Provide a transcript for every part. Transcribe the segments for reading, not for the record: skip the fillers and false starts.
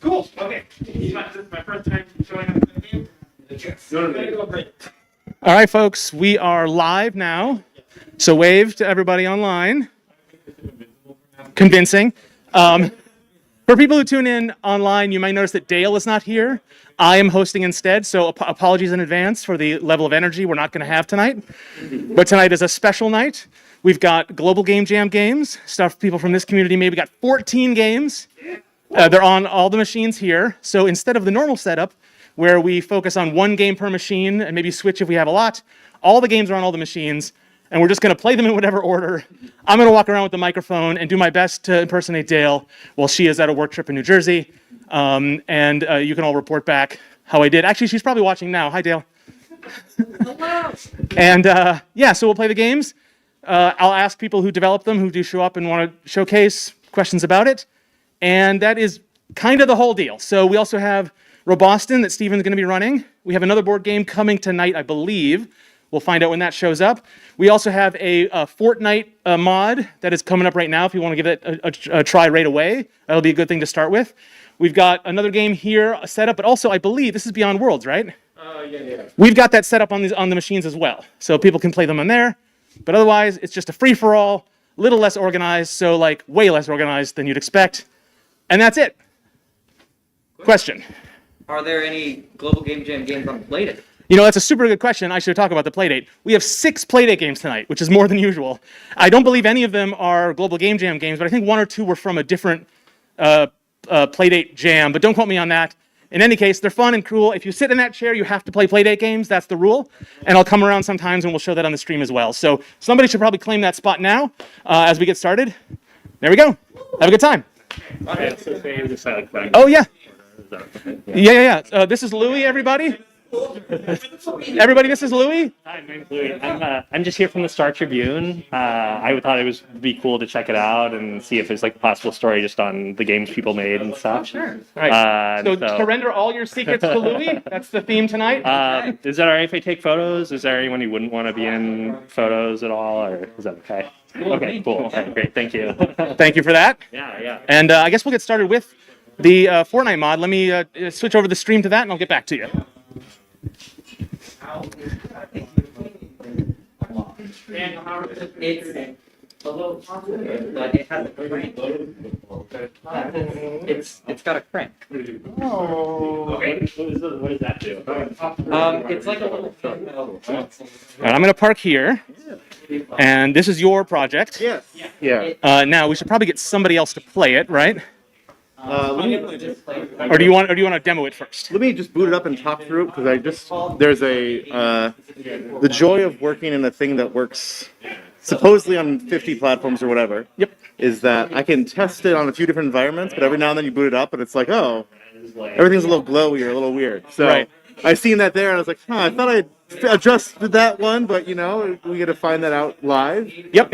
Cool. Okay. This is my first time showing up in the game. All right, folks. We are live now. So wave to everybody online. Convincing. For people who tune in online, you might notice that Dale is not here. I am hosting instead, so apologies in advance for the level of energy we're not going to have tonight. But tonight is a special night. We've got Global Game Jam games, stuff people from this community made. We got 14 games. They're on all the machines here. So instead of the normal setup, where we focus on one game per machine and maybe switch if we have a lot, all the games are on all the machines, and we're just going to play them in whatever order. I'm going to walk around with the microphone and do my best to impersonate Dale while she is at a work trip in New Jersey. And you can all report back how I did. Actually, she's probably watching now. Hi, Dale. Hello. And yeah, so we'll play the games. I'll ask people who develop them, who do show up and want to showcase questions about it. And that is kind of the whole deal. So we also have Roboston that Steven's going to be running. We have another board game coming tonight, I believe. We'll find out when that shows up. We also have a Fortnite mod that is coming up right now if you want to give it a try right away. That'll be a good thing to start with. We've got another game here set up, but also I believe this is Beyond Worlds, right? Yeah. We've got that set up on the machines as well. So people can play them on there. But otherwise, it's just a free-for-all, a little less organized, so like way less organized than you'd expect. And that's it. Question. Are there any Global Game Jam games on Playtest? You know, that's a super good question. I should talk about the Playdate. We have 6 Playdate games tonight, which is more than usual. I don't believe any of them are Global Game Jam games, but I think 1 or 2 were from a different Playdate jam, but don't quote me on that. In any case, they're fun and cool. If you sit in that chair, you have to play Playdate games. That's the rule. And I'll come around sometimes and we'll show that on the stream as well. So somebody should probably claim that spot now as we get started. There we go. Have a good time. Oh, yeah. Yeah. This is Louis, everybody. Everybody, this is Louis. Hi, my name's Louis. I'm just here from the Star Tribune. I thought it would be cool to check it out and see if there's like a possible story just on the games people made and stuff. Sure. All right. So surrender all your secrets to Louis. That's the theme tonight. Is that all right if I take photos? Is there anyone who wouldn't want to be in photos at all, or is that okay? Okay, cool. All right, great. Thank you. Thank you for that. Yeah. And I guess we'll get started with the Fortnite mod. Let me switch over the stream to that, and I'll get back to you. It's got a crank. Oh. Okay. What does that do? It's like a little thing. All right, I'm going to park here. And this is your project. Yes. Yeah. Now we should probably get somebody else to play it, right? Or do you want to demo it first? Let me just boot it up and talk through it because there's the joy of working in a thing that works supposedly on 50 platforms or whatever. Yep. Is that I can test it on a few different environments, but every now and then you boot it up and it's like, oh, everything's a little glowy or a little weird. So right. I seen that there and I was like, I thought I adjusted that one, but we got to find that out live. Yep.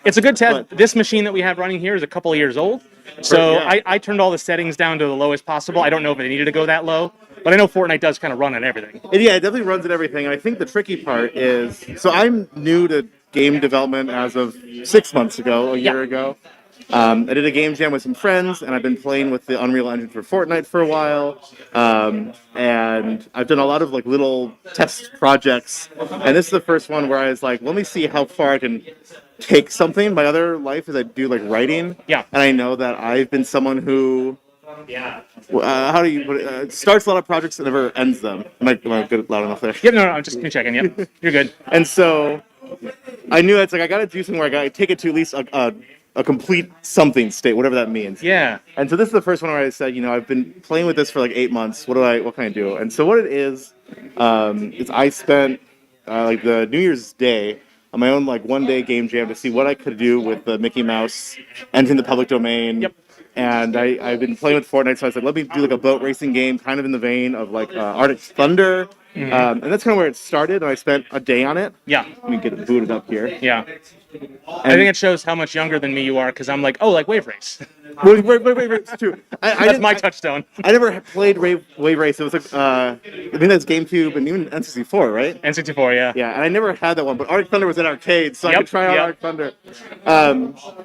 It's a good test. This machine that we have running here is a couple of years old. So yeah. I turned all the settings down to the lowest possible. I don't know if it needed to go that low, but I know Fortnite does kind of run on everything. Yeah, it definitely runs on everything. And I think the tricky part is, so I'm new to game development as of 6 months ago, a year ago. I did a game jam with some friends, and I've been playing with the Unreal Engine for Fortnite for a while. And I've done a lot of like little test projects. And this is the first one where I was like, let me see how far I can take something. My other life is I do like writing. Yeah. And I know that I've been someone who how do you put it? Starts a lot of projects and never ends them. Am I good, loud enough there? Yep, no, I'm just checking. Yep, you're good. And so I knew it's like I got to do something where I got to take it to at least a complete something state, whatever that means. Yeah. And so this is the first one where I said, I've been playing with this for like 8 months. What can I do? And so what it is I spent like the New Year's Day on my own like one-day game jam to see what I could do with the Mickey Mouse entering the public domain. Yep. And I've been playing with Fortnite, so I said, let me do like a boat racing game, kind of in the vein of like Arctic Thunder, And that's kind of where it started, and I spent a day on it. Yeah. Let me get it booted up here. Yeah. I think it shows how much younger than me you are, because I'm like, oh, like Wave Race. Wait, it's true. That's my touchstone. I never played Wave Race. It was like, I think that's GameCube and even N64, right? N64, yeah. Yeah, and I never had that one, but Arctic Thunder was in arcades, so I Yep, could try out yep. Arctic Thunder.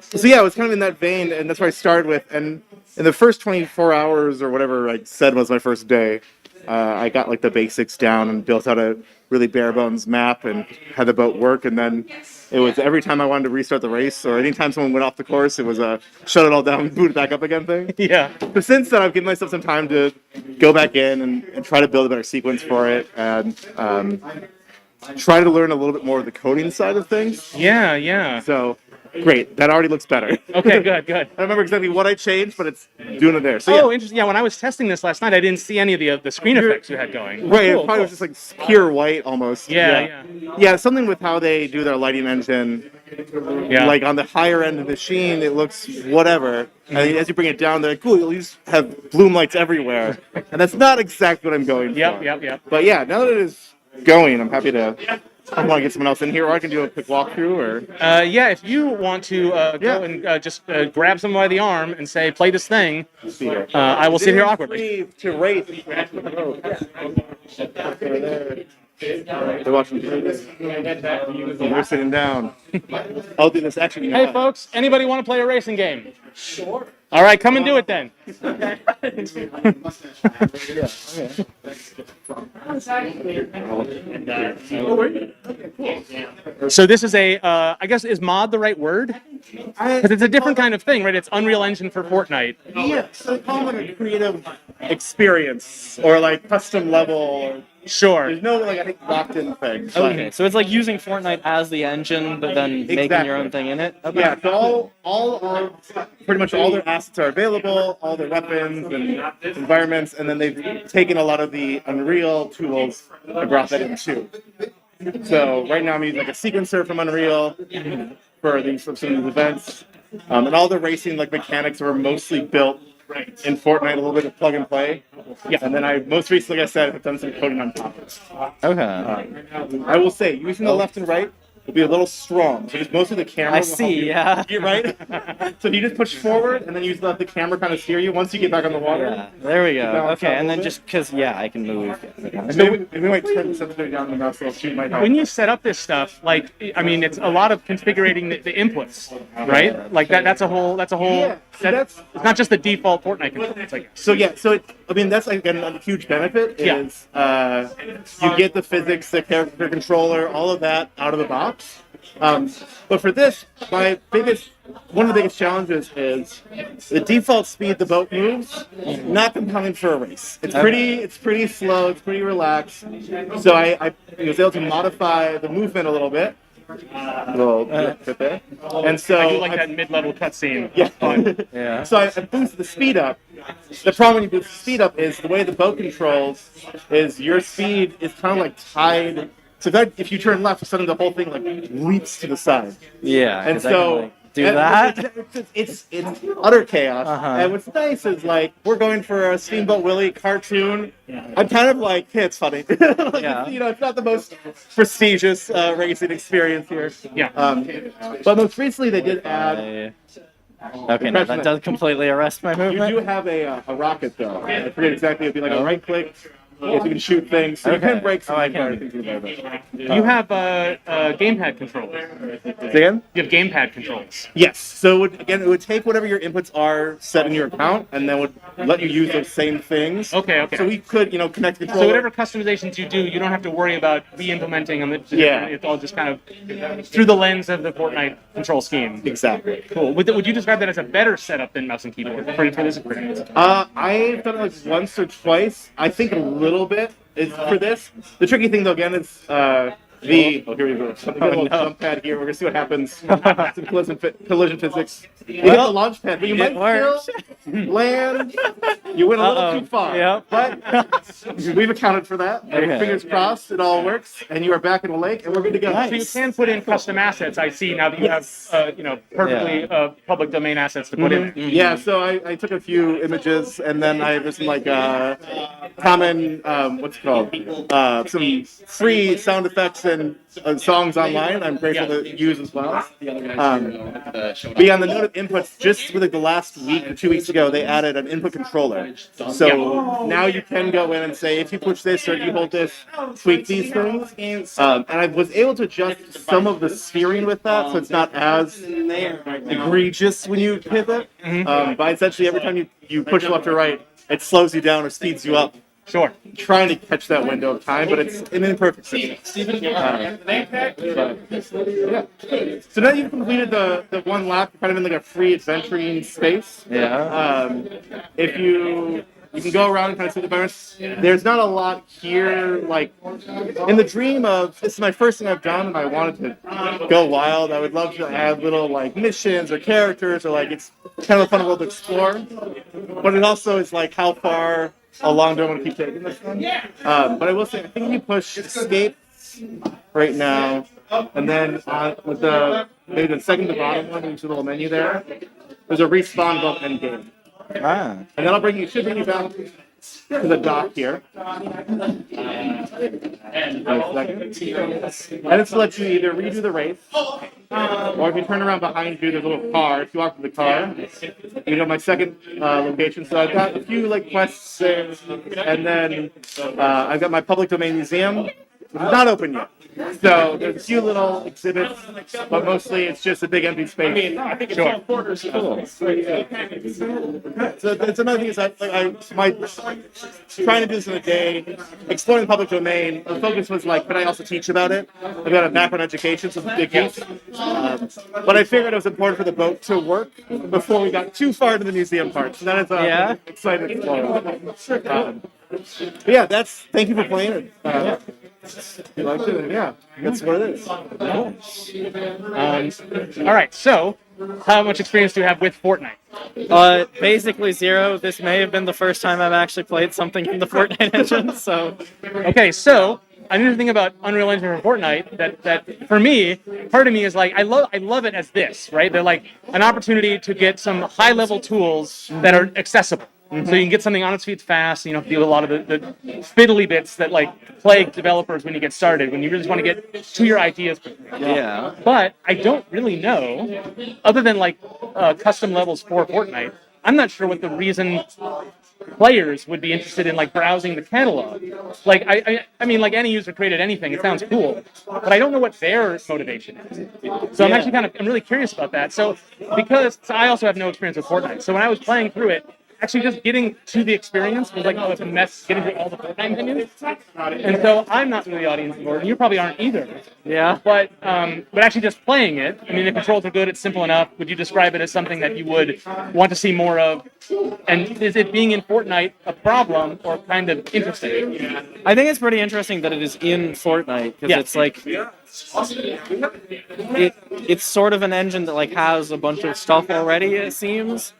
So yeah, it was kind of in that vein, and that's what I started with. And in the first 24 hours or whatever I said was my first day, I got like the basics down and built out a really bare bones map and had the boat work. And then it was every time I wanted to restart the race or anytime someone went off the course, it was a shut it all down, boot it back up again thing. Yeah. But since then, I've given myself some time to go back in and try to build a better sequence for it and try to learn a little bit more of the coding side of things. Yeah, yeah. So, great. That already looks better. Okay, good, good. I don't remember exactly what I changed, but it's doing it there. So, yeah. Oh, interesting. Yeah, when I was testing this last night, I didn't see any of the screen effects you had going. Right, Cool, it probably cool. was just like pure white almost. Yeah. Yeah, something with how they do their lighting engine. Yeah. Like on the higher end of the machine, it looks whatever. And as you bring it down, they're like, cool, you'll just have bloom lights everywhere. And that's not exactly what I'm going for. Yep. But yeah, now that it is going, I'm happy to. I want to get someone else in here, or I can do a quick walkthrough, or. Yeah, if you want to go and just grab someone by the arm and say, play this thing, I will sit here awkwardly. To race. They're watching this. They're sitting down. I'll do this. Actually, you know Hey, what? folks, anybody want to play a racing game? Sure. All right, come and do it then. So this is a, I guess, is mod the right word? Because it's a different kind of thing, right? It's Unreal Engine for Fortnite. Yeah, so they call it a creative experience or like custom level. Or, Sure. there's no like I think locked in thing. but- Okay, so it's like using Fortnite as the engine, but then making Exactly. your own thing in it. Okay. Yeah, so all of pretty much all their assets are available, all their weapons and environments, and then they've taken a lot of the Unreal tools and brought that in too. So right now I'm using like a sequencer from Unreal for some of these events, and all the racing like mechanics were mostly built in Fortnite, a little bit of plug and play. Yeah, and then I most recently, like I said, have done some coding on top of it. Okay. I will say, using the left and right will be a little strong. So just mostly the camera. I will help see, you yeah. get right. So you just push forward and then you just let the camera kind of steer you once you get back on the water. Yeah, there we go. Balance Okay, out a and then little just because, yeah, I can move. And maybe we might turn the sensitivity down the mouse so I'll shoot my When you set up this stuff, like, I mean, it's a lot of configuring the inputs, right? Like that's a whole, Yeah, so that's- it's not just the default Fortnite control. It's like, So yeah, so I mean that's like again a huge benefit Yeah. is you get the physics, the character controller, all of that out of the box. But for this, one of the biggest challenges is the default speed the boat moves, not compelling for a race. It's pretty slow, it's pretty relaxed. So I was able to modify the movement a little bit. A little bit there. And so I do like that mid-level cutscene. yeah. Yeah. So I boosted the speed up. The problem when you boost the speed up is the way the boat controls is your speed is kind of like tied. So if you turn left, suddenly the whole thing like leaps to the side. Yeah, And 'cause I can, so like, do that. It's utter chaos. Uh-huh. And what's nice is like we're going for a Steamboat Willie cartoon. I'm kind of like, hey, it's funny. Like, Yeah. it's not the most prestigious racing experience here. Yeah. But most recently they did add. Okay, no, that does completely arrest my You movement. do have a rocket though. I forget exactly. It'd be like a right click. Yes, you can shoot things. So you Okay. can break some Oh, I of the can. things with that. You have gamepad controls. Say again? You have gamepad controls. Yes. So it would take whatever your inputs are set in your account, and then would let you use those same things. Okay. So we could, connect the controller. So whatever customizations you do, you don't have to worry about re-implementing on the. Yeah. It's all just kind of through the lens of the Fortnite control scheme. Exactly. Cool. Would you describe that as a better setup than mouse and keyboard for this experience? I've done it like once or twice. I think a little bit is for this. The tricky thing though, again, is here we go. We got a little jump pad here. We're gonna see what happens. Some collision physics. You got the launch pad, but you might works. still land. You went a little too far. Yep. But we've accounted for that. And Okay. fingers crossed, it all works, and you are back in the lake, and we're good to go. So you can put in custom assets. I see now that you have perfectly public domain assets to put in. Yeah, so I took a few images and then I just like kind common, what's it called? Some free sound effects and songs online. I'm grateful to use as well. But yeah, on the note of inputs, just within the last week or 2 weeks ago, they added an input controller. So now you can go in and say, if you push this or you hold this, tweak these things. And I was able to adjust some of the steering with that, so it's not as egregious when you pivot. But essentially, every time you push left or right, it slows you down or speeds you up. Sure. Trying to catch that window of time, but it's an imperfect system. So now you've completed the one lap, kind of in like a free adventuring space. Yeah. If you can go around and kind of see the bonus. There's not a lot here, like in the dream of this is my first thing I've done and I wanted to go wild. I would love to add little like missions or characters or like it's kind of a fun world to explore. But it also is like how far along do I want to keep taking this one? But I will say I think if you push escape right now and then with maybe the second to bottom one, there's a little menu there. There's a respawn above end game. And that'll should bring you back to the dock here. And it's to let you either redo the race, or if you turn around behind you, there's a little car. If you walk to the car, you know my second location. So I've got a few like quests there, and then I've got my public domain museum, which is not open yet. So there's a few little exhibits, but mostly it's just a big empty space. Sure. Cool. So that's another thing is my trying to do this in a day, exploring the public domain. The focus was like, could I also teach about it? I've got a background education, so it's a big use. But I figured it was important for the boat to work before we got too far into the museum part. So that is exciting to explore. But yeah, thank you for playing it. You liked it, and yeah, that's what it is. All right. So, how much experience do you have with Fortnite? Basically zero. This may have been the first time I've actually played something in the Fortnite engine, so. Okay, so another thing about Unreal Engine for Fortnite that for me, part of me is like I love it as this, right? They're like an opportunity to get some high level tools that are accessible. So you can get something on its feet fast, and you don't have to do a lot of the fiddly bits that like plague developers when you get started, when you really just want to get to your ideas quickly. Yeah. But I don't really know, other than like custom levels for Fortnite, I'm not sure what the reason players would be interested in like browsing the catalog. Like I mean, like any user created anything, it sounds cool, but I don't know what their motivation is. So I'm actually I'm really curious about that. So I also have no experience with Fortnite. So when I was playing through it, actually just getting to the experience was like, oh, it's a mess getting through all the Fortnite menus. And so I'm not really the audience for it, and you probably aren't either. Yeah. But actually just playing it, I mean, the controls are good, it's simple enough. Would you describe it as something that you would want to see more of? And is it being in Fortnite a problem or kind of interesting? I think it's pretty interesting that it is in Fortnite, because it's like it's sort of an engine that like has a bunch of stuff already, it seems,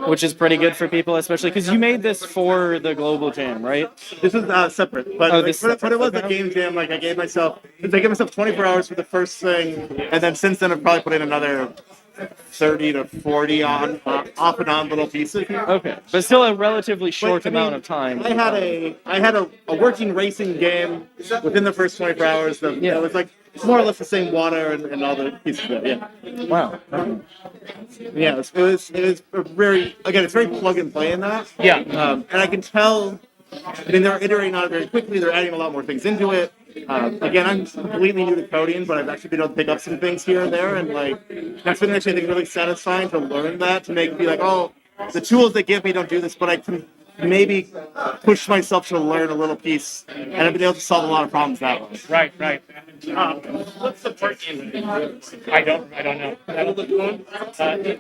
which is pretty good for people, especially because you made this for the Global Jam, right? This is separate, but but it was a game jam. Like I gave myself 24 hours for the first thing, and then since then I've probably put in another 30 to 40 off and on little pieces here. Okay, but still a relatively short amount of time. I had a working racing game within the first 24 hours that was like more or less the same water and all the pieces of it. Yeah. Wow. Yeah, it was very it's very plug and play in that. Yeah. And I can tell. I mean, they're iterating on it very quickly. They're adding a lot more things into it. Again, I'm completely new to coding, but I've actually been able to pick up some things here and there, and like that's been actually I think really satisfying to learn that, to make be like, oh, the tools they give me don't do this, but I can maybe push myself to learn a little piece, and I've been able to solve a lot of problems that way. Right. What's the part game? I don't know.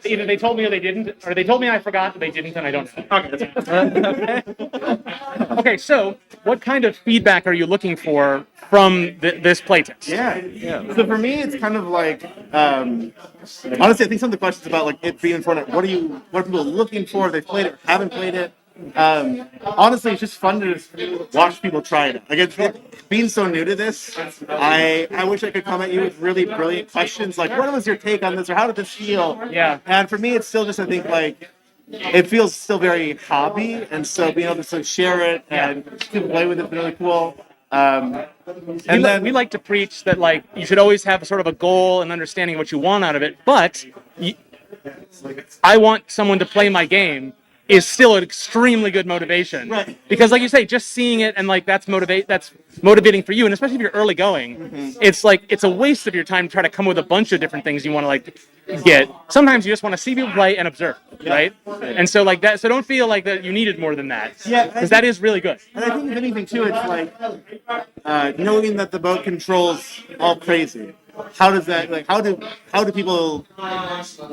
Either they told me or they didn't, or they told me I forgot and they didn't, and I don't know. Okay, so what kind of feedback are you looking for from this playtest? Yeah. So for me, it's kind of like, honestly, I think some of the questions about like it being important. What are people looking for? If they've played it, haven't played it. Honestly, it's just fun to just watch people try it. Like being so new to this, I wish I could come at you with really brilliant questions like, what was your take on this, or how did this feel? Yeah. And for me, it's still just I think like it feels still very hobby, and so being able to sort of share it and play with it is really cool. And then we like to preach that like you should always have sort of a goal and understanding of what you want out of it, but I want someone to play my game is still an extremely good motivation. Right. Because like you say, just seeing it and like that's motivating for you, and especially if you're early going, it's like it's a waste of your time to try to come up with a bunch of different things you want to like get. Sometimes you just want to see people play and observe, right? And so like that, so don't feel like that you needed more than that. Yeah, Because that is really good. And I think if anything too, it's like knowing that the boat controls all crazy. How does that like how do people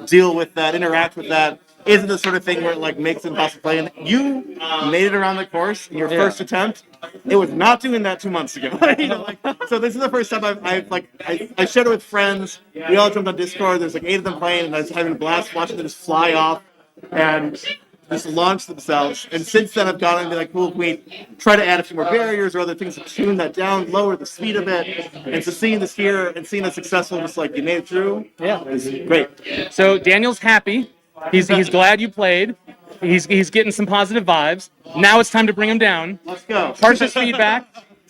deal with that, interact with that? Is it the sort of thing where it like makes it impossible to play? And you made it around the course in your first attempt. It was not doing that 2 months ago. You know, like, so this is the first time I shared it with friends. We all jumped on Discord. There's like 8 of them playing, and I was having a blast watching them just fly off and just launch themselves. And since then, I've gone and been like, cool, can we try to add a few more barriers or other things to tune that down, lower the speed a bit. And so seeing this here and seeing it successful, just like you made it through, is great. So Daniel's happy. He's glad you played. He's getting some positive vibes. Now it's time to bring him down. Let's go. Hars's feedback.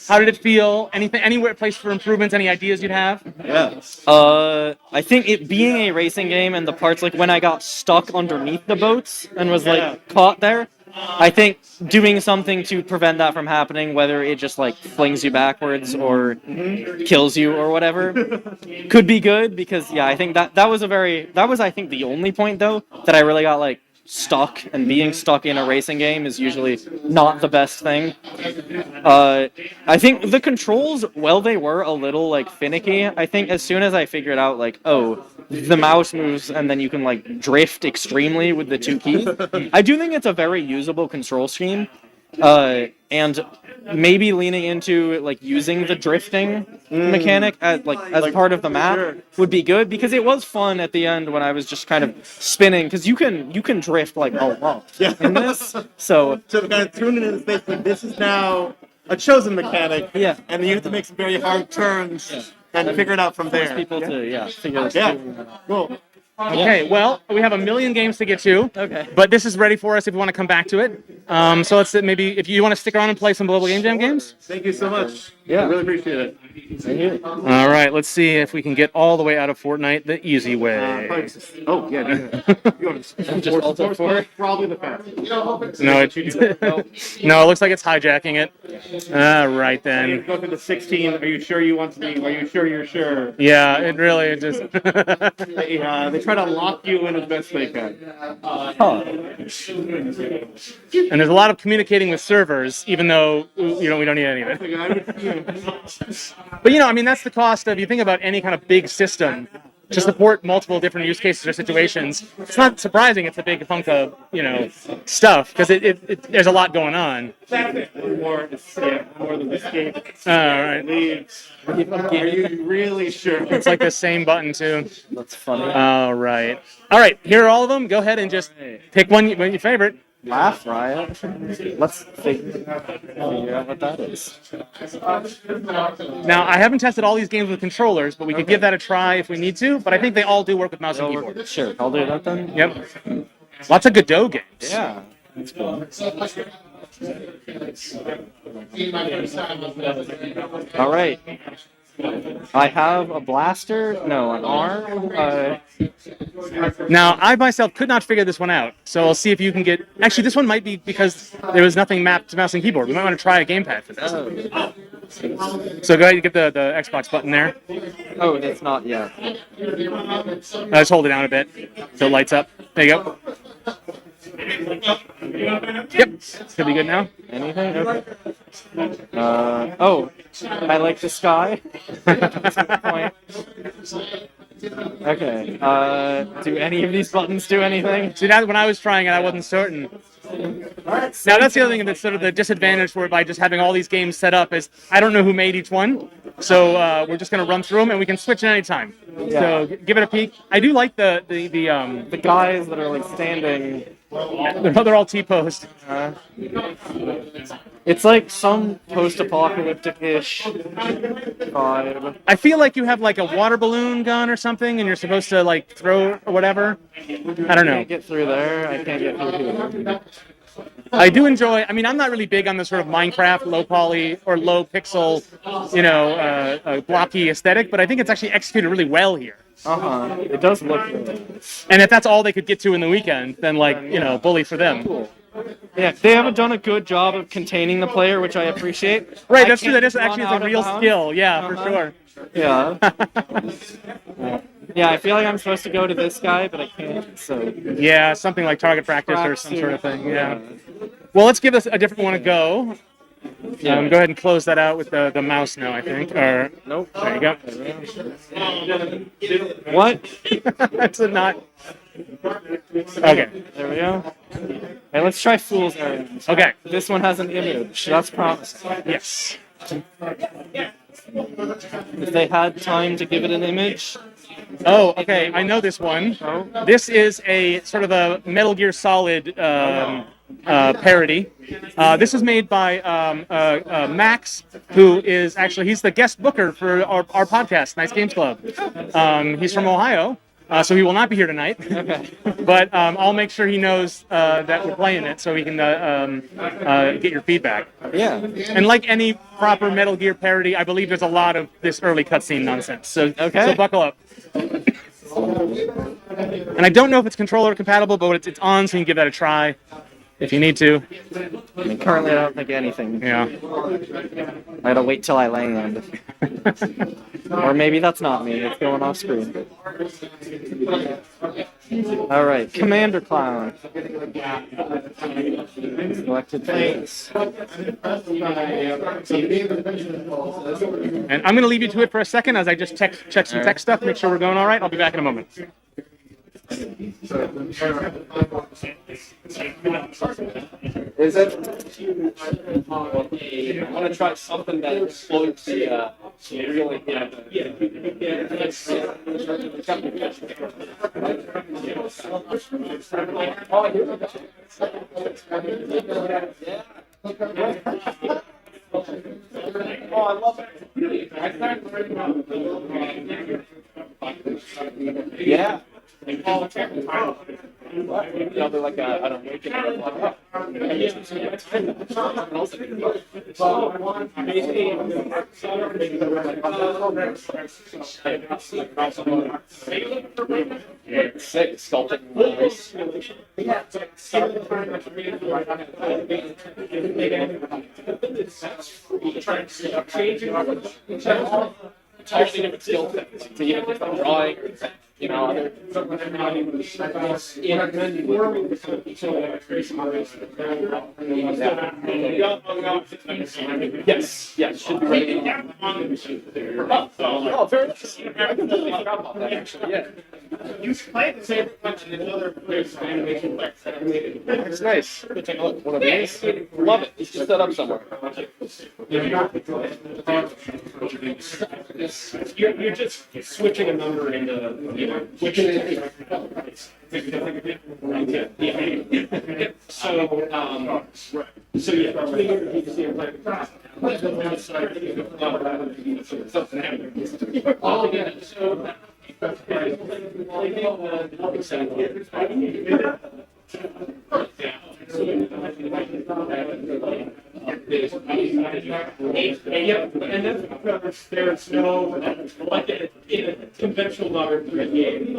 How did it feel? Anywhere place for improvements? Any ideas you'd have? Yeah. I think it being a racing game and the parts like when I got stuck underneath the boats and was like caught there, I think doing something to prevent that from happening, whether it just like flings you backwards or kills you or whatever, could be good because I think that was I think the only point though that I really got like stuck, and being stuck in a racing game is usually not the best thing. I think the controls, well, they were a little like finicky. I think as soon as I figured out like, oh, the mouse moves and then you can like drift extremely with the 2 keys, I do think it's a very usable control scheme. And maybe leaning into like using the drifting mechanic as part of the map would be good, because it was fun at the end when I was just kind of spinning, because you can drift like a lot in this. So kind of tuning in the space, like this is now a chosen mechanic. Yeah. And you have to make some very hard turns and figure it out from there. people to figure this Yeah. Cool. Okay, well, we have a million games to get to. Okay. But this is ready for us if we want to come back to it. So let's maybe if you want to stick around and play some Global Game Jam games. Thank you so much. Yeah. I really appreciate it. All right, let's see if we can get all the way out of Fortnite the easy way. Oh, yeah. Just Alt 4. Probably the fastest. No, no, it looks like it's hijacking it. All right then. Go through the 16. Are you sure you want to be? Are you sure you're sure? Yeah, it really just. They try to lock you in as best they can. And there's a lot of communicating with servers, even though we don't need any of it. But I mean, that's the cost of, you think about any kind of big system to support multiple different use cases or situations. It's not surprising it's a big hunk of stuff, because there's a lot going on. More than escape. All right, Are you really sure? it's like the same button too. That's funny. All right, here are all of them. Go ahead and just pick one your favorite. Laugh Riot. Let's figure out what that is. Now, I haven't tested all these games with controllers, but we could give that a try if we need to. But I think they all do work with mouse and keyboard. Sure, I'll do that then. Yep. Lots of Godot games. Yeah, that's cool. All right. I have a blaster. No, an arm. Now, I myself could not figure this one out, so I'll see if you can get. Actually, this one might be because there was nothing mapped to mouse and keyboard. We might want to try a gamepad for this. So go ahead and get the Xbox button there. Oh, that's not yet. Just hold it down a bit so it lights up. There you go. Yep, should be good now. Anything? Okay. Oh, I like the sky. That's a good point. Okay. Do any of these buttons do anything? See, when I was trying it, I wasn't certain. Now, that's the other thing that's sort of the disadvantage by just having all these games set up is I don't know who made each one. So we're just going to run through them, and we can switch at any time. Yeah. So give it a peek. I do like the guys that are like standing They're all T-posed. It's like some post-apocalyptic-ish vibe. I feel like you have like a water balloon gun or something, and you're supposed to like throw or whatever. I don't know. Can't get through there. I can't get through here. I do enjoy. I mean, I'm not really big on the sort of Minecraft low poly or low pixel, blocky aesthetic, but I think it's actually executed really well here. It does look good. And if that's all they could get to in the weekend, then bully for them. Cool. Yeah, they haven't done a good job of containing the player, which I appreciate. Right, I that's true. That can't is run actually out a of real bounds. skill. Yeah, for sure. Yeah. Yeah, I feel like I'm supposed to go to this guy, but I can't. So Yeah, something like target practice or some sort of thing. Yeah. Well, let's give us a different one a go. Yeah. Go ahead and close that out with the mouse now, I think. Or Nope. there you go. What? That's a not. Okay. There we go. Hey, let's try Fool's Errand. Okay. This one has an image. That's promising. Yes. If they had time to give it an image. Oh, okay. I know this one. Oh. This is a sort of a Metal Gear Solid parody. This was made by Max, who is actually he's the guest booker for our podcast, Nice Games Club. He's from Ohio. So he will not be here tonight. Okay. But I'll make sure he knows that we're playing it so he can get your feedback. Yeah. And like any proper Metal Gear parody, I believe there's a lot of this early cutscene nonsense. So buckle up. And I don't know if it's controller compatible, but it's on, so you can give that a try if you need to. I mean, currently, I don't think anything. Yeah. I gotta wait till I land. Or maybe that's not me. It's going off screen. All right, Commander Clown. Selected place. And I'm going to leave you to it for a second as I just check some tech stuff, make sure we're going all right. I'll be back in a moment. Is it? I want to try something that explodes the really. Oh, I love it. Yeah. They're like I don't know. Sick sculpting. Totally different skill sets. To even just like drawing, other. Yes, should be ready. Oh, very nice. I completely forgot about that, actually. Yeah. You played the same bunch in another animation. It's nice. Take a look. One of these. Love it. It's just set up somewhere. You're just switching a number into, switching it. So yeah. And that's because there's no, like in a conventional number game.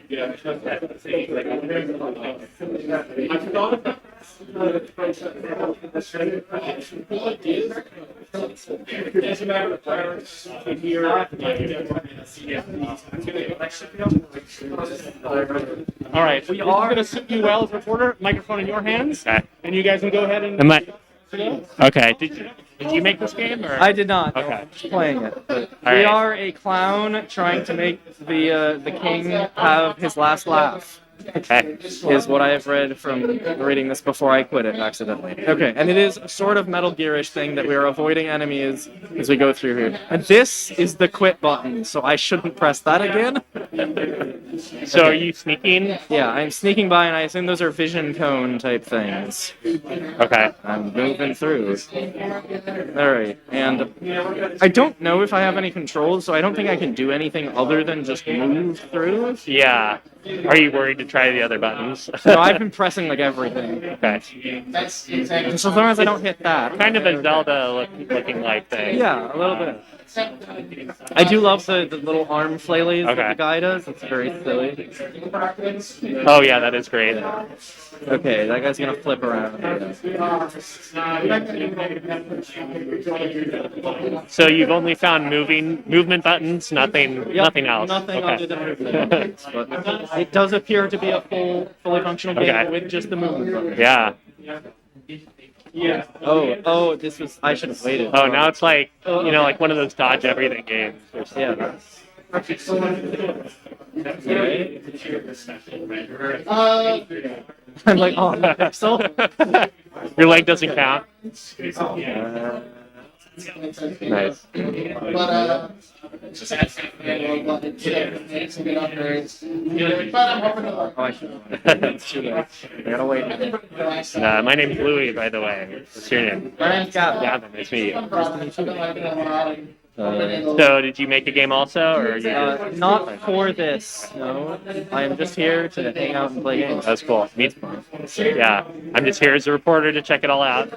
Yeah. I thought about as a matter of fact, here, All right. We are going to suit you well as a reporter. Microphone in your hands. Okay. And you guys can go ahead and... Okay. Did you make this game? Or? I did not. Okay. I'm just playing it. But All we right. are a clown trying to make the king have his last laugh. Okay. Is what I have read from reading this before I quit it accidentally. Okay, and it is a sort of Metal Gear-ish thing that we are avoiding enemies as we go through here. And this is the quit button, so I shouldn't press that again. So are you sneaking? Yeah, I'm sneaking by, and I assume those are vision cone type things. Okay. I'm moving through. All right, and I don't know if I have any controls, so I don't think I can do anything other than just move through. Yeah. Are you worried to try the other buttons? No, I've been pressing like everything. Okay. Just as long as I don't hit that. Kind of a Zelda looking like thing. Yeah, a little bit. I do love the little arm flailies that Okay. the guy does. It's very silly. Oh yeah, that is great. Okay, that guy's gonna flip around. So you've only found movement buttons, nothing Yep, nothing else. Nothing Okay. other than movement buttons, but it does appear to be a fully functional game Okay. with just the movement buttons. Yeah. Oh, this was. I should have waited. Oh, now it's like like one of those dodge everything games. Or something. Yeah. I'm like, oh, pixel. Your leg doesn't count. Nice. Oh, I should. It's too late. I gotta wait. My name's Louis, by the way. What's your name? My name's Gavin. Gavin. Nice to meet you. Uh, So, did you make a game also, or you? not for this. No, I am just here to hang out and play games. That's cool. Me too. Yeah, I'm just here as a reporter to check it all out.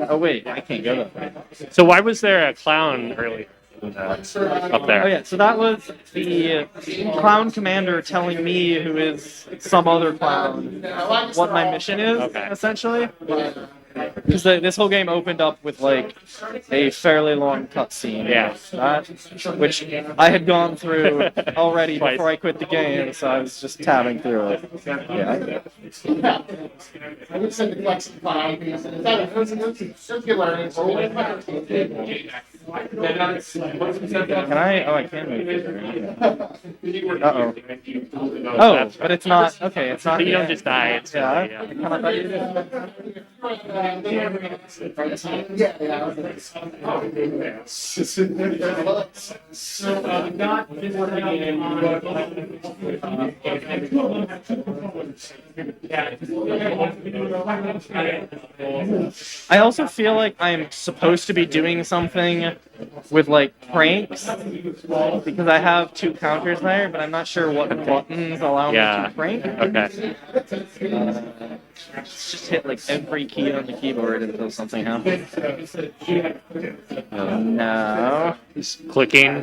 Oh wait, I can't go that way. So, why was there a clown earlier up there? Oh yeah, so that was the clown commander telling me, who is some other clown, what my mission is, Okay. essentially. Because this whole game opened up with like a fairly long cutscene. Yeah. Which I had gone through already Twice. before I quit the game, so I was just tabbing through it. Yeah. Can I? Oh, I can move it. Uh-oh. Oh, but it's not. Okay, it's not. So you the don't end. just die. It's Yeah, I yeah. kind of thought you did. I also feel like I'm supposed to be doing something with like pranks because I have 2 counters there, but I'm not sure what buttons allow me Yeah. to prank. Okay. Just hit like every key on the keyboard until something happens. No. Just clicking.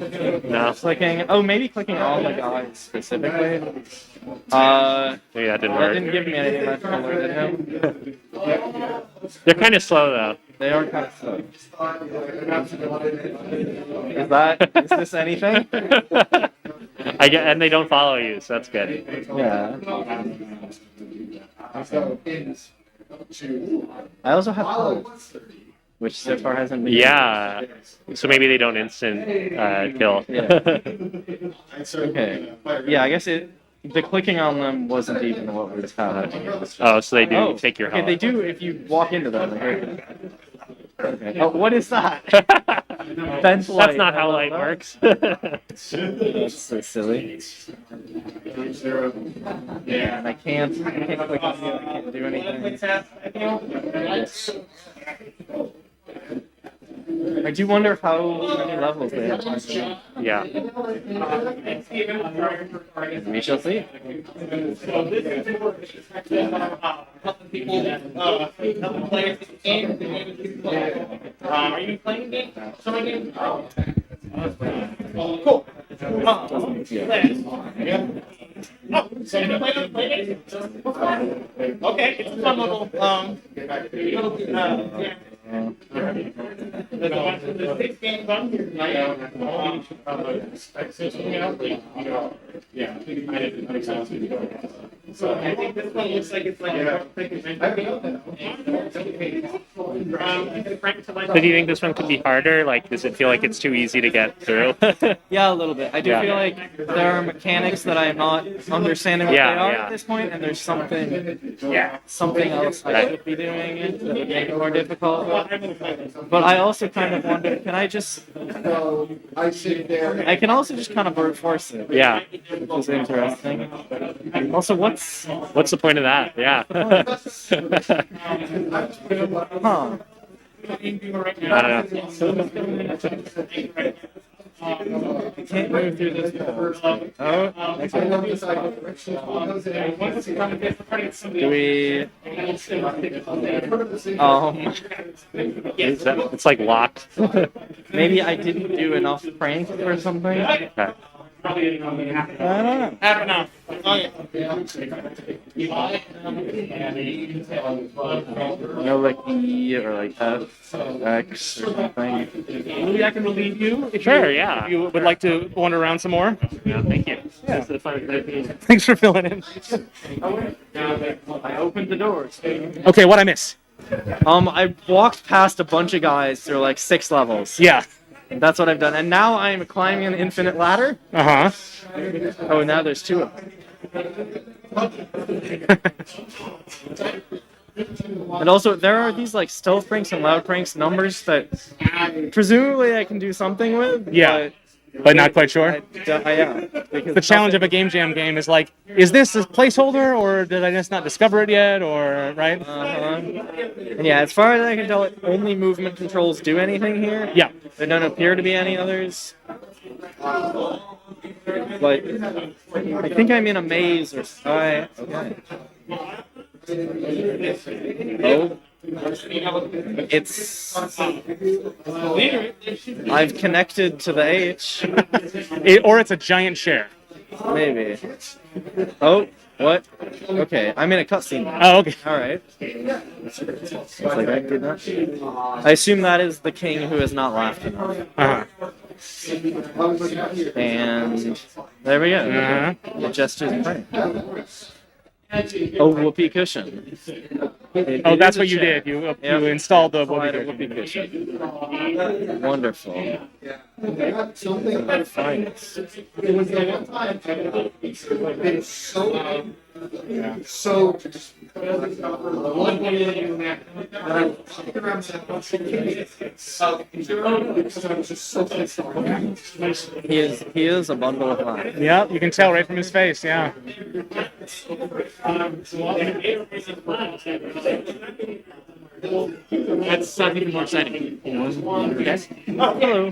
No. Clicking. Oh, maybe clicking on the guys specifically. Maybe that didn't That work. didn't give me anything much to alert him. They're kind of slow though. They are kind of slow. Is this anything? And they don't follow you, so that's good. Yeah. I also have hope, which so far hasn't been. Yeah. So maybe they don't instant kill. Yeah. Okay. Yeah, I guess the clicking on them wasn't even what was happening. Oh, so they do take your Okay, health. they do if you walk into them. They hurt you. Okay. Oh, what is that? Bench That's light. not how I light love works. That's so silly. Yeah, and I can't click on you. I can't do anything. I do wonder how many levels they have. Yeah. We shall see. Are you playing game? Some game? Cool. Oh, so you play on Playtest? Okay, it's a fun little There's 6 games on here. Yeah, I didn't I think this one looks like it's like a So do you think this one could be harder? Like, does it feel like it's too easy to get through? Yeah, a little bit. I do Yeah. feel like there are mechanics that I am not understanding what Yeah, they are yeah. at this point, and there's Yeah. something else I should be doing it that would make it more difficult. But I also kind of wonder, can I just? I can also just kind of brute force it. Yeah. Which is interesting. Also, what's What's the point of that? Yeah. huh? I don't know. I can't move through this wall. Oh, do we? It's like locked. Maybe I didn't do enough prank or something. Okay. I don't know. No, like E or like F, X or something. Maybe I can relieve you if Sure, you, yeah. if you would like to wander around some more. Yeah, thank you. Yeah. Thanks for filling in. I opened the doors. Okay, what I miss? I walked past a bunch of guys through like 6 levels. Yeah. That's what I've done. And now I'm climbing an infinite ladder. Uh huh. Oh, now there's 2 of them. And also, there are these like stealth pranks and loud pranks numbers that presumably I can do something with. Yeah. But not quite sure. Yeah. Because The challenge of a game jam game is like, is this a placeholder or did I just not discover it yet? Or right? And yeah, as far as I can tell, only movement controls do anything here. Yeah. There don't appear to be any others. Like, I think I'm in a maze or okay. Oh, it's. I've connected to the H. Or it's a giant share. Maybe. Oh, what? Okay, I'm in a cutscene now. Oh, okay. All right. It's like I did not. I assume that is the king who has not laughed enough. Uh-huh. And there we go. Uh-huh. It gestures and prank. Oh, whoopee cushion. Oh, that's what you did. You installed the Applied a whoopee whoopee cushion. Wonderful. Finest. It was the one time I've been so He is a bundle of laughs. Yeah, you can tell right from his face. Yeah. That's even more exciting. Hello.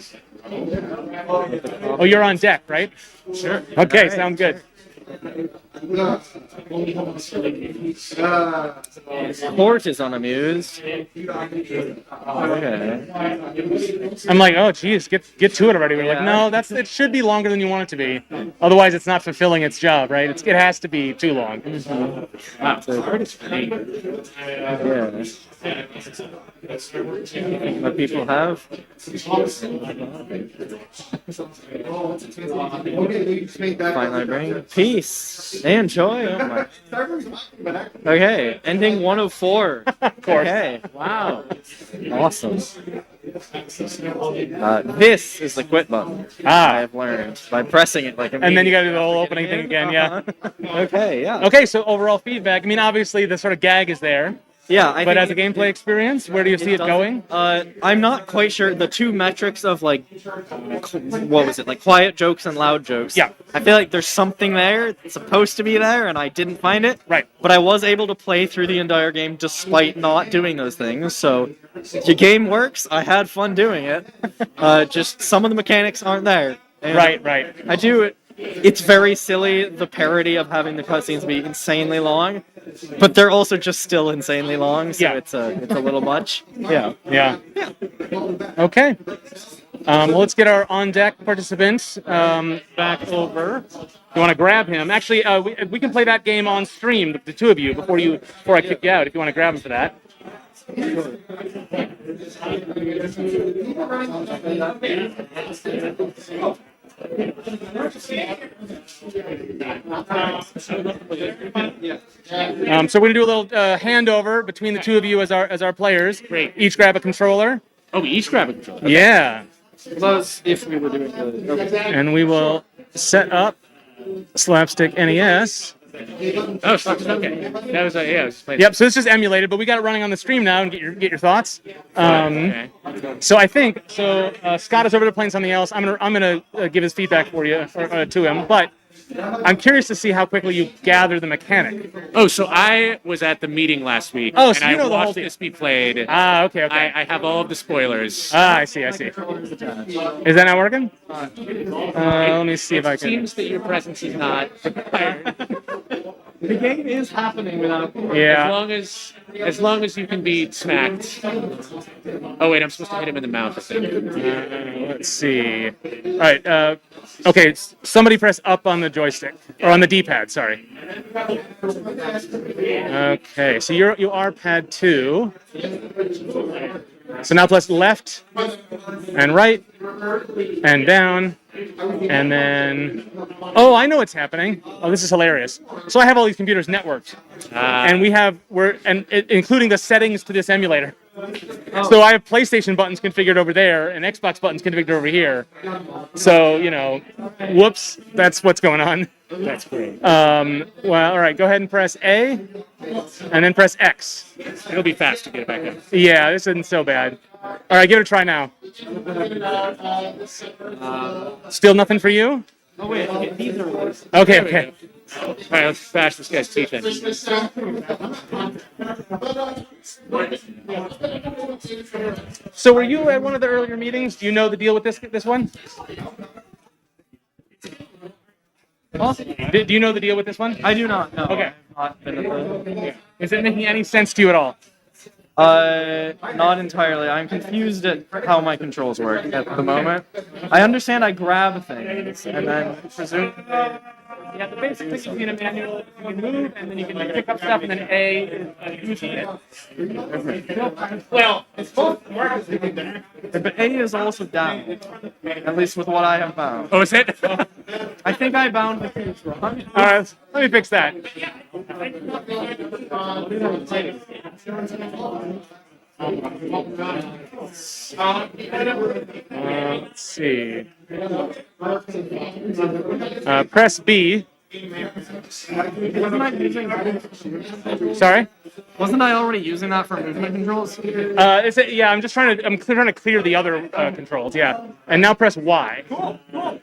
Oh, you're on deck, right? Sure. Okay, All right. sound good. Court is unamused. Okay. I'm like, oh, geez, get to it already. We're like, Yeah. no, it should be longer than you want it to be. Otherwise, it's not fulfilling its job, right? It has to be too long. Wow. Yeah. What people have. Fine library. Peace and joy. Oh my. Okay, ending 104. Of course. Okay, wow. Awesome. This is the quit button. I have learned by pressing it like. And then you got to do the whole opening thing again, yeah. Okay, yeah. Okay, so overall feedback. I mean, obviously, the sort of gag is there. Yeah, I But think as a gameplay experience, where do you see it going? I'm not quite sure. The 2 metrics of like, what was it? Like quiet jokes and loud jokes. Yeah. I feel like there's something there. It's supposed to be there, and I didn't find it. Right. But I was able to play through the entire game despite not doing those things. So, the game works. I had fun doing it. Just some of the mechanics aren't there. And Right. I do it. It's very silly, the parody of having the cutscenes be insanely long, but they're also just still insanely long, so Yeah. it's a little much. Yeah. Yeah. Okay. Well, let's get our on-deck participants back over. You want to grab him? Actually, we can play that game on stream, the 2 of you, before I kick you out, if you want to grab him for that. So we're gonna do a little handover between the two of you as our players. Great. Each grab a controller. Oh, we each grab a controller. Yeah. Plus, if we were doing the And we will set up Slapstick NES. Oh, so, okay. That was yeah. I was playing. Yep. So it's just emulated, but we got it running on the stream now, and get your thoughts. Okay. So I think Scott is over there playing something else. I'm gonna give his feedback for you to him, but I'm curious to see how quickly you gather the mechanic. Oh, so I was at the meeting last week, Oh, so and you know I the whole watched deal. this be played. Okay. I have all of the spoilers. I see. Is that not working? Let me see if I It can. seems that your presence is not required. The game is happening without. Yeah. As long as you can be smacked. Oh wait, I'm supposed to hit him in the mouth. I think. Let's see. All right. Okay. Somebody press up on the joystick or on the D-pad. Sorry. Okay. So you are pad 2. So now press left and right and down. And then, oh, I know what's happening. Oh, this is hilarious. So I have all these computers networked, and including the settings to this emulator. So I have PlayStation buttons configured over there and Xbox buttons configured over here. So whoops, that's what's going on. That's great. Well, all right, go ahead and press A, and then press X. It'll be fast to get it back up. Yeah, this isn't so bad. All right, give it a try now. Still nothing for you? Oh wait, these are. Okay. All right, let's bash this guy's teeth in. So were you at one of the earlier meetings? Do you know the deal with this one? Do you know the deal with this one? I do not know. Okay. I've not been at the. Is it making any sense to you at all? Not entirely. I'm confused at how my controls work at the moment. I understand I grab things and then presume. Yeah, the basic thing is in a manual, you can move and then you can pick up stuff and then A is using it. Well, it's both works. But A is also down. At least with what I have bound. Oh, is it? I think I bound the keys wrong. All right, let me fix that. Let's see. Press B. Wasn't I using? Sorry. Wasn't I already using that for movement controls? Yeah, I'm trying to clear the other controls. Yeah, and now press Y. Alright,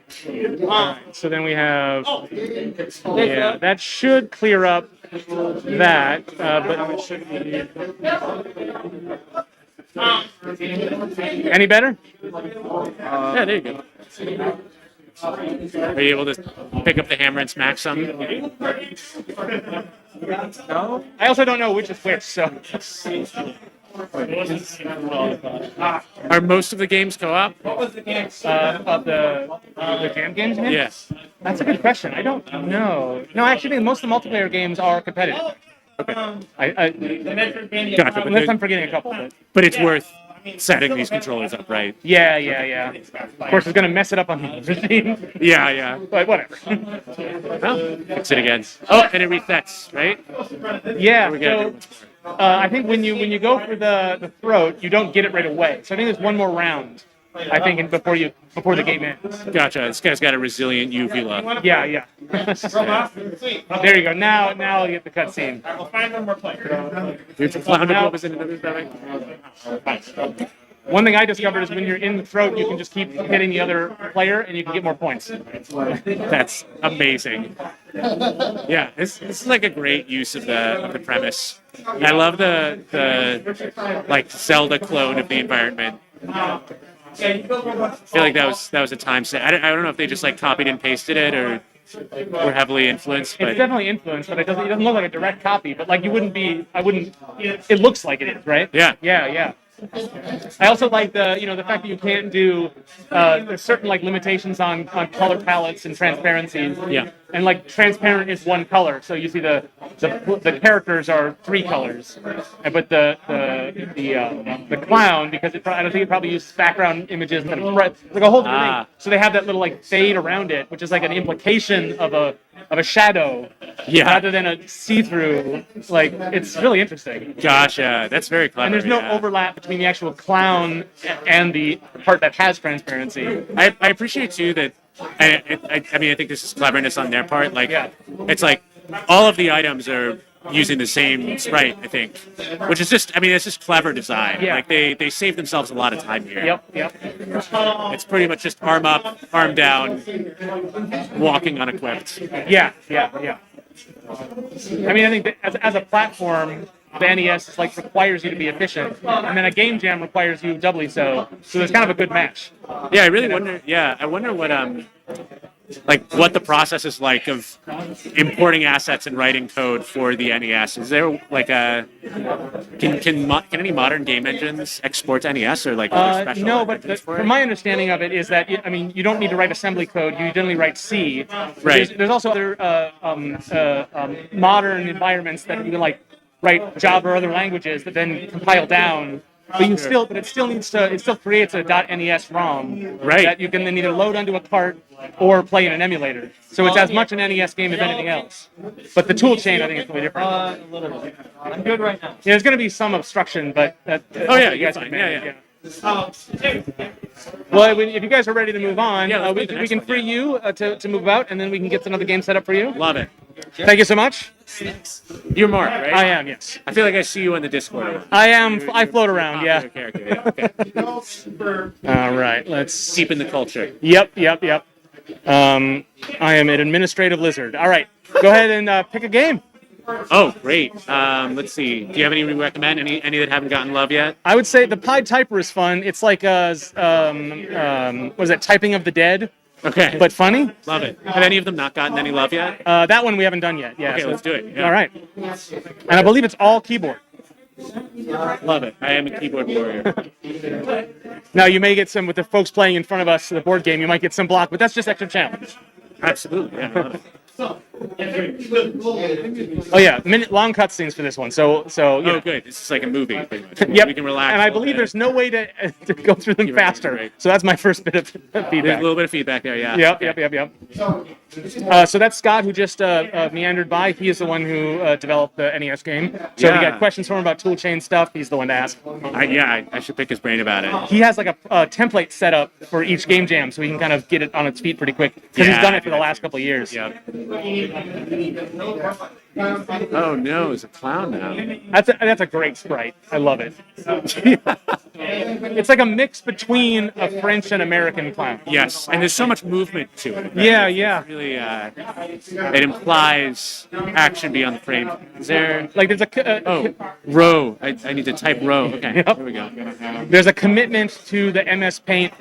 so then we have. Yeah, that should clear up that, but it should be. Any better? Yeah, there you go. Are you able to pick up the hammer and smack some? No. I also don't know which is which, so. Are most of the games co-op? Of the jam games, man? Yes. That's a good question. I don't know. No, actually, most of the multiplayer games are competitive. Okay. Gotcha. Unless I'm forgetting a couple. But it's worth setting these controllers up right. Yeah. Of course, it's going to mess it up on the machine. Yeah. But whatever. Well, fix it again. Oh, and it resets, right? Yeah. We gotta do So, it once more. I think when you go for the throat, you don't get it right away. So I think there's one more round. I think before the game ends. Gotcha. This guy's got a resilient uvula. Yeah. There you go. Now you get the cutscene. We'll find one more player. Your flounder was in another stomach. One thing I discovered is when you're in the throat, you can just keep hitting the other player, and you can get more points. That's amazing. Yeah, this is like a great use of the premise. I love the like Zelda clone of the environment. I feel like that was a time set. I don't know if they just like copied and pasted it or were heavily influenced, but It's definitely influenced, but it doesn't look like a direct copy. But like I wouldn't. It looks like it is, right? Yeah. I also like the fact that you can't do there's certain like limitations on color palettes and transparencies. Yeah. and like transparent is one color. So you see the characters are three colors, but the clown, because I don't think it probably used background images and like a whole thing. So they have that little like fade around it, which is like an implication of a shadow rather than a see-through. Like, it's really interesting. Gotcha. That's very clever. And there's no overlap between the actual clown and the part that has transparency. I appreciate too that. I mean, I think this is cleverness on their part. Like, it's like all of the items are using the same sprite, I think, which is just, I mean, it's just clever design. Yeah. Like they save themselves a lot of time here. Yep. It's pretty much just arm up, arm down, walking unequipped. Yeah. I mean, I think that as a platform, the NES like requires you to be efficient, and then a game jam requires you doubly so. So it's kind of a good match. Yeah, I really wonder. Yeah, I wonder what like what the process is like of importing assets and writing code for the NES. Is there like a can any modern game engines export to NES or like are there special No, but engines for from it? my understanding of it is that I mean you don't need to write assembly code. You generally write C. Right. There's also other modern environments that you can like write Java or other languages that then compile down. But it still creates a .NES ROM that you can then either load onto a cart or play in an emulator. So it's as much an NES game as anything else. But the tool chain, I think, is really different. A little bit. I'm good right now. Yeah, there's going to be some obstruction, but Oh yeah, you you're guys fine. can manage, Yeah. Well, if you guys are ready to move on, Yeah, let's we do the we next can one, free you to move out, and then we can get another game set up for you. Love it. Thank you so much. You're Mark, right? I am, yes. I feel like I see you on the Discord. a lot. I am. I You're float a around, popular yeah. Character. Yeah. Okay. All right, let's. Deep in the culture. Yep. I am an administrative lizard. All right, go ahead and pick a game. Oh, great. Let's see. Do you have any we recommend? Any that haven't gotten love yet? I would say the Pied Typer is fun. It's like what is it? Typing of the Dead, Okay. but funny. Love it. Have any of them not gotten any love yet? That one we haven't done yet. Yeah. Okay, so- let's do it. Yeah. All right. And I believe it's all keyboard. Love it. I am a keyboard warrior. Now you may get some with the folks playing in front of us the board game. You might get some block, but that's just extra challenge. Absolutely. Yeah. I love it. Oh yeah, long cutscenes for this one. So you Oh, know. good. This is like a movie. Pretty much. Yep. We can relax. And a I little believe bit. there's no way to go through them You're right, faster. you're right. So that's my first bit of There's feedback. a little bit of feedback there. Yeah. Yep. So that's Scott who just meandered by. He is the one who developed the NES game. So if you Yeah. got questions for him about toolchain stuff, he's the one to ask. I should pick his brain about it. He has like a template set up for each game jam, so he can kind of get it on its feet pretty quick because he's Yeah, done it for the yeah. last couple of years. Yeah. Oh no, it's a clown now. That's a great sprite. I love it. It's like a mix between a French and American clown. Yes, and there's so much movement to it. Right? Yeah. It's really, it implies action beyond the frame. Is there? Like there's a Row. I need to type row. Okay, Yep. here we go. there's a commitment to the MS Paint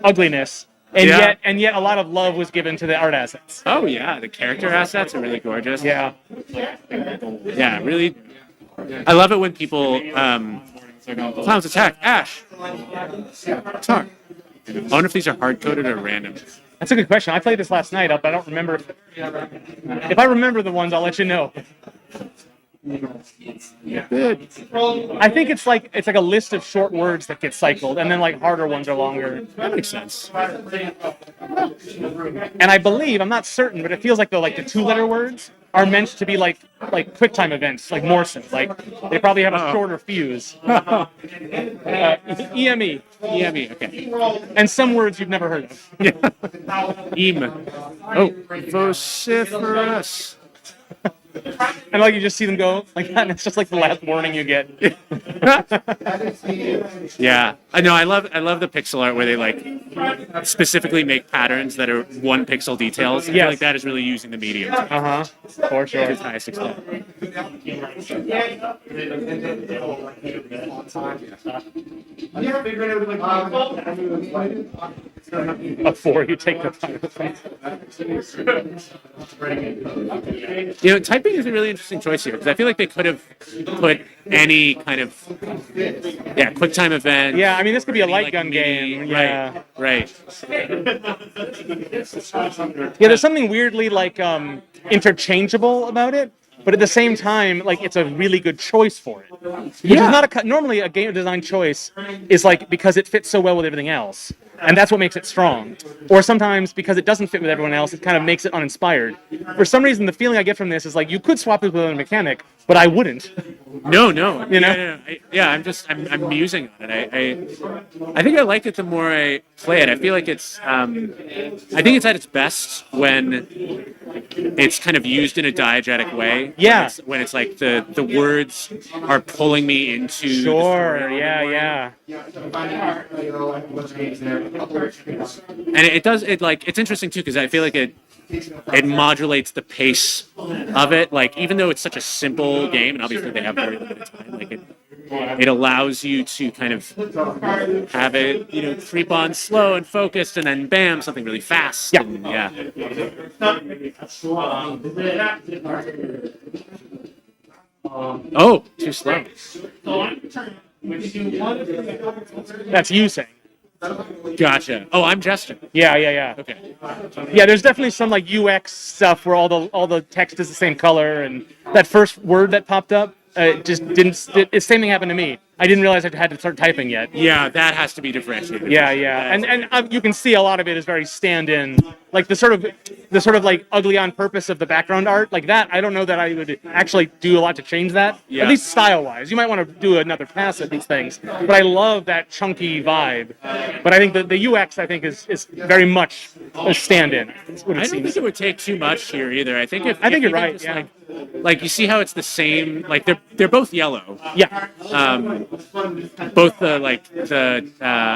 ugliness, and yet a lot of love was given to the art assets. Oh yeah, the character assets are really gorgeous. Yeah. Yeah, really. I love it when people clowns attack Ash. Tar. I wonder if these are hard coded or random. That's a good question. I played this last night, but I don't remember. If I remember the ones, I'll let you know. Good. I think it's like a list of short words that get cycled, and then like harder ones are longer. That makes sense. And I believe, I'm not certain, but it feels like the 2-letter words are meant to be like QuickTime events, like Morrison. Like they probably have a shorter fuse. EME. EME. Okay. And some words you've never heard of. Oh, vociferous. And like you just see them go like that, and it's just like the last warning you get. Yeah, I know. I love the pixel art where they like specifically make patterns that are 1 pixel details. I feel Yes. like that is really using the medium For to sure. its highest extent. before you take the time. Typing is a really interesting choice here because I feel like they could have put any kind of quick time event. Yeah, I mean, this could be a any, light like, gun mini- game. Yeah. Right. Yeah, there's something weirdly like interchangeable about it, but at the same time, like it's a really good choice for it. Which is not normally a game design choice is like because it fits so well with everything else, and that's what makes it strong. Or sometimes because it doesn't fit with everyone else, it kind of makes it uninspired. For some reason, the feeling I get from this is like you could swap this with a mechanic, but I wouldn't. No. You know? I'm musing on it. I think I like it the more I play it. I feel like it's I think it's at its best when it's kind of used in a diegetic way. Yeah. When it's like the words are pulling me into the Sure. story. Yeah. And it's interesting too because I feel like it modulates the pace of it. Like even though it's such a simple game, and obviously they have very limited time, like it allows you to kind of have it, creep on slow and focused, and then bam, something really fast. Yeah. And, yeah. Oh, too slow. That's you saying. Gotcha. Oh, I'm Jester. Yeah. Okay. Yeah, there's definitely some like UX stuff where all the text is the same color, and that first word that popped up just didn't. Same thing happened to me. I didn't realize I had to start typing yet. Yeah, that has to be differentiated. Yeah, and you can see a lot of it is very stand-in, like the sort of like ugly on purpose of the background art, like that. I don't know that I would actually do a lot to change that. Yeah. At least style-wise, you might want to do another pass at these things. But I love that chunky vibe. But I think the UX is very much a stand-in. That's what it I don't seems. think it would take too much here either. I think if I think you you're can right, just, yeah. Like you see how it's the same. Like they're both yellow. Yeah. Both the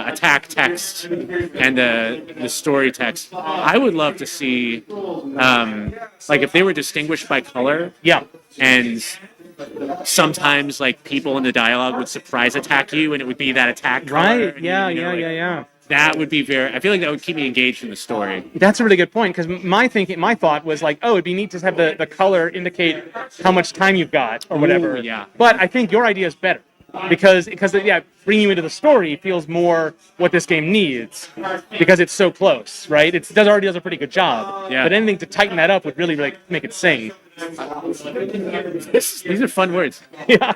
attack text and the story text. I would love to see like if they were distinguished by color. Yeah. And sometimes like people in the dialogue would surprise attack you, and it would be that attack color. Right. And, Yeah. That would be I feel like that would keep me engaged in the story. That's a really good point because my thought was like, oh, it'd be neat to have the color indicate how much time you've got or whatever. Ooh, yeah. But I think your idea is better because bringing you into the story feels more what this game needs because it's so close, right? It already does a pretty good job. Yeah. But anything to tighten that up would really make it sing. These are fun words. Yeah.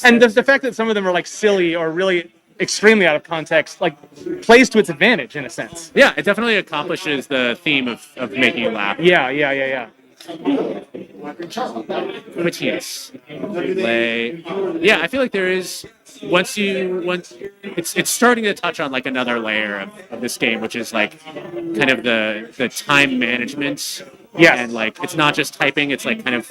And the fact that some of them are like silly or really extremely out of context, like plays to its advantage in a sense. Yeah, it definitely accomplishes the theme of making you laugh. Yeah. Critiques. Play. Yeah, I feel like there is once it's starting to touch on like another layer of this game, which is like kind of the time management. Yes. And like it's not just typing, it's like kind of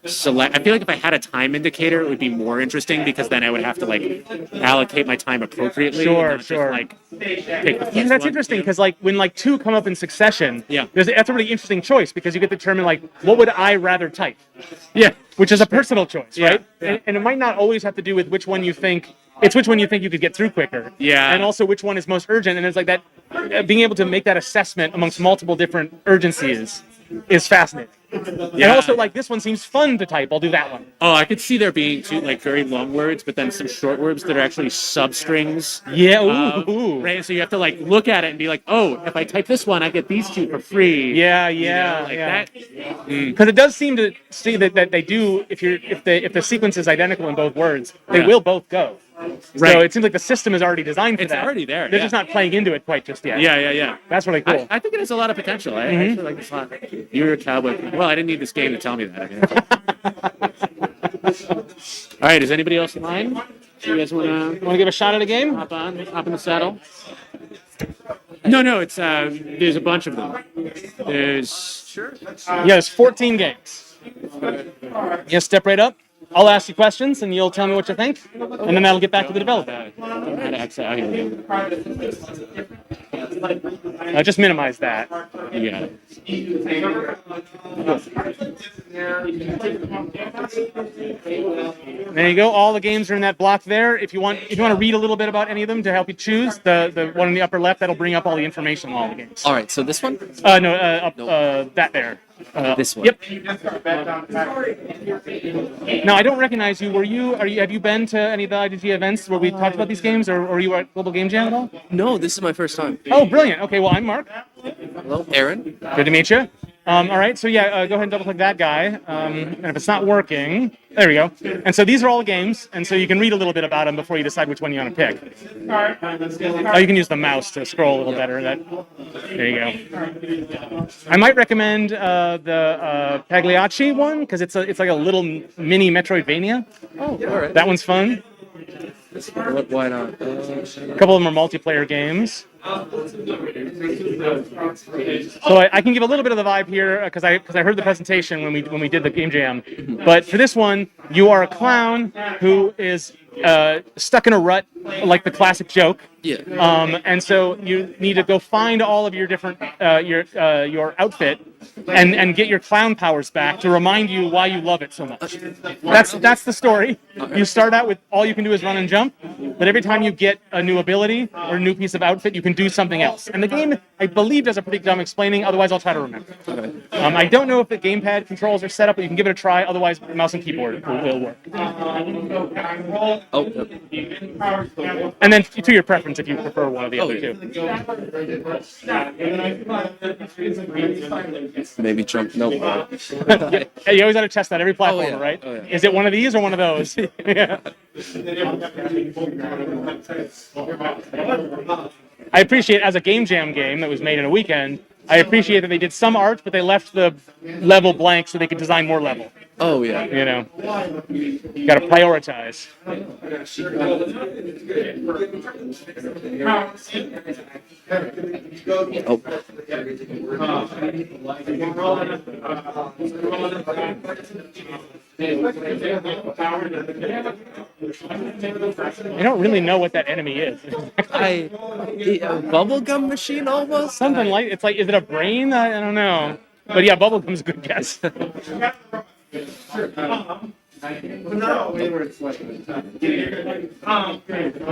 select. I feel like if I had a time indicator, it would be more interesting because then I would have to like allocate my time appropriately. Sure. Just, like, pick the first Yeah, that's one. interesting because like when like two come up in succession, Yeah. that's a really interesting choice because you get to determine like what would I rather type, Yeah. which is a personal choice, Yeah, right? yeah. And it might not always have to do with which one you think. It's which one you think you could get through quicker. Yeah. And also which one is most urgent. And it's like that, being able to make that assessment amongst multiple different urgencies is fascinating. And Yeah. also like this one seems fun to type. I'll do that one. Oh, I could see there being two like very long words, but then some short words that are actually substrings. Yeah. Ooh. Right. So you have to like look at it and be like, oh, if I type this one, I get these two for free. Yeah. Like that. Because it does seem to see that they do. If the sequence is identical in both words, they Yeah. will both go. Right. So it seems like the system is already designed for It's that. already there, They're yeah. just not playing into it quite just yet. Yeah. That's really cool. I think it has a lot of potential. I actually like this a lot. You're a cowboy. Well, I didn't need this game to tell me that. I mean, all right. Is anybody else in line? Do you guys want to Want to give a shot at a game? hop in the saddle? No. It's there's a bunch of them. There's 14 games. You step right up. I'll ask you questions, and you'll tell me what you think, and then that'll get back to the developer. How to exit. Oh, here we go. Just minimize that. You got it. There you go. All the games are in that block there. If you want to read a little bit about any of them to help you choose, the one in the upper left, that'll bring up all the information on all the games. All right, so this one? That there. This one. Yep. Now I don't recognize you. Have you been to any of the IGDA events where we talked about these games, or are you at Global Game Jam at all? No, this is my first time. Oh, brilliant. Okay, well I'm Mark. Hello, Aaron. Good to meet you. All right, so yeah, go ahead and double click that guy. And if it's not working, there we go. And so these are all the games, and so you can read a little bit about them before you decide which one you want to pick. Oh, you can use the mouse to scroll a little better. There you go. I might recommend the Pagliacci one because it's like a little mini Metroidvania. Oh, all right. That one's fun. Why not? A couple of them are multiplayer games. So I can give a little bit of the vibe here because I heard the presentation when we did the game jam. But for this one, you are a clown who is stuck in a rut, like the classic joke. Yeah. And so you need to go find all of your different your outfit and get your clown powers back to remind you why you love it so much. That's the story. You start out with all you can do is run and jump, but every time you get a new ability or a new piece of outfit, you can do something else. And the game, I believe, does a pretty dumb explaining. Otherwise, I'll try to remember. Okay. I don't know if the gamepad controls are set up, but you can give it a try. Otherwise, mouse and keyboard will work. Oh, yep. And then to your preference if you prefer one of the other two. Maybe jump. Nope. Hey, you always got to test that every platformer, yeah. right? Oh, yeah. Is it one of these or one of those? Yeah. I appreciate, as a game jam game that was made in a weekend, I appreciate that they did some art, but they left the level blank so they could design more level. Oh, yeah. You know, you got to prioritize. I don't really know what that enemy is. A bubblegum machine almost? Something like it's like, is it a brain? I don't know. But yeah, bubblegum's a good guess.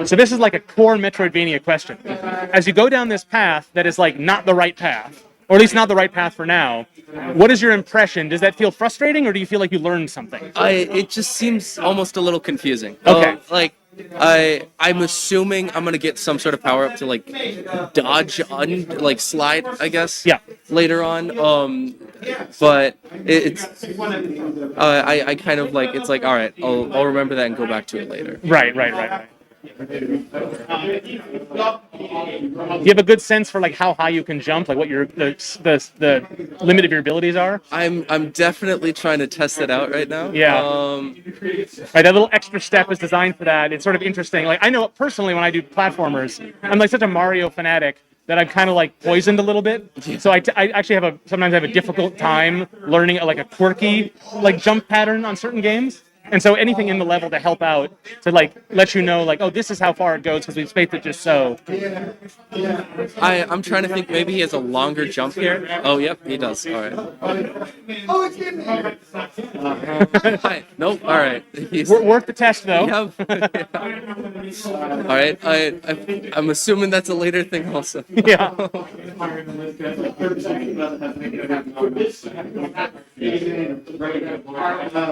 So this is like a core Metroidvania question. As you go down this path that is like not the right path, or at least not the right path for now, what is your impression? Does that feel frustrating, or do you feel like you learned something? It just seems almost a little confusing. Okay. I'm assuming I'm gonna get some sort of power up to like dodge, slide, I guess. Yeah. Later on, but I kind of like it's like all right, I'll remember that and go back to it later. Right. Do you have a good sense for like how high you can jump, like what the limit of your abilities are? I'm definitely trying to test it out right now. Yeah. Right, that little extra step is designed for that. It's sort of interesting. Like I know personally when I do platformers, I'm like such a Mario fanatic that I'm kind of like poisoned a little bit. So I actually sometimes have a difficult time learning like a quirky like jump pattern on certain games. And so anything in the level to help out, to like let you know, like, oh, this is how far it goes because we've spaced it just so. I'm trying to think. Maybe he has a longer jump here. Oh, yep, he does. All right. Hi. Nope. All right. Worth the test, though. Yep. All right. I'm assuming that's a later thing, also. Yeah.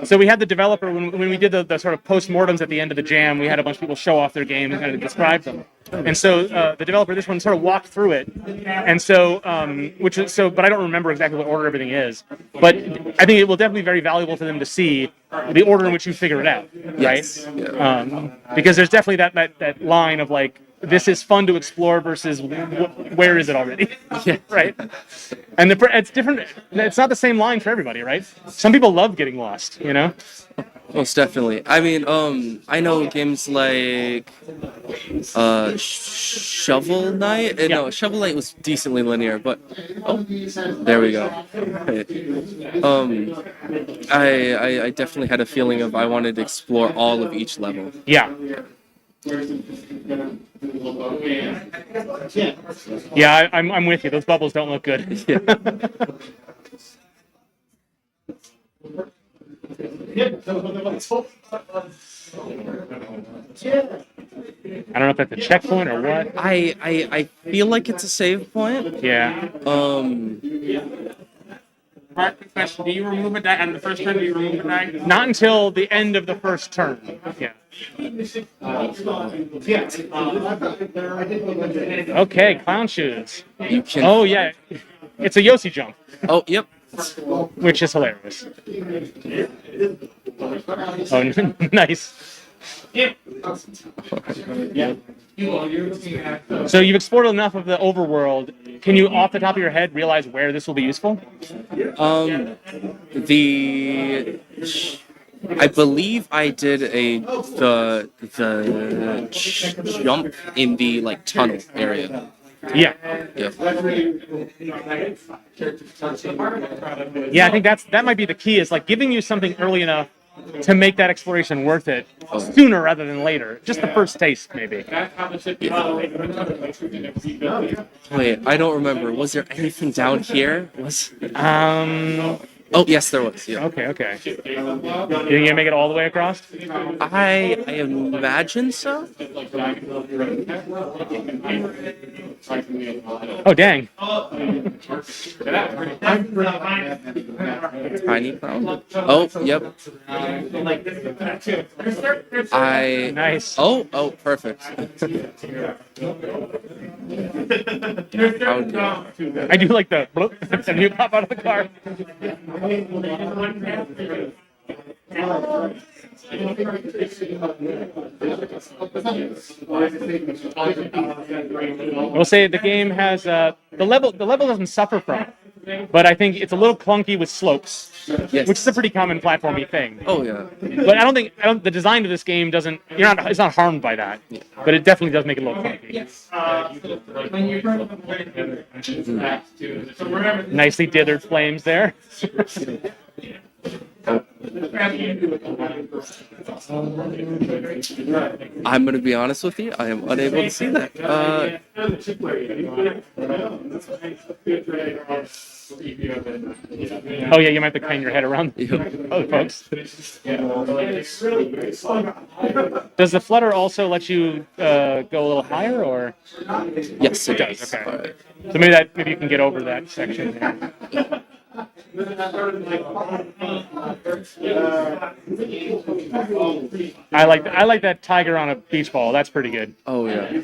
So we had the developer when we did the sort of post-mortems at the end of the jam. We had a bunch of people show off their game and kind of describe them. And so the developer, this one, sort of walked through it. And so, but I don't remember exactly what order everything is. But I think it will definitely be very valuable for them to see the order in which you figure it out, right? Yes. Yeah. Because there's definitely that line of like, this is fun to explore versus where is it already? Yeah. Right. And it's different. It's not the same line for everybody, right? Some people love getting lost, you know? Most definitely. I mean, I know games like Shovel Knight. No, Shovel Knight was decently linear, but there we go. I definitely had a feeling of I wanted to explore all of each level. Yeah. Yeah, I'm with you. Those bubbles don't look good. I don't know if that's a checkpoint or what. I feel like it's a save point. Yeah. Mark, quick question. Do you remove a die on the first turn? Do you remove a die? Not until the end of the first turn. Yeah. Okay, clown shoes. You can. Oh yeah, it's a Yossi jump, Oh, yep. which is hilarious. Oh, nice. So you've explored enough of the overworld. Can you, off the top of your head, realize where this will be useful? The I believe I did the jump in the like tunnel area. Yeah. Yeah. Yeah, I think that might be the key. Is like giving you something early enough to make that exploration worth it sooner rather than later. Just the first taste, maybe. Wait, I don't remember. Was there anything down here? Was Oh, yes, there was. Yeah. Okay. You think you're gonna make it all the way across? I imagine so. Oh, dang. Tiny clown. Oh, yep. Nice. Oh, perfect. I do like the bloop, and you pop out of the car. We'll say the game has the level doesn't suffer from it, but I think it's a little clunky with slopes, Yes. which is a pretty common platformy thing. Oh, yeah. But I don't think the design of this game doesn't. It's not harmed by that, but it definitely does make it a little clunky. Nicely dithered flames there. I'm going to be honest with you. I am unable to see that. Oh yeah, you might have to crane your head around other folks. Does the flutter also let you go a little higher, or Yes, it does. Okay. All right. so maybe you can get over that section there. I like that tiger on a beach ball. That's pretty good. Oh, yeah.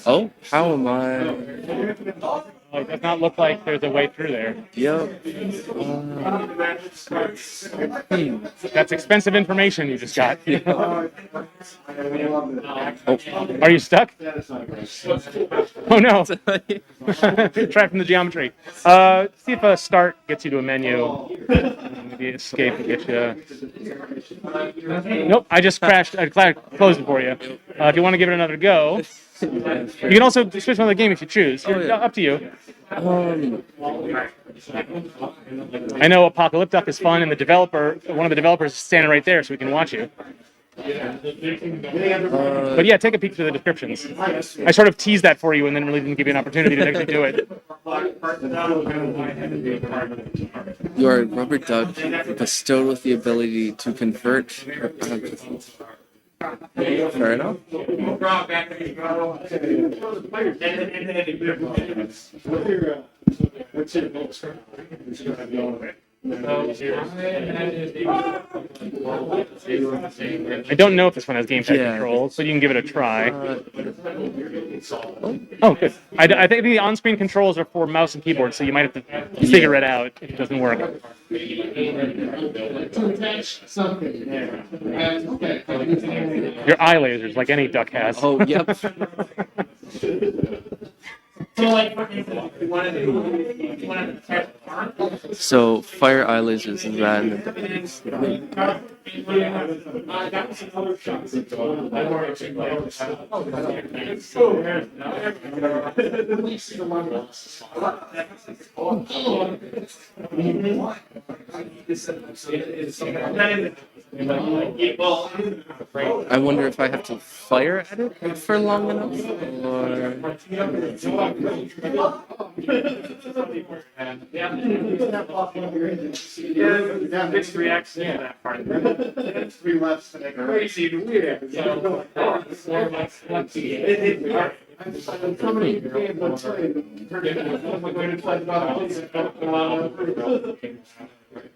Oh, how am I? It does not look like there's a way through there. Yep. That's expensive information you just got. Oh. Are you stuck? Oh no. Trapped in the geometry. See if a start gets you to a menu. Maybe escape will get you. Nope, I just crashed. I closed it for you. If you want to give it another go, you can also switch another game if you choose. Up to you. I know Apocalyptic is fun, and one of the developers is standing right there, so we can watch you. But yeah, take a peek through the descriptions. I sort of teased that for you and then really didn't give you an opportunity to actually do it. You are a rubber duck bestowed with the ability to convert. Fair enough. I don't know if this one has gamepad controls, but you can give it a try. Oh, good. I think the on-screen controls are for mouse and keyboard, so you might have to figure it out if it doesn't work. Your eye lasers, like any duck has. Oh, yep. So fire eye lasers is that? I wonder if I have to fire at it for long enough, or Mixed reaction to that part. Crazy weird.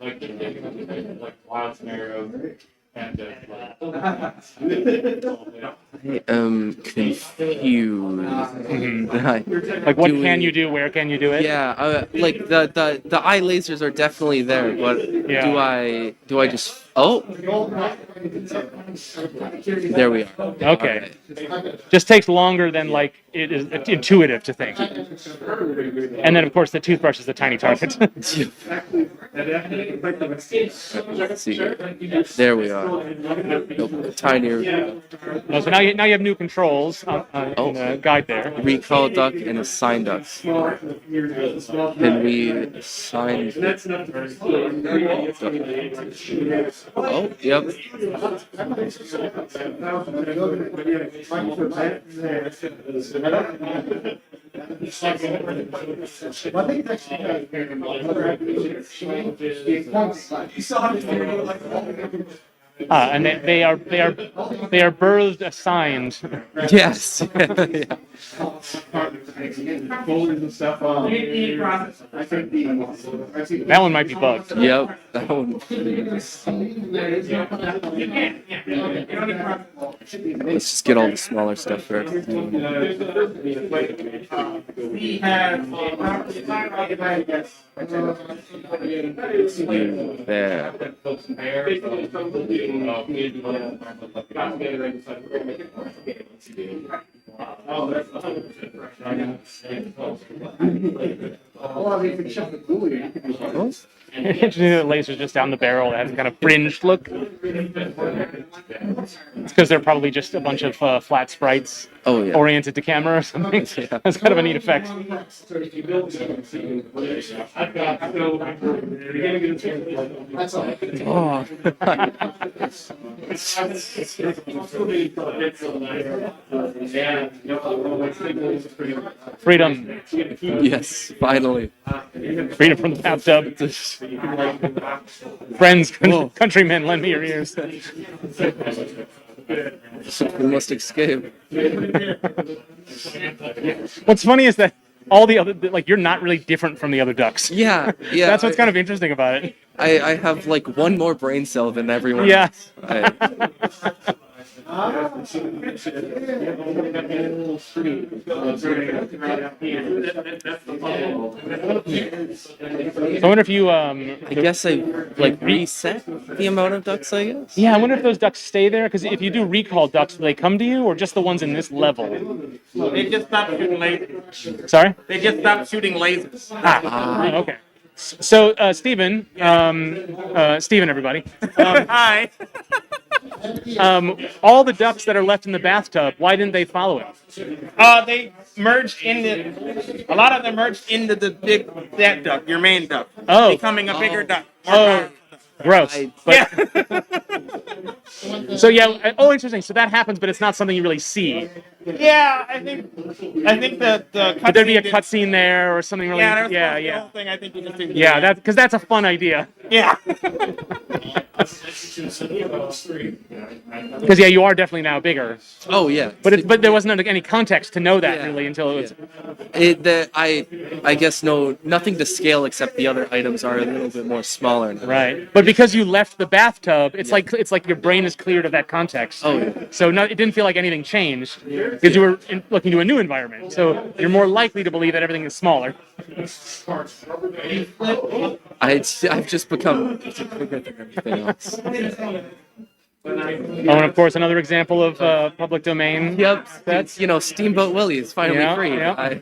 Like wild scenarios and I am confused. Like, what Do can we- you do? Where can you do it? Yeah, like the eye lasers are definitely there, but Yeah. do I just there we are. Okay. Just takes longer than like it is intuitive to think. And then of course the toothbrush is the tiny target. Let's see here. There we are. Nope, tinier. Oh, so now you have new controls in the guide there. Recall duck and assign duck. Can we assign? Oh, yep. And they are birthed assigned. Yes. Yeah. That one might be bugged. Yep. That one. Let's just get all the smaller stuff first. There. Interesting that the laser's just down the barrel. That has a kind of fringed look. It's because they're probably just a bunch of flat sprites Oh yeah. oriented to camera or something. Yeah. That's kind of a neat effect. Oh. Freedom. Yes. Finally. Freedom from the bathtub. Friends, Whoa. countrymen, lend me your ears. We must escape. What's funny is that all the other, like, you're not really different from the other ducks. Yeah. Yeah. That's what's kind of interesting about it. I have like one more brain cell than everyone. Yeah. else. I- So I wonder if you, I guess I like reset the amount of ducks. I guess. yeah, I wonder if those ducks stay there, because if you do recall ducks, do they come to you, or just the ones in this level? They just stopped shooting lasers. Sorry? They just stopped shooting lasers. Okay. So, Stephen, Stephen, everybody. Hi. All the ducks that are left in the bathtub, why didn't they follow him? They merged a lot of them merged into that duck, your main duck. Oh. Becoming a bigger duck. Oh, gross. Yeah. So yeah, oh, interesting. So that happens, but it's not something you really see. Yeah, I think the Could there be a cutscene cutscene there or something really? Yeah, Yeah, the yeah. whole thing. I think you just didn't. Yeah, that because that's a fun idea. Yeah. Because yeah, you are definitely now bigger. Oh yeah. But there wasn't any context to know that Yeah. really until it was. I guess nothing to scale except the other items are a little bit more smaller now. Right. But because you left the bathtub, it's like your brain is cleared of that context. Oh yeah. So it didn't feel like anything changed because you were looking to a new environment. So you're more likely to believe that everything is smaller. I've just become bigger than everything else. Oh, and of course, another example of public domain. Yep. That's You know, Steamboat Willie is finally Yeah, free. yeah.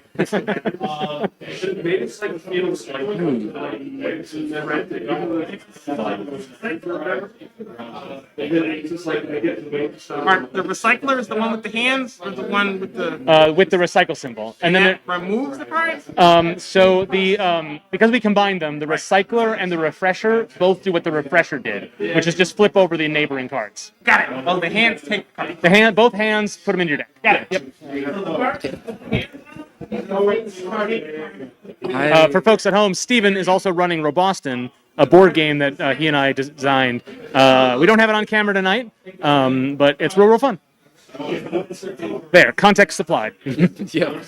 Mark, the recycler is the one with the hands, or the one with the with the recycle symbol, and then that removes the parts? so the because we combined them, the recycler and the refresher both do what the refresher did, which is just flip over the neighboring cards. Got it. Oh, the hands take the parts. Both hands, put them into your deck. Got it. Yep. For folks at home, Steven is also running Roboston, a board game that he and I designed. We don't have it on camera tonight, but it's real fun. There, context supplied. Yeah.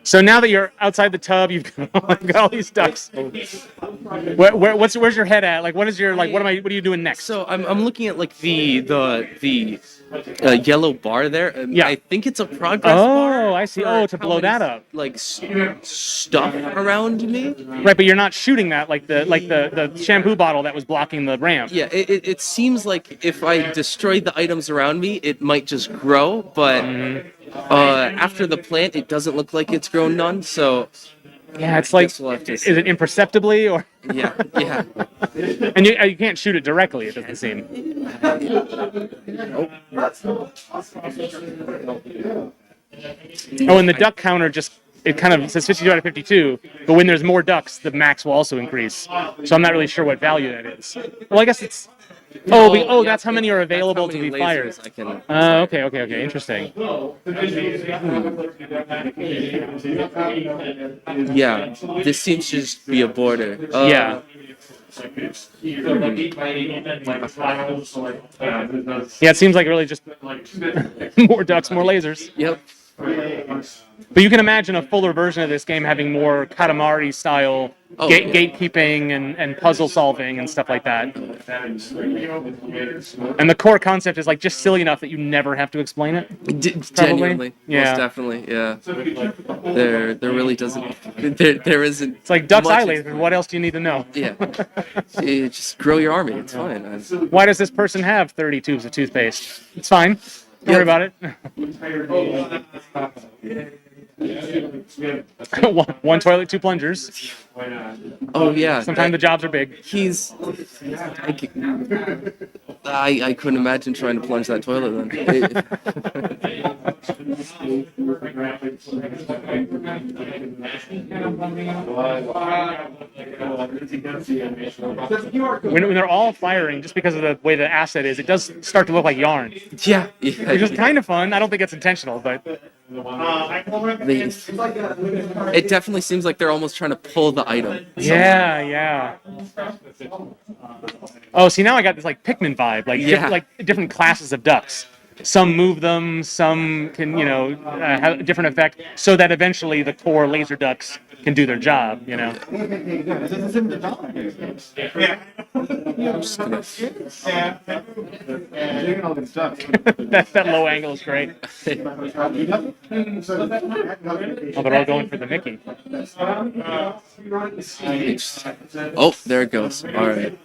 So now that you're outside the tub, you've got all these ducks. Where's your head at? Like, what is your like? What are you doing next? So I'm looking at like the yellow bar there. And Yeah. I think it's a progress bar. Oh, I see. for Oh, to how blow many, that up. Like stuff around me. Right, but you're not shooting that like the shampoo bottle that was blocking the ramp. Yeah, it seems like if I destroy the items around me, it might just grow. But after the plant, it doesn't look like it's grown none. So Yeah, it's like, guess we'll have to is see. it imperceptibly or? yeah, yeah. And you can't shoot it directly. It doesn't seem. Oh, and the duck counter it kind of says 52 out of 52, but when there's more ducks, the max will also increase. So I'm not really sure what value that is. Well, I guess it's. Yeah, That's how many are that's how available to many be fired. lasers I can. Okay, interesting. Yeah, this seems to just be a border. Yeah. Yeah, it seems like really just more ducks, more lasers. Yep. But you can imagine a fuller version of this game having more Katamari style gatekeeping and puzzle solving and stuff like that. And the core concept is like just silly enough that you never have to explain it. Genuinely, Yeah. most definitely, yeah. There really doesn't. There isn't. It's like duck's much eye lasers. What else do you need to know? Yeah. You just grow your army. It's fine. Why does this person have 30 tubes of toothpaste? It's fine. Don't worry about it. one toilet, two plungers. Oh yeah. Sometimes the jobs are big. He's. I couldn't imagine trying to plunge that toilet then. When they're all firing, just because of the way the asset is, it does start to look like yarn. Yeah. Which is kind of fun. I don't think it's intentional, but It definitely seems like they're almost trying to pull the item. yeah. Oh, see, now I got this like Pikmin vibe, like different classes of ducks. Some move them, some can have a different effect, so that eventually the core laser ducks can do their job. I'm just gonna. that low angle is great. Oh, they're all going for the Mickey. Oh, there it goes. All right.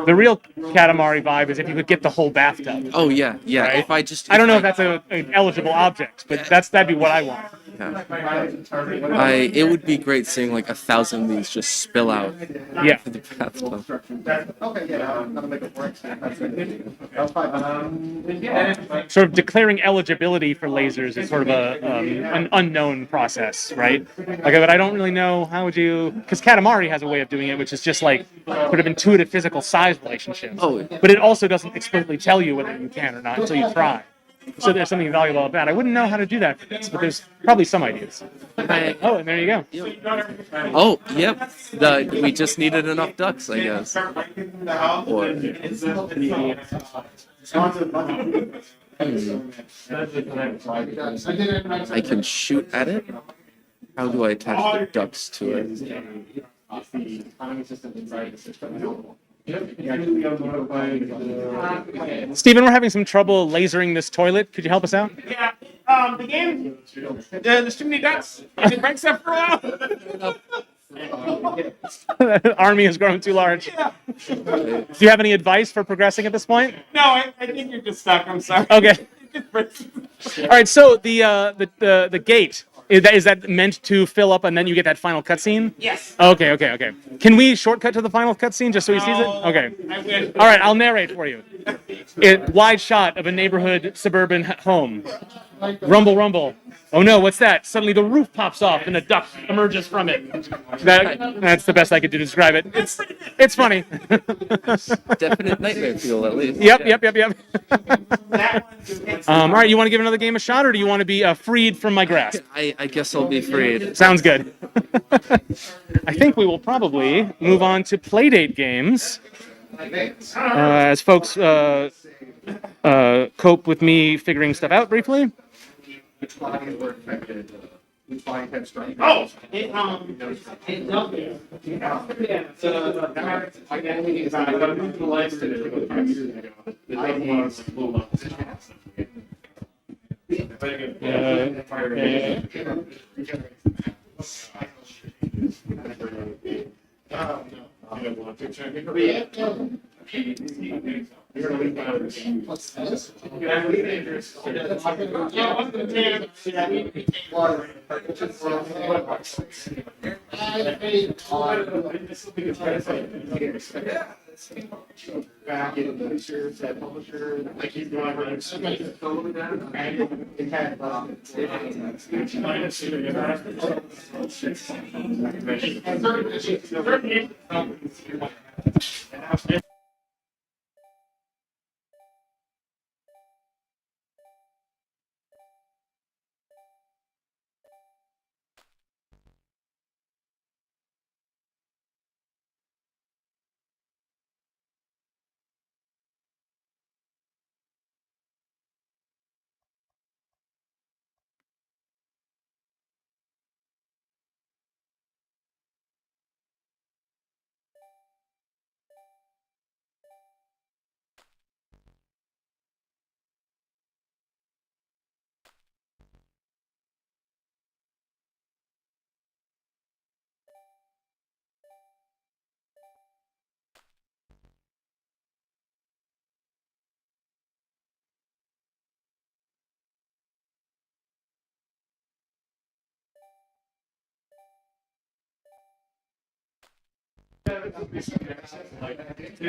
The real Katamari vibe is if you could get the whole bathtub. Oh yeah. Right? If I just. I don't know if that's an eligible object, but that'd be what I want. It would be great seeing like 1,000 of these just spill out Yeah. of the bathtub. Sort of declaring eligibility for lasers is sort of an unknown process, right? But I don't really know how would you, because Katamari has a way of doing it, which is just like sort of intuitive physical size relationships. Oh. But it also doesn't explicitly tell you whether you can or not until you try. So there's something valuable about that. I wouldn't know how to do that for this, but there's probably some ideas. Oh, and there you go. Oh, yep. We just needed enough ducks, I guess. Or, I can shoot at it. How do I attach the ducks to it? Steven, we're having some trouble lasering this toilet. Could you help us out? Yeah. The game, there's too many ducks. And it breaks up for a while. Army has grown too large. Do you have any advice for progressing at this point? No, I think you're just stuck. I'm sorry. Okay. All right. So the gate is that meant to fill up and then you get that final cutscene? Yes. Okay. Can we shortcut to the final cutscene just so he sees it? Okay. I wish. All right. I'll narrate for you. Wide shot of a neighborhood suburban home. Rumble, rumble. Oh no, what's that? Suddenly the roof pops off and a duck emerges from it. That's the best I could do to describe it. It's funny. Definite nightmare fuel, at least. Yep. All right, you want to give another game a shot, or do you want to be freed from my grasp? I guess I'll be freed. Sounds good. I think we will probably move on to Playdate games. As folks cope with me figuring stuff out briefly. Oh, back in publishers, that publisher, like he's going to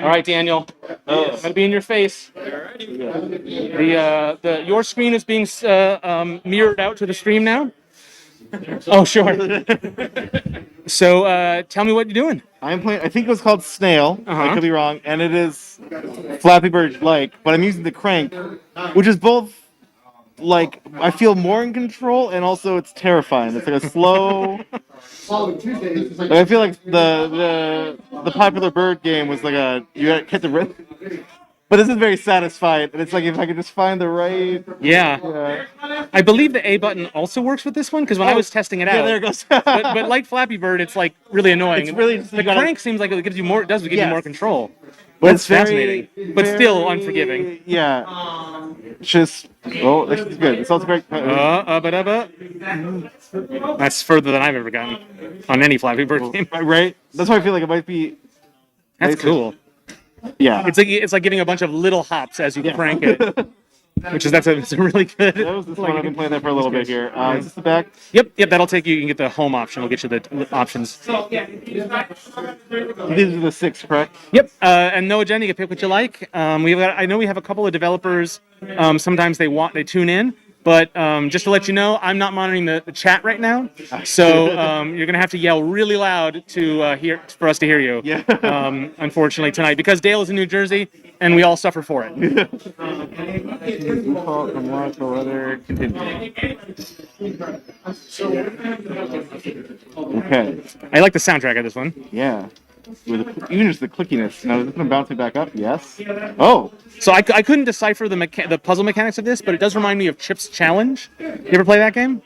All right, Daniel. I'm gonna be in your face. Your screen is being mirrored out to the stream now. Oh, sure. So, tell me what you're doing. I'm playing. I think it was called Snail. I Uh-huh. could be wrong, and it is Flappy Bird-like, but I'm using the crank, which is both like I feel more in control, and also it's terrifying. It's like a slow. Like, I feel like the popular bird game was like you hit the rhythm, but this is very satisfying, and it's like if I could just find the right. Yeah. I believe the A button also works with this one because when I was testing it out. Yeah, there it goes. but like Flappy Bird, it's like really annoying. It's really just the you gotta- crank seems like it gives you more. It does give you Yes. more control. But That's it's very, fascinating, but still unforgiving. Yeah. Just this is good. It sounds great. That's further than I've ever gotten on any Flappy Bird game. Right? That's why I feel like it might be. That's cool. Yeah. It's like giving a bunch of little hops as you crank it, which is it's a really good. That was this one. I've been playing that for a little bit here. Is this the back? Yep. That'll take you. You can get the home option. We'll get you the options. These are the 6, correct? Yep. And no agenda. You can pick what you like. I know we have a couple of developers. Sometimes they tune in. But just to let you know, I'm not monitoring the chat right now, so you're gonna have to yell really loud to for us to hear you. Yeah. Unfortunately tonight, because Dale is in New Jersey, and we all suffer for it. Okay. I like the soundtrack of this one. Yeah. Even just the clickiness. Now, is this gonna bounce me back up? Yes. Oh. So I couldn't decipher the puzzle mechanics of this, but it does remind me of Chip's Challenge. You ever play that game?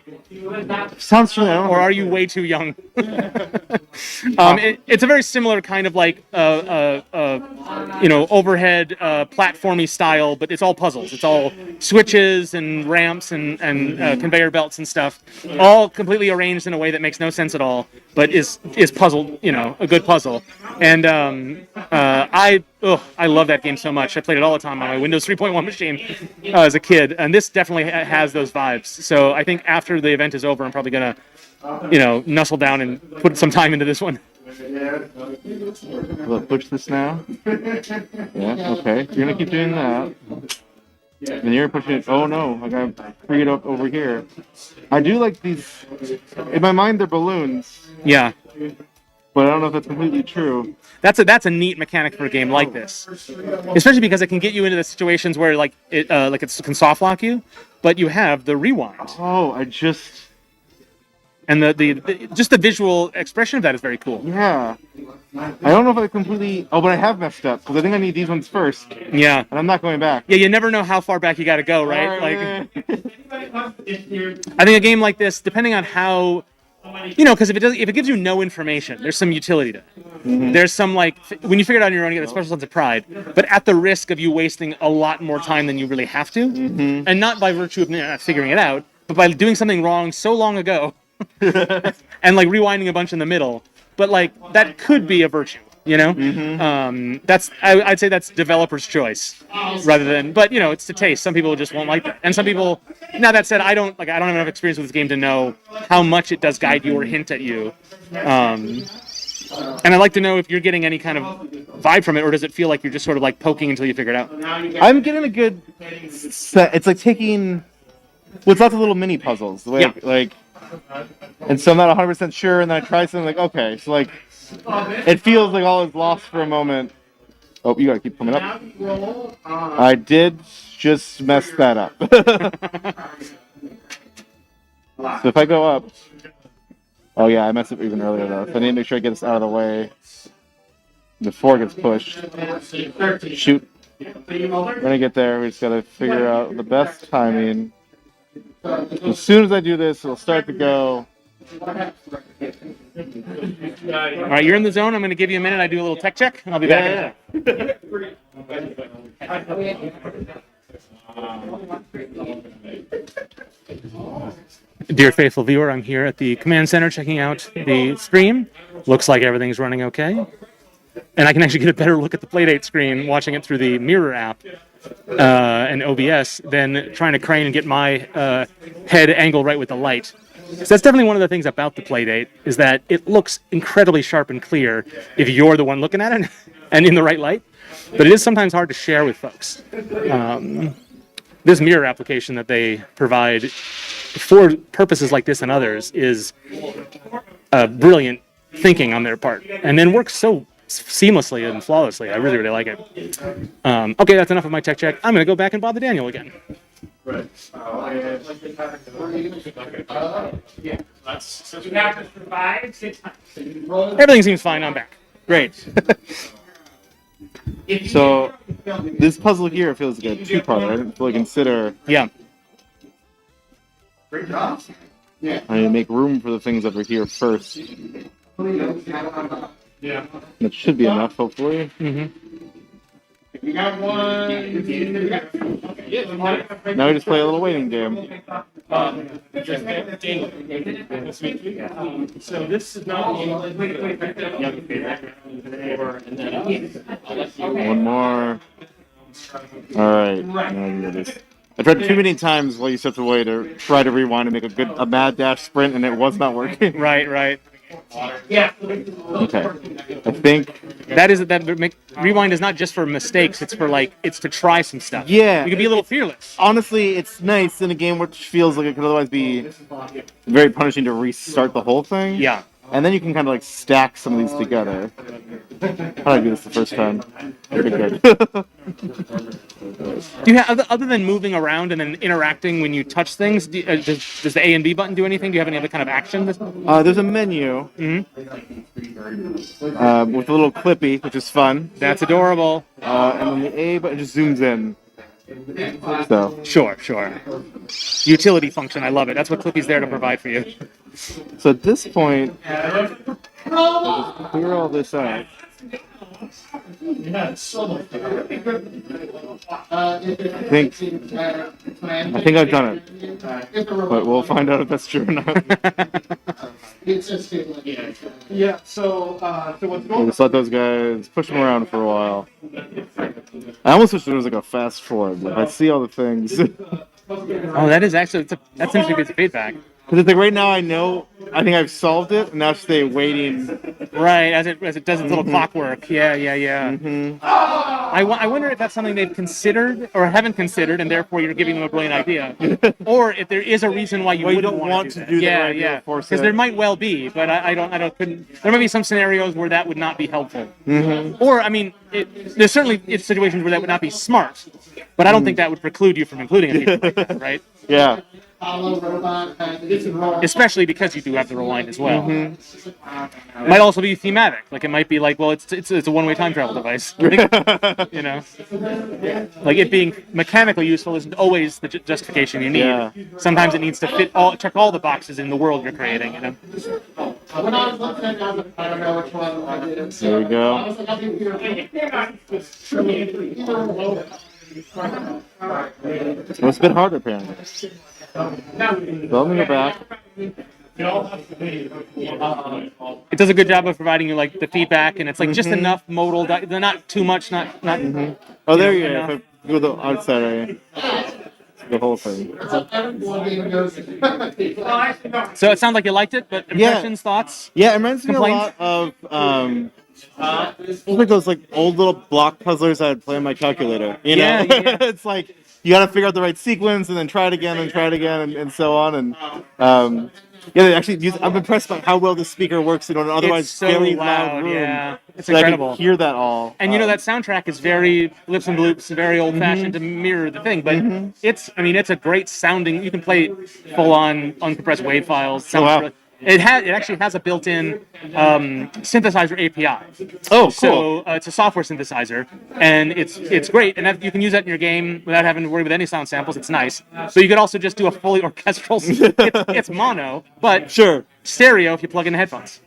Sounds familiar. I don't know. or are you way too young? It's a very similar kind of like overhead platformy style, but it's all puzzles. It's all switches and ramps and conveyor belts and stuff, all completely arranged in a way that makes no sense at all, but is puzzled, a good puzzle. And I love that game so much. I played it all the time on my Windows 3.1 machine as a kid, and this definitely has those vibes. So I think after the event is over, I'm probably gonna nuzzle down and put some time into this one. Will it push this now? Yeah, okay. You're gonna keep doing that. And you're pushing it. Oh no, I gotta free it up over here. I do like these. In my mind, they're balloons, Yeah, but I don't know if that's completely true. that's a neat mechanic for a game like this, especially because it can get you into the situations where it can soft lock you, but you have the rewind. Oh, And just the visual expression of that is very cool. yeah. I don't know if I completely. Oh, but I have messed up because I think I need these ones first, Yeah. and I'm not going back. Yeah, you never know how far back you got to go, right? I think a game like this, depending on how, because if it gives you no information, there's some utility to it. Mm-hmm. There's some when you figure it out on your own, you get a special sense of pride, but at the risk of you wasting a lot more time than you really have to, and not by virtue of not figuring it out, but by doing something wrong so long ago, and rewinding a bunch in the middle. But that could be a virtue, I'd say that's developer's choice, rather than. But it's to taste. Some people just won't like that, and some people. Now that said, I don't have enough experience with this game to know how much it does guide you or hint at you. And I'd like to know if you're getting any kind of vibe from it, or does it feel like you're just sort of poking until you figure it out? I'm getting a good set. It's like taking. Well, it's lots of little mini puzzles. The way and so I'm not 100% sure, and then I try something okay. So it feels like all is lost for a moment. Oh, you gotta keep coming up. I did just mess that up. So if I go up, oh yeah, I messed up even earlier though. So I need to make sure I get this out of the way before it gets pushed. Shoot. We're gonna get there. We just gotta figure out the best timing. As soon as I do this, it'll start to go. All right, you're in the zone. I'm going to give you a minute. I do a little tech check, and I'll be back. Dear faithful viewer, I'm here at the command center checking out the stream. Looks like everything's running okay. And I can actually get a better look at the Playdate screen watching it through the Mirror app and OBS than trying to crane and get my head angled right with the light. So that's definitely one of the things about the Playdate, is that it looks incredibly sharp and clear if you're the one looking at it and in the right light. But it is sometimes hard to share with folks. This Mirror application that they provide for purposes like this and others is brilliant thinking on their part, and then works so seamlessly and flawlessly. I really, really like it. Okay, that's enough of my tech check. I'm going to go back and bother Daniel again. Right. Everything seems fine. I'm back. Great. So this puzzle here feels like a two-parter. I didn't really consider. Yeah. Great job. I need to make room for the things over here first. Yeah. That should be enough, hopefully. You got one. Now we just play a little waiting game. So this is not. One more. All right. Now I can do this. I tried too many times while you stepped away to try to rewind and make a mad dash sprint, and it was not working. Right. Yeah. Okay. I think. Rewind is not just for mistakes. It's for it's to try some stuff. Yeah. You can be a little fearless. Honestly, it's nice in a game which feels like it could otherwise be very punishing to restart the whole thing. Yeah. And then you can kind of stack some of these together. How did I do this the first time? Pretty good. Do you have, other than moving around and then interacting when you touch things, does the A and B button do anything? Do you have any other kind of action? There's a menu with a little clippy, which is fun. That's adorable. And then the A button just zooms in. So Sure. Utility function, I love it. That's what Clippy's there to provide for you. so at this point, I'll just clear all this out. I think I've done it, but we'll find out if that's true or not. Yeah. So what's We'll just let those guys push them around for a while. I almost wish there was like a fast forward. Like I see all the things. Oh, that is actually that's interesting piece of feedback. Because it's like right now I think I've solved it, and now stay waiting. Right, as it does its little clockwork. Yeah. I wonder if that's something they've considered or haven't considered, and therefore you're giving them a brilliant idea, or if there is a reason why you Well, you wouldn't don't want to to that. do that, Yeah, right? You yeah. don't force Because it. there might well be, but there might be some scenarios where that would not be helpful. Or I mean, there's certainly situations where that would not be smart, but I don't think that would preclude you from including a feature like that, right? Yeah. Especially because you do have the rewind as well. Might also be thematic. Like it might be like, well, it's a one-way time travel device. You know, like it being mechanically useful isn't always the justification you need. Yeah. Sometimes it needs to check all the boxes in the world you're creating. You know. There we go. Well, it's a bit harder, apparently. So I'm gonna go back. It does a good job of providing you like the feedback, and it's like just enough modal. They're not too much. Not. Oh, there you enough. go. If I go the outside, the whole thing. So it sounds like you liked it, but impressions, thoughts? Yeah, it reminds me a lot Complaints? of it's like those like old little block puzzlers I'd play on my calculator. You know, Yeah. it's like you got to figure out the right sequence and then try it again and so on. And yeah, they actually I'm impressed by how well the speaker works in an otherwise It's so very loud, room. yeah. It's So I incredible. can hear that all. And you know that soundtrack is very lips and bloops, very old-fashioned to mirror the thing, but it's a great sounding. You can play full-on uncompressed wave files. Sounds wow. really- it actually has a built-in synthesizer API. Oh, cool. So it's a software synthesizer, and it's great. And you can use that in your game without having to worry with any sound samples. It's nice. So you could also just do a fully orchestral. It's mono, but Sure. stereo if you plug in the headphones.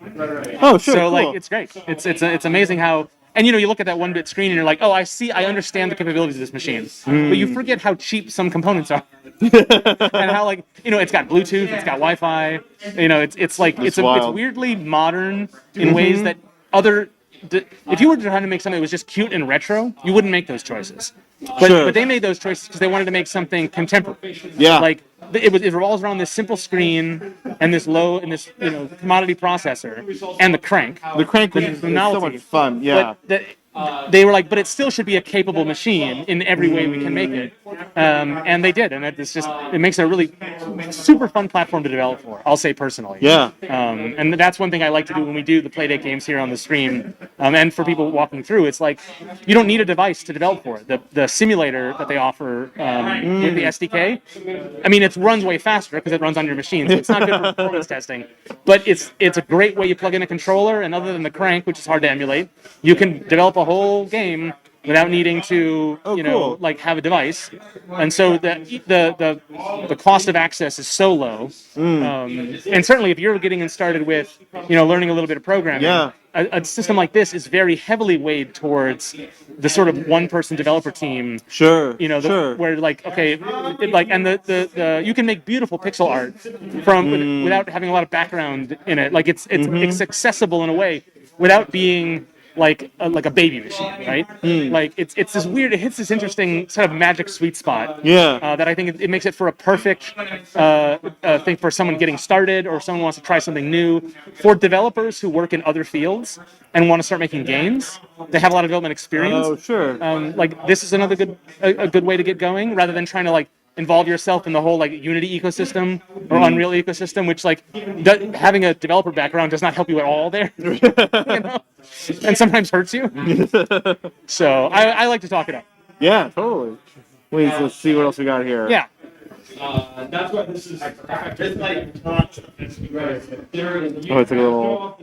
Oh, sure. So cool. like it's great. It's amazing how, and you look at that 1-bit screen and you're like, oh, I understand the capabilities of this machine, but you forget how cheap some components are, and how like it's got Bluetooth, it's got Wi-Fi, it's wild. weirdly modern in ways that if you were trying to make something that was just cute and retro, you wouldn't make those choices. But they made those choices because they wanted to make something contemporary. Yeah. Like it revolves around this simple screen and this commodity processor and the crank. The crank was the so novelty. much fun. Yeah. But they were like, but it still should be a capable machine in every way we can make it. And they did, and it makes it a really super fun platform to develop for. I'll say personally. Yeah. And that's one thing I like to do when we do the Playdate games here on the stream. And for people walking through, it's like you don't need a device to develop for it. The simulator that they offer with the SDK, I mean, it runs way faster because it runs on your machine, so it's not good for performance testing. But it's a great way you plug in a controller, and other than the crank, which is hard to emulate, you can develop a whole game without needing to, cool. like have a device. And so the cost of access is so low. And certainly if you're getting started with, learning a little bit of programming, Yeah. a system like this is very heavily weighed towards the sort of one-person developer team. Sure. Sure. Where like, okay, and the you can make beautiful pixel art from without having a lot of background in it. Like it's accessible in a way without being like a baby machine, right? Like it's this weird. It hits this interesting sort of magic sweet spot. Yeah. That I think it makes it for a perfect thing for someone getting started or someone wants to try something new. For developers who work in other fields and want to start making games, they have a lot of development experience. Oh, sure. Like this is another good way to get going rather than trying to like involve yourself in the whole like Unity ecosystem or Unreal ecosystem, which like having a developer background does not help you at all there. And sometimes hurts you. So I like to talk it up. Yeah, totally. Wait, let's see what else we got here. Yeah. That's what this is. It's like Oh, it's like a little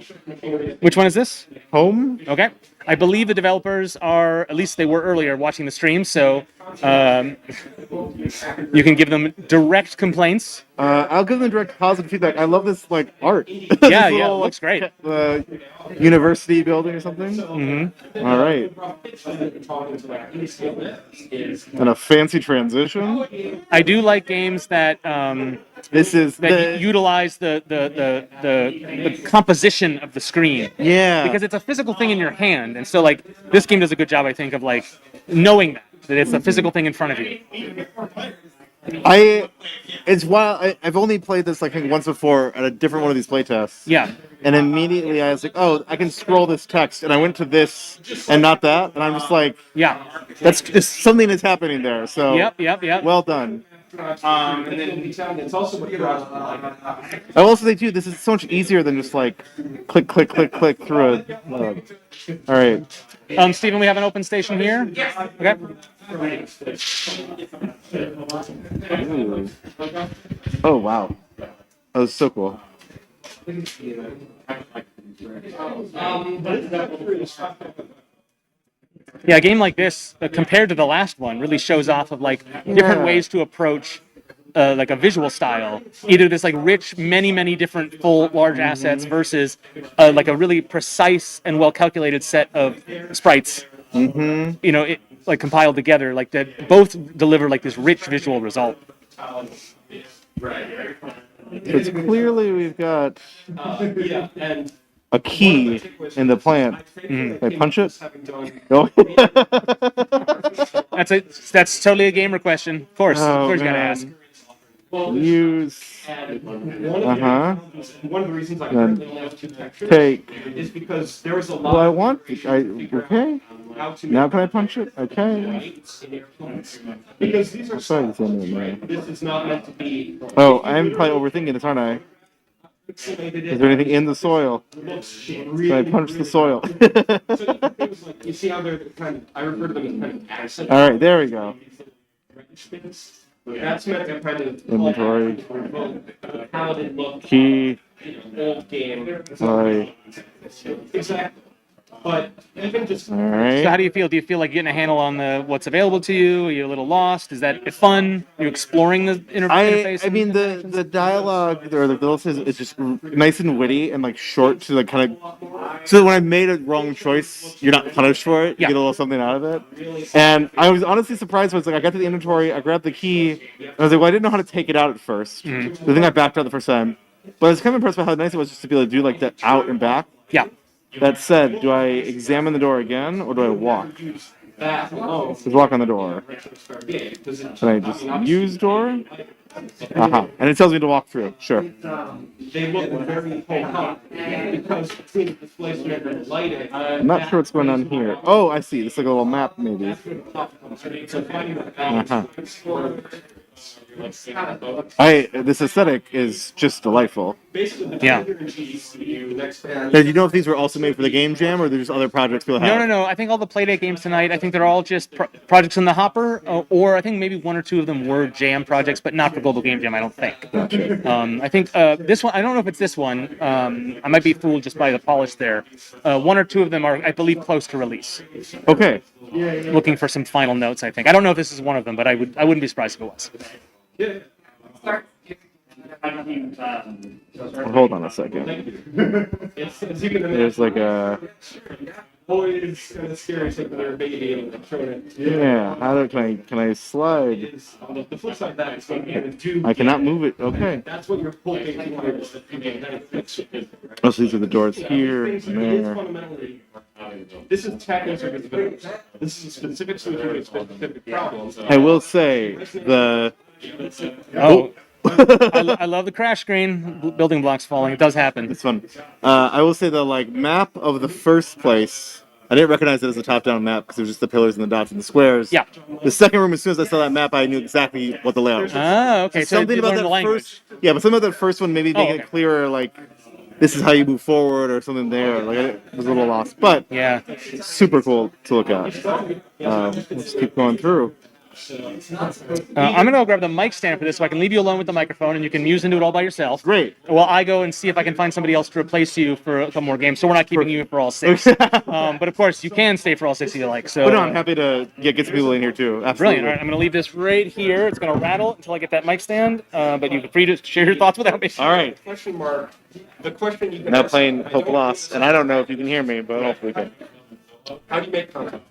Which one is this? home. Okay. I believe the developers are, at least they were earlier, watching the stream, so you can give them direct complaints. I'll give them direct positive feedback. I love this like art. Yeah, yeah, it looks great. University building or something. Mm-hmm. All right. And a fancy transition. I do like games that This is utilize the composition of the screen. Yeah. Because it's a physical thing in your hand, and so like this game does a good job, I think, of like knowing that it's a physical thing in front of you. It's wild. I've only played this like I think once before at a different one of these playtests. Yeah. And immediately I was like, oh, I can scroll this text, and I went to this and not that, and I'm just like, yeah, that's just something that's happening there. So yep. Well done. And then it's also what I will also say too, this is so much easier than just like click through it. All right. Stephen, we have an open station here. Okay. Ooh. Oh wow, that was so cool. Yeah, a game like this, compared to the last one, really shows off of like different ways to approach like a visual style. Either this like rich, many different full large assets versus like a really precise and well calculated set of sprites. Mm-hmm. You know, it like compiled together, like that both deliver like this rich visual result. Because clearly we've got a key in the plant. Can I punch it? No. That's totally a gamer question. Of course, Oh, you gotta ask. Use. One of the reasons I currently only have 2 textures Take. is because there was a lot. Well, I want. Okay. Now can I punch it? Okay. Because these are Sorry, it's this is not meant to be. Oh, I'm probably overthinking this, aren't I? Is there anything in the soil? Can I punch the soil? You see how they're kind of, I refer to them as kind of assets. All right, there we go. That's meant to kind of Inventory. how they look. Key. Old game. Sorry. Exactly. But even just. All right. So how do you feel? Do you feel like you're getting a handle on what's available to you? Are you a little lost? Is that fun? Are you exploring the interface? I mean, the dialogue or the bill is just nice and witty and like short to like kind of. So that when I made a wrong choice, you're not punished for it. You get a little something out of it. And I was honestly surprised when it's like I got to the inventory, I grabbed the key, and I was like, well, I didn't know how to take it out at first. I think I backed out the first time. But I was kind of impressed by how nice it was just to be able to do like that out and back. Yeah. That said, do I examine the door again or do I walk? Let's walk on the door. Can I just use door? And it tells me to walk through. Sure. They look very because between the displacement and the lighting. I'm not sure what's going on here. Oh, I see. It's like a little map, maybe. This aesthetic is just delightful. Yeah. Now, do you know if these were also made for the game jam, or there's other projects people have? No. I think all the Playdate games tonight, I think they're all just projects in the hopper, or I think maybe 1 or 2 of them were jam projects, but not for Global Game Jam, I don't think. I think this one, I don't know if it's this one. I might be fooled just by the polish there. 1 or 2 of them are, I believe, close to release. Okay. Looking for some final notes, I think. I don't know if this is one of them, but I wouldn't be surprised if it was. Hold on a second. There's like a. Always kind of scary taking their baby and showing it. Yeah. Can I slide? The flip side of that is when you do. I cannot move it. Okay. That's what you're hoping to Oh, so these are the doors here and there. fundamentally. This is technical visibility. This is a specific solution to a specific problem. I will say the. I love the crash screen, building blocks falling. It does happen. It's fun. I will say the like map of the first place. I didn't recognize it as a top-down map because it was just the pillars and the dots and the squares. Yeah. The second room, as soon as I saw that map, I knew exactly what the layout was. Ah, okay. So Something you about learned that the language. first. Yeah, but something about that first one maybe making it clearer, like this is how you move forward or something there. Like I was a little lost, but yeah, super cool to look at. Let's keep going through. I'm gonna go grab the mic stand for this, so I can leave you alone with the microphone, and you can muse into it all by yourself. Great. While I go and see if I can find somebody else to replace you for a couple more games, so we're not keeping you for all 6. But of course, you can stay for all 6 if you like. So. But no, I'm happy to get some people in here too. Absolutely. Brilliant. All right, I'm gonna leave this right here. It's gonna rattle until I get that mic stand. But you're free to share your thoughts without me. All right. Question mark. The question you can Now ask, playing Hope Lost, and I don't know if you can hear me, but hopefully you can. how do you make content?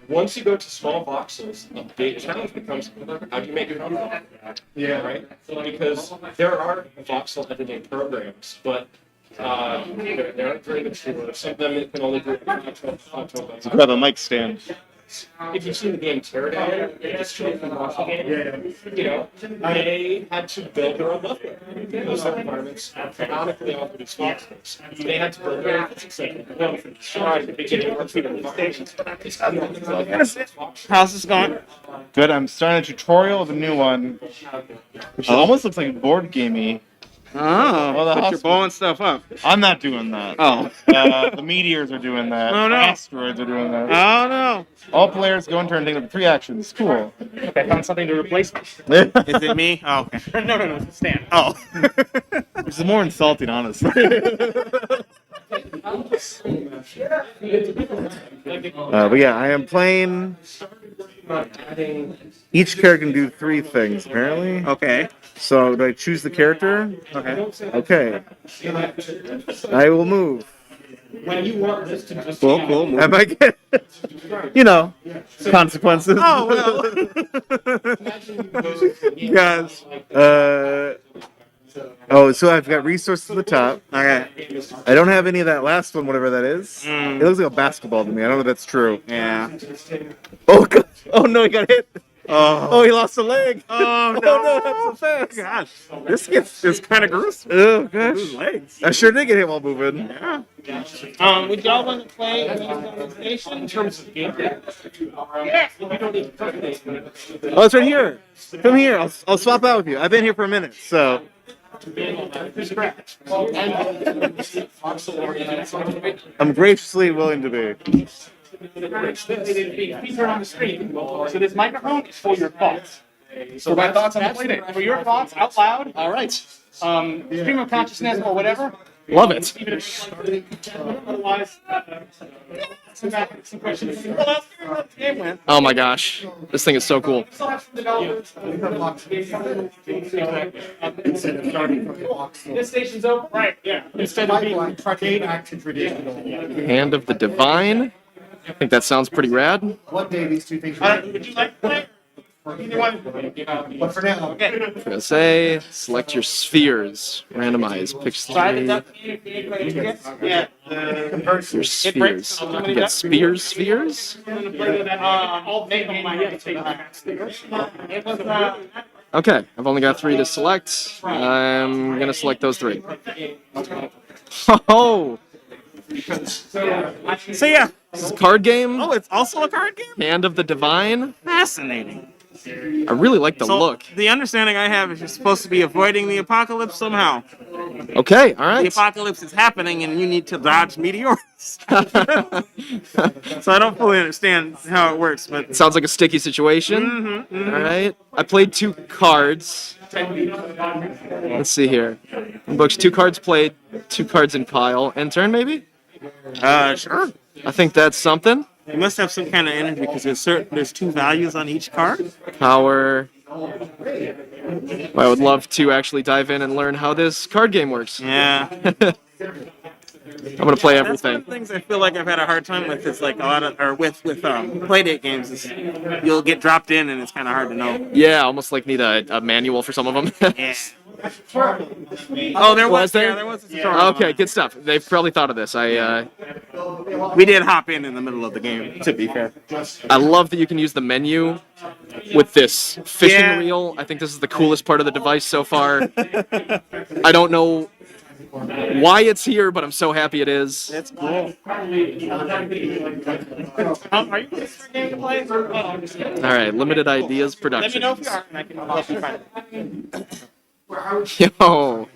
Once you go to small voxels, a big challenge becomes how do you make content? Yeah, right. Because there are voxel editing programs, but they aren't very mature. Some of them can only do Grab a mic stand. if you've seen the game Teardown, they just straight from the game. You know, they had to build their own level. Those environments canonically all produced voxels. They had to build their own physics center from the start at the beginning of the stations. How's this going? Good. I'm starting a tutorial of a new one, which almost looks like board gamey. Oh, Well, the but you're hospital- blowing stuff up. I'm not doing that. Oh. The meteors are doing that. Oh, no. Asteroids are doing that. Oh no. All players go in turn, take up 3 actions. Cool. Okay, I found something to replace me. Is it me? Oh, okay. No, it's the stand. Oh. Which is more insulting, honestly. But yeah, I am playing. Each character can do 3 things, apparently. Okay. So, do I choose the character? Okay. Okay. I will move. Cool. I might get, consequences. Oh well. Guys. So I've got resources at the top. Okay. I don't have any of that last one, whatever that is. It looks like a basketball to me. I don't know if that's true. Yeah. Oh, God. Oh no, he got hit. Oh. He lost a leg. Oh no. Oh, no, that's so fast. Gosh. This gets kind of gruesome. Oh, gosh. Ooh, legs. I sure did get hit while moving. Yeah. Would y'all want to play a station in terms of gameplay? Yes. You don't need to cover this. Oh, it's right here. Come here. I'll swap out with you. I've been here for a minute, so. I'm graciously willing to be. Feature on the screen. So this microphone is for your thoughts. So my thoughts on the Playdate. For your thoughts out loud. All right. Stream of consciousness or whatever. Love it. Even if otherwise, some questions. Game went. Oh my gosh, this thing is so cool. Still have some developers. This station's open. Right. Yeah. Instead of being arcade action traditional. Hand of the Divine. I think that sounds pretty rad. What day these 2 things Would you like to play? Either one. But for now, Okay. I'm gonna say, select your spheres. Randomize. Pick Side it 3. up. Yeah. Your spheres. I can get spheres. All make them my It was Okay, I've only got 3 to select. I'm gonna select those 3. Oh, So yeah. this is a card game. Oh, it's also a card game? Hand of the Divine. Fascinating. I really like the So look. the understanding I have is you're supposed to be avoiding the apocalypse somehow. Okay, all The right. apocalypse is happening and you need to dodge meteors. So I don't fully understand how it works, but Sounds like a sticky situation. All right. I played 2 cards. Let's see here. In books, 2 cards played, 2 cards in pile. End turn, maybe? sure. I think that's something. You must have some kind of energy because there's 2 values on each card. Power. I would love to actually dive in and learn how this card game works. Yeah. I'm gonna play That's one everything. of the things I feel like I've had a hard time with. Is like a lot of, or with Playdate games, is you'll get dropped in and it's kind of hard to know. Yeah, almost like need a manual for some of them. Yeah. Oh, there was there? Yeah, there was a tutorial. Okay, good stuff. They've probably thought of this. We did hop in the middle of the game. To be fair. I love that you can use the menu with this fishing Yeah. reel. I think this is the coolest part of the device so far. I don't know why it's here, but I'm so happy it is. That's cool. Are you ready for a game to play? All right, Limited Ideas Let me know Productions. if you are, and I can help you find it. Yo,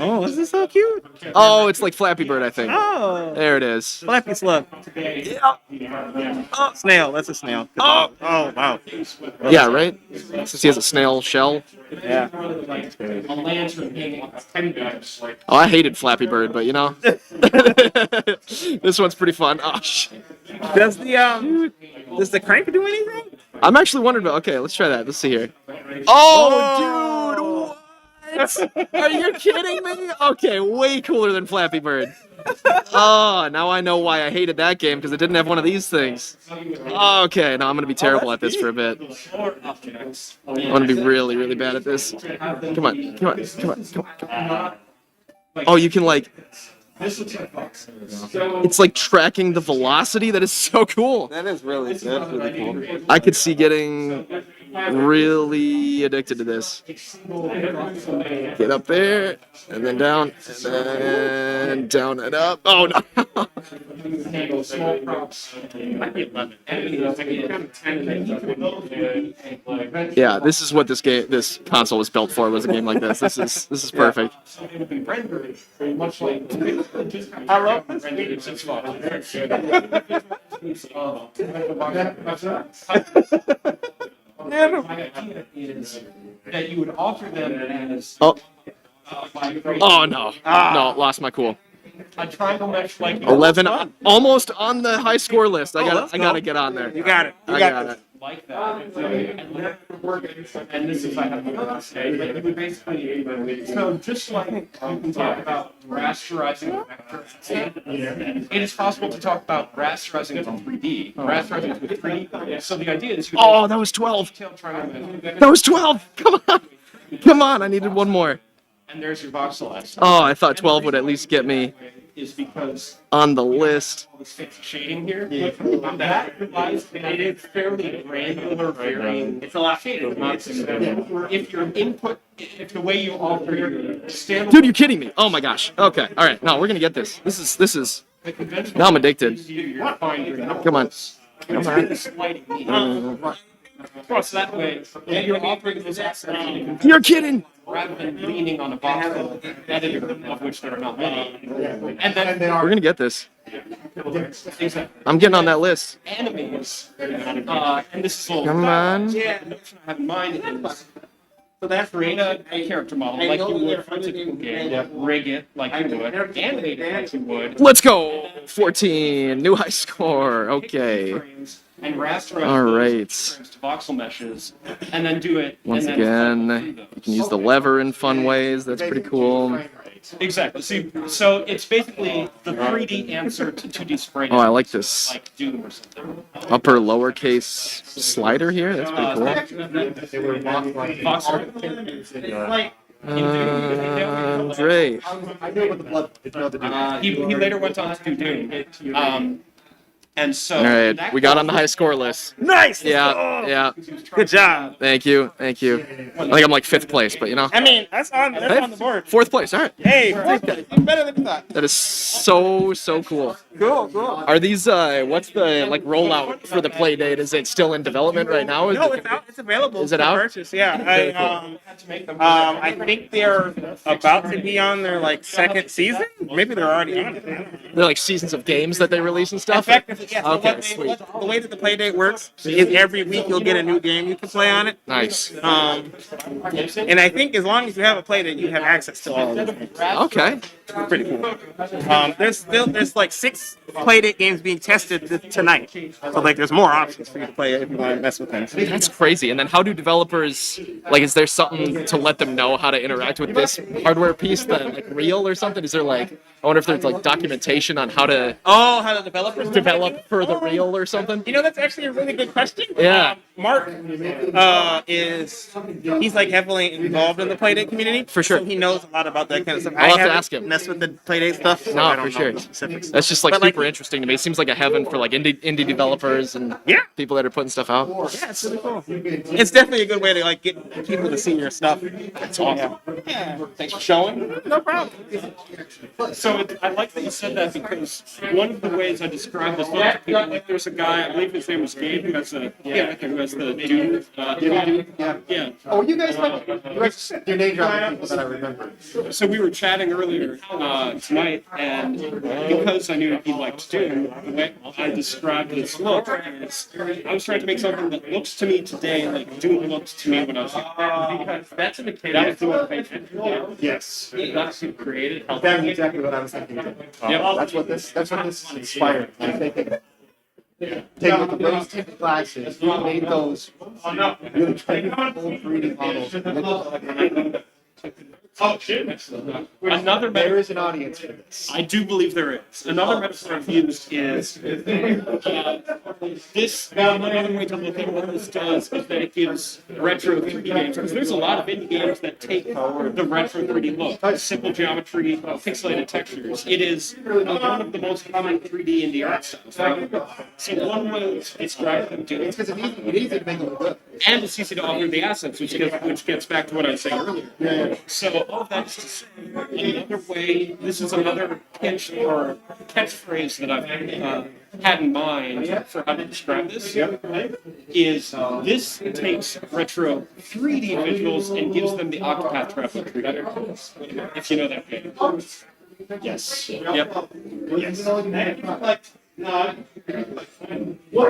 Oh, this is so cute. Oh, it's like Flappy Bird, I think. Oh, There it is. Flappy Slug. Yeah. Oh, snail. That's a snail. Oh. Oh, wow. Yeah, right? Since he has a snail shell. Yeah. Oh, I hated Flappy Bird, but you know. This one's pretty fun. Oh, shit. Does the crank do anything? I'm actually wondering about. Okay, let's try that. Let's see here. Oh, dude! What? Are you kidding me? Okay, way cooler than Flappy Bird. Oh, now I know why I hated that game because it didn't have one of these things. Okay, now I'm gonna be terrible at this for a bit. I'm gonna be really, really bad at this. Come on, come on, come on, come on. Oh, you can like. It's like tracking the velocity. That is so cool. That's really cool. I could see getting really addicted to this. Get up there, and then down, and then down and up. Oh no! Yeah, this is what this console was built for. Was a game like this. This is perfect. I love this. My idea is that you would offer them as Oh. Oh no! No, lost my cool. a triangle mesh like 11, almost on the high score list. I let's gotta go. get on there. You got it. You I got got this. it. like that. And this is I have to say, but you would basically so just like you can talk about rasterizing vectors. It is possible to talk about rasterizing to 3D. Rasterizing to 3D. So the idea is Oh, that was 12. That was 12. Come on. Come on. I needed one more. and there's your voxel S. Oh, I thought 12 would at least get me Is because on the list. all this fancy shading here. That implies it is fairly granular, varying. It's a lot shaded. If your input, if the way you alter your standard. Dude, you're kidding me. Oh my gosh. Okay. All right. No, we're going to get this. This is. Now I'm addicted. Come on. Come on. Of course, that way, you're operating those assets You're kidding. rather than leaning on a voxel editor, of which there are not many. And then We're going to get this. things like I'm getting on that list. enemies, and this is a little. Come on. Yeah, the notion I have in mind is so that create a character model like you would for a typical game, rig it like you would, animate it like you would. Let's go. 14. New high score. Okay. And rasterize All those right. frames to voxel meshes, and then do it. Once and then again, you can use the lever in fun ways. That's pretty cool. Exactly. So it's basically the 3D answer to 2D sprite. Oh, I like this. Like Doom or something. Upper lowercase slider here. That's pretty cool. Voxel. Andre. I know what the blood is about to do. He later went on to do Doom. And so. All right, we got on the high score list. Nice. Yeah, yeah. Good job. Thank you, thank you. I think I'm like 5th place, but you know. I mean, that's on the board. 4th place. All right. Hey, better than you thought. That is so cool. Cool. Are these what's the like rollout for the play date? Is it still in development right now? No, it's out. It's available. Is it for out? Purchase. Yeah. Very cool. I think they're about to be on their like second season. Maybe they're already on it. They're like seasons of games that they release and stuff. Effectively, yeah. So Okay, sweet. the way that the play date works is every week you'll get a new game you can play on it. Nice. And I think as long as you have a play date, you have access to all of them. Okay. Pretty cool. There's like 6 Playdate games being tested tonight. So like there's more options for you to play if you want to mess with them. That's crazy. And then how do developers like? Is there something to let them know how to interact with this hardware piece that like real or something? Is there like? I wonder if there's like documentation on how to How the developers develop for the real or something. You know, that's actually a really good question. Yeah. Mark he's like heavily involved in the Playdate community. For sure. So he knows a lot about that kind of stuff. I'll have to haven't ask him. Mess with the Playdate stuff. So No, I don't for know sure. the specifics. That's just like But, super interesting to me. It seems like a heaven for like indie developers and people that are putting stuff out. Yeah, it's really cool. It's definitely a good way to like get people to see your stuff. That's awesome. Yeah. Thanks for showing. No problem. So I like that you said that because one of the ways I describe this book like there's a guy, I believe his name was Gabe, who has the Doom. Yeah. Oh, you guys your name dropping people that I remember. So we were chatting earlier tonight, and because I knew he liked Doom, the way I described this look is I was trying to make something that looks to me today like Doom looked to me when I was young. Because that's indicated. That was the Yes. That's who created. That's exactly what I was thinking. That's what this is inspired. I'm thinking. Take with the rose tinted glasses, you made those really tiny full 3D models. Oh shit! Another there is an audience for this. I do believe there is. Another metaphor I've used is this. Another way to look at what this does is that it gives retro 3D games, because there's a lot of indie games that take the retro 3D look, simple geometry, pixelated textures. It is one of the most common 3D indie art styles. So one way to describe them to it's because it's easy to make it look good. And it's easy to offer the assets, which gets back to what I was saying earlier. Yeah. So all of that is to say, another way, this is another pitch or catchphrase that I've had in mind for how to describe this, is this takes retro 3D visuals and gives them the Octopath Traveler treatment, if you know that game. Yes. Yep. Yes.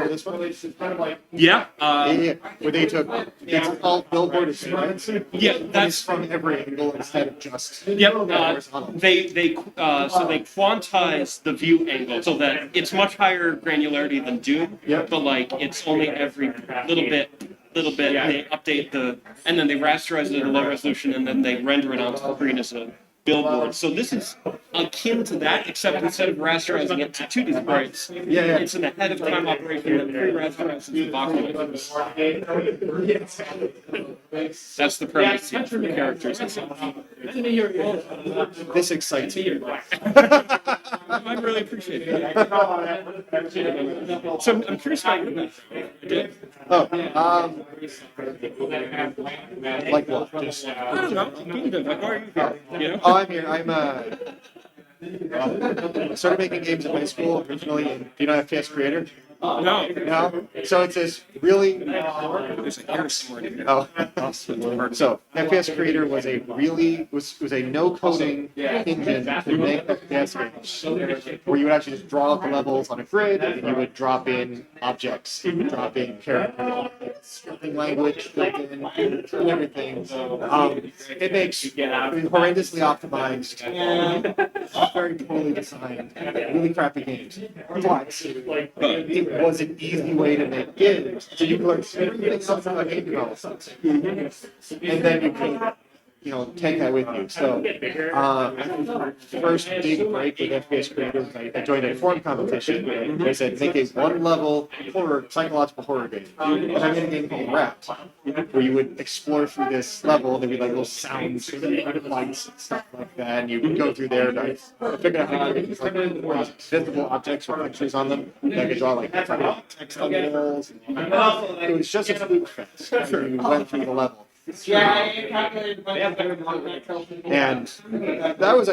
This one is kind of like where they took it's called billboard experience. Yeah, that's from every angle instead of just they quantize the view angle so that it's much higher granularity than Doom. Yep. But like it's only every little bit. They update and then they rasterize it at a low resolution, and then they render it onto the screen as a billboard. So this is akin to that, except instead of rasterizing it to 2D sprites, it's an ahead of time operation that pre-rasterizes the box images. That's the premise for the characters. This excites me. I really appreciate it. So I'm curious about your background. Like what? Just I don't know. Like, why are you here? You know? I'm here. I started making games in high school originally. Do you know FPS Creator? No. No. So it's this really. There's a hair somewhere. Oh. So FPS Creator was a no coding engine to make FPS games, where you would actually just draw up the levels on a grid, and you would drop in objects, you would drop in characters, scripting language built in, and everything. It makes horrendously optimized, very poorly designed, really crappy games. But it was an easy way to make games. So you could learn everything else about game development. And then you could, take that with you. So, first big break with FPS Creator, I joined a forum competition. They said, make a one-level psychological horror game. And I made a game called Wrapped, where you would explore through this level. There'd be like little sounds, lights, and stuff like that. And you would go through there. And I figured out how to create these visible objects with pictures on them. And I could draw like text on the walls. It was just a spook fest. You went through the level. And that was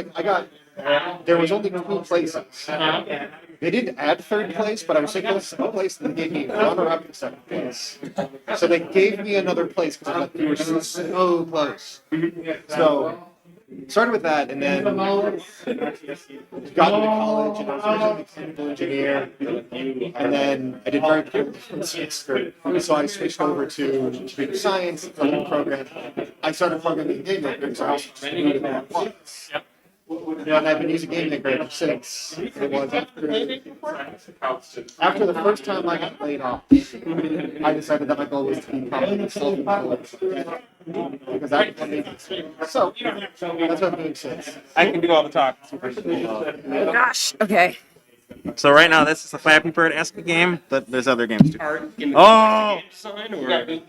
there was only 2 places. They didn't add 3rd place, but I was thinking of a place and they gave me runner-up in 2nd place. So they gave me another place because I thought we were so close. So started with that, and then got into college, and I was originally a chemical engineer, and then I did very poorly in semester, so I switched over to computer science, a new program. I started programming Game Maker, so I was new to that once. And I've been using Game Maker ever since. It was after the first time I got laid off, I decided that my goal was to become self-employed. Because that was amazing. So, that's what I'm doing since. I can do all the talk. Gosh, okay. So right now, this is a Flappy Bird-esque game, but there's other games too. Oh! Design or...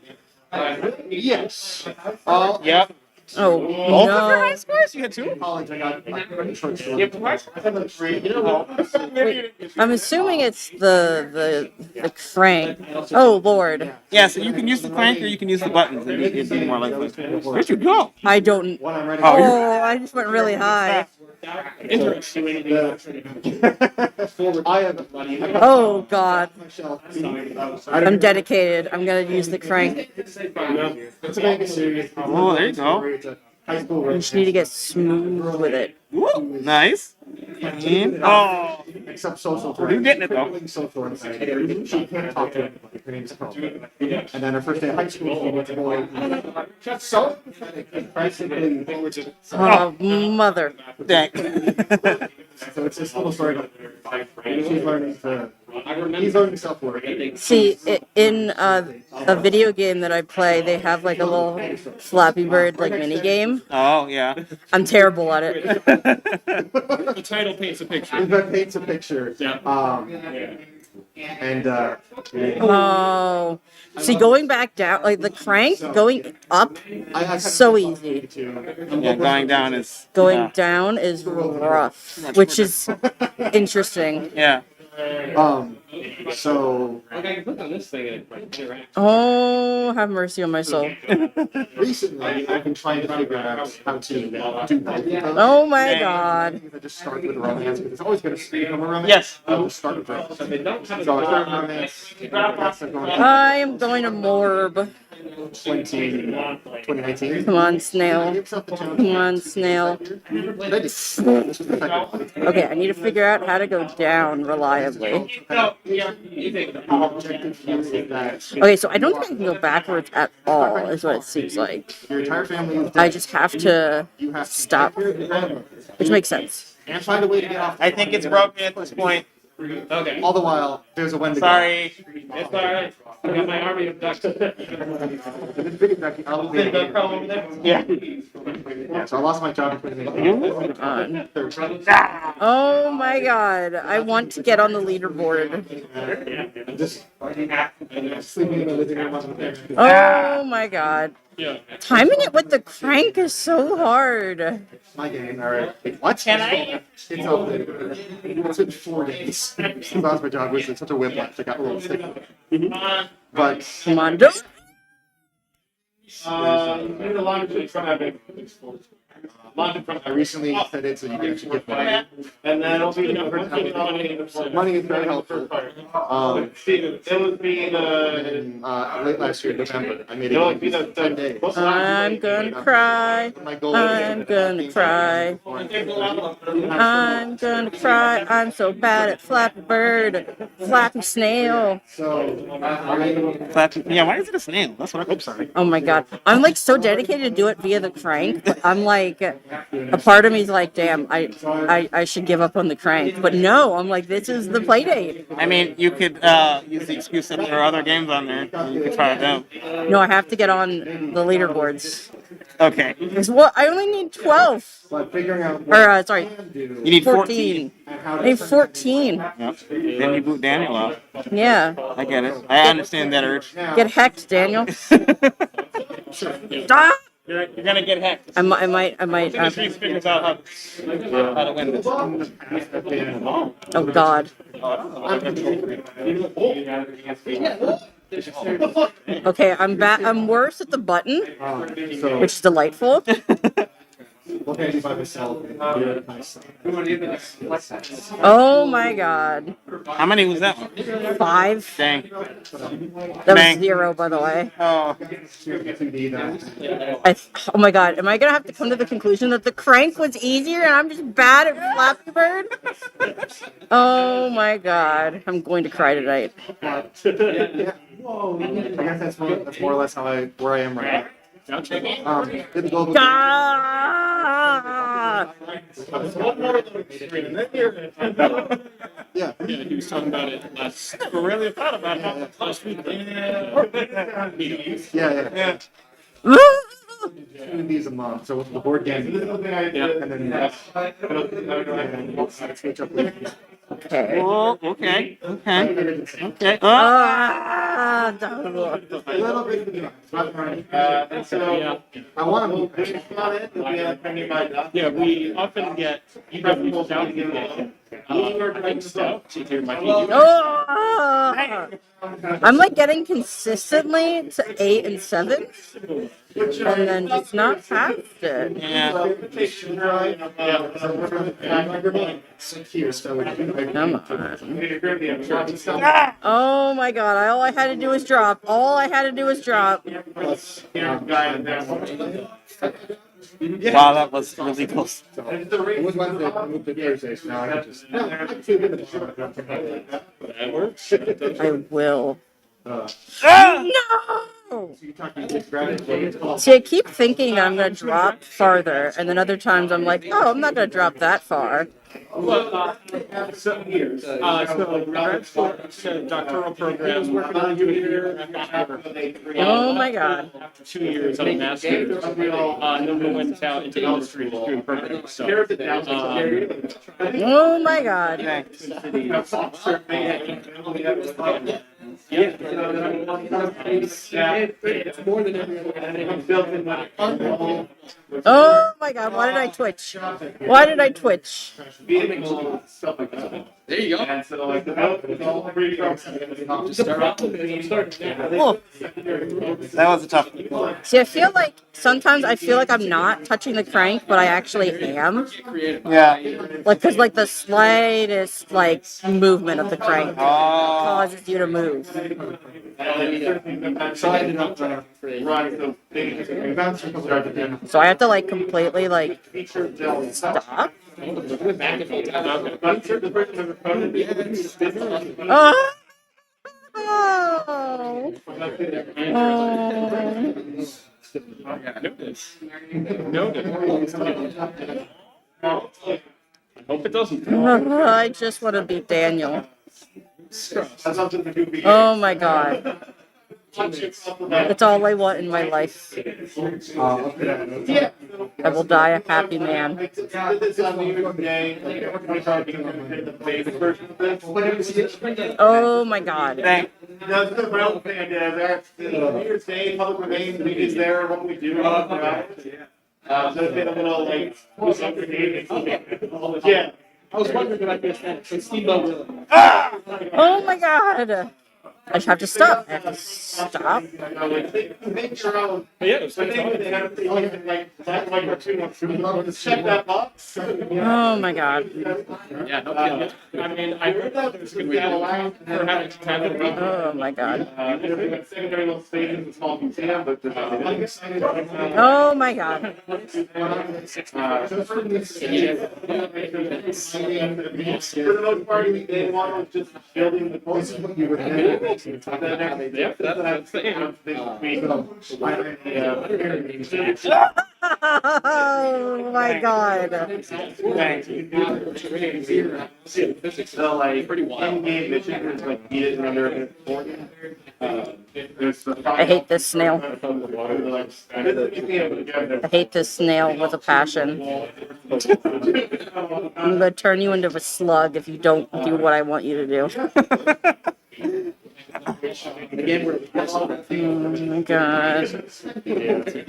Yes. Yep. Oh, Both of your no. high scores? You had 2? College, I got like short I'm assuming it's the crank. Oh, Lord. Yeah, so you can use the crank or you can use the buttons. It'd be more likely. Where'd you go? I don't... When I'm ready. Oh, I just went really high. I have Oh God, myself. I'm dedicated. I'm gonna use the crank. It's a manga series. Oh, there you go. It's a high school You just need to get smooth with it. Woo, nice. Oh, except social. you're getting it though. Social anxiety. She can't talk to anybody. Her name's Pearl. And then her first day of high school, she gets bullied. So pathetic. And practically, Oh, mother. Dang. so it's this little story about she's learning to. He's learning self-worth. See, in a video game that I play, they have like a little Flappy Bird like mini game. Oh yeah. I'm terrible at it. The title paints a picture. That paints a picture. And Oh, see, going back down, like the crank going up, so easy. Yeah, going down is. Going down is rough, which is interesting. Yeah. So Okay, click on this thing and interact. Oh, have mercy on my soul. recently, I've been trying to figure out how to do both of those. Oh my God. I just start with romance because it's always going to become a romance. Yes. I'll just start with romance. So I start with romance. I am going to Morb. 2019. Come on, snail. Come on, snail. Okay, I need to figure out how to go down reliably. Okay, so I don't think I can go backwards at all, is what it seems like. Your entire family is I dead. just have to You have to stop, which makes sense. and find a way to get off. I think it's broken at this point. Okay. All the while, there's a Wendigo. Sorry. It's alright. I got my army of ducks. Yeah. Yeah, so I lost my job. Oh my God, I want to get on the leaderboard. Just sleeping in the living room on the Oh my God. Yeah. Timing it with the crank is so hard. My game. All right. What? Can I? It's open. It's been 4 days since I lost my job. It was such a whiplash. I got a little sick. But Come on, don't. Need a laundry from having. I recently set it so you can actually get money. And then it'll be Money is very helpful. It would be Late last year, November, I made It would it be 10 days. I'm gonna cry. My goal I'm gonna cry. I'm gonna cry. I'm so bad at Flappy Bird, Flappy Snail. Yeah, why is it a snail? That's what I'm sorry. Oh my God. I'm like so dedicated to do it via the crank, but I'm like, a part of me is like, damn, I should give up on the crank. But no, I'm like, this is the play date. I mean, you could use the excuse that there are other games on there. And you could try it out. No, I have to get on the leaderboards. Okay. Because what? I only need 12. But figuring out Or, sorry, You need 14. I need 14. Yep. Then you boot Daniel out. Yeah. I get it. I understand that urge. Get hecked, Daniel. Stop! You're gonna get hacked. I might. Street figures out how to win this. Oh God. Okay, I'm worse at the button, which is delightful. what can I do by myself? Oh my God. How many was that one? 5. Dang. That Bang. was 0, by the way. Oh. Oh my God. Am I gonna have to come to the conclusion that the crank was easier and I'm just bad at Flappy Bird? Oh my God. I'm going to cry tonight. I guess that's more or less where I am right now. Did the global Ah! yeah. He was talking about it last. Never really thought about it last week. Yeah. 2 of these a month. So the board game, and then switch up. Okay. Oh, okay. Okay. Ah! A little bit. And so I want to move. Yeah, we often get EW down I think so. Oh! I'm like getting consistently to 8 and 7, and then just not past it. Come on. Oh my god, all I had to do was drop. All I had to do was drop. Wow, that was really close. It was Wednesday, moved to Thursday, so now I can just. That works. I will. No! See, I keep thinking I'm gonna drop farther, and then other times I'm like, oh, I'm not gonna drop that far. Well, so regards to doctoral programs, working on you here. Oh my god. After 2 years of a master's, and then we went out into industry doing programming. So, Oh my god. It's more than Oh my god, why did I twitch? Why did I twitch? there you go. Just start off with it. That was a tough one. See, I feel like sometimes I feel like I'm not touching the crank, but I actually am. Yeah. Like, cause like the slightest like movement of the crank causes you to move. So I have to like completely like stop. Oh. Oh. I hope it doesn't. I just want to beat Daniel. Oh my god. That's all I want in my life. I will die a happy man. Oh my god. That's the real thing, that's New Year's Day, public remains, we is there, what we do. So it's been a little like, yeah. I was wondering if I could stand it. Steamboat Willie. Oh my god. I just have to stop. I have to stop. Make your own. Yeah, it was I think they have to like that cartoon. Check that box. Oh my god. Yeah, no kidding. I mean, I heard that there's going to be a line for having to have it. Oh my god. Secondary little space in the small museum, but Oh my god. for the most part, they want to just building the course. Yeah, that's the aim. Oh my god. So like pretty wild. In-game mission is like beat it under I hate this snail. I hate this snail with a passion. I'm gonna turn you into a slug if you don't do what I want you to do. Oh my god.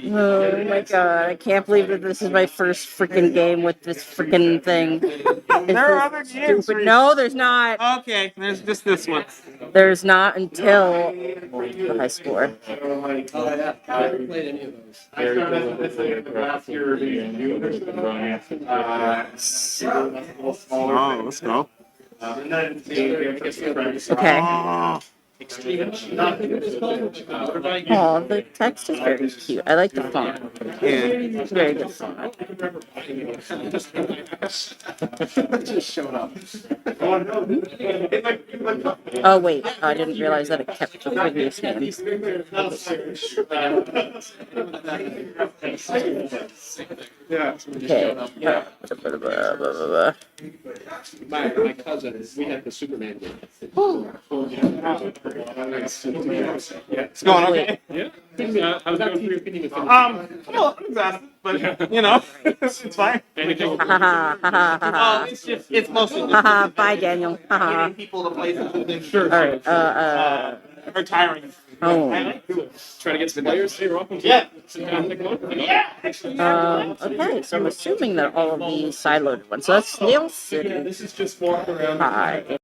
Oh my god. I can't believe that this is my first freaking game with this freaking thing. There are other games. No, there's not. Okay, there's just this one. There's not until the high score. I haven't played any of those. Oh, let's go. Okay. Oh, the text is very cute. I like the font. Yeah. It's very good font. Just showed up. Oh wait, I didn't realize that it kept the previous name. Okay. My cousin, we had the Superman game. It's going okay. Yeah. How's it going for your opinion of Well, I'm exhausted, but you know, it's fine. anything? It's just, it's mostly just Haha, bye Daniel. Haha. getting people to play something. Sure. Alright, Retiring. home. Trying to get some players. Hey, you're welcome to Okay, so I'm assuming that all of these sideloaded ones. So that's Snail City. This is just walking around. Hi.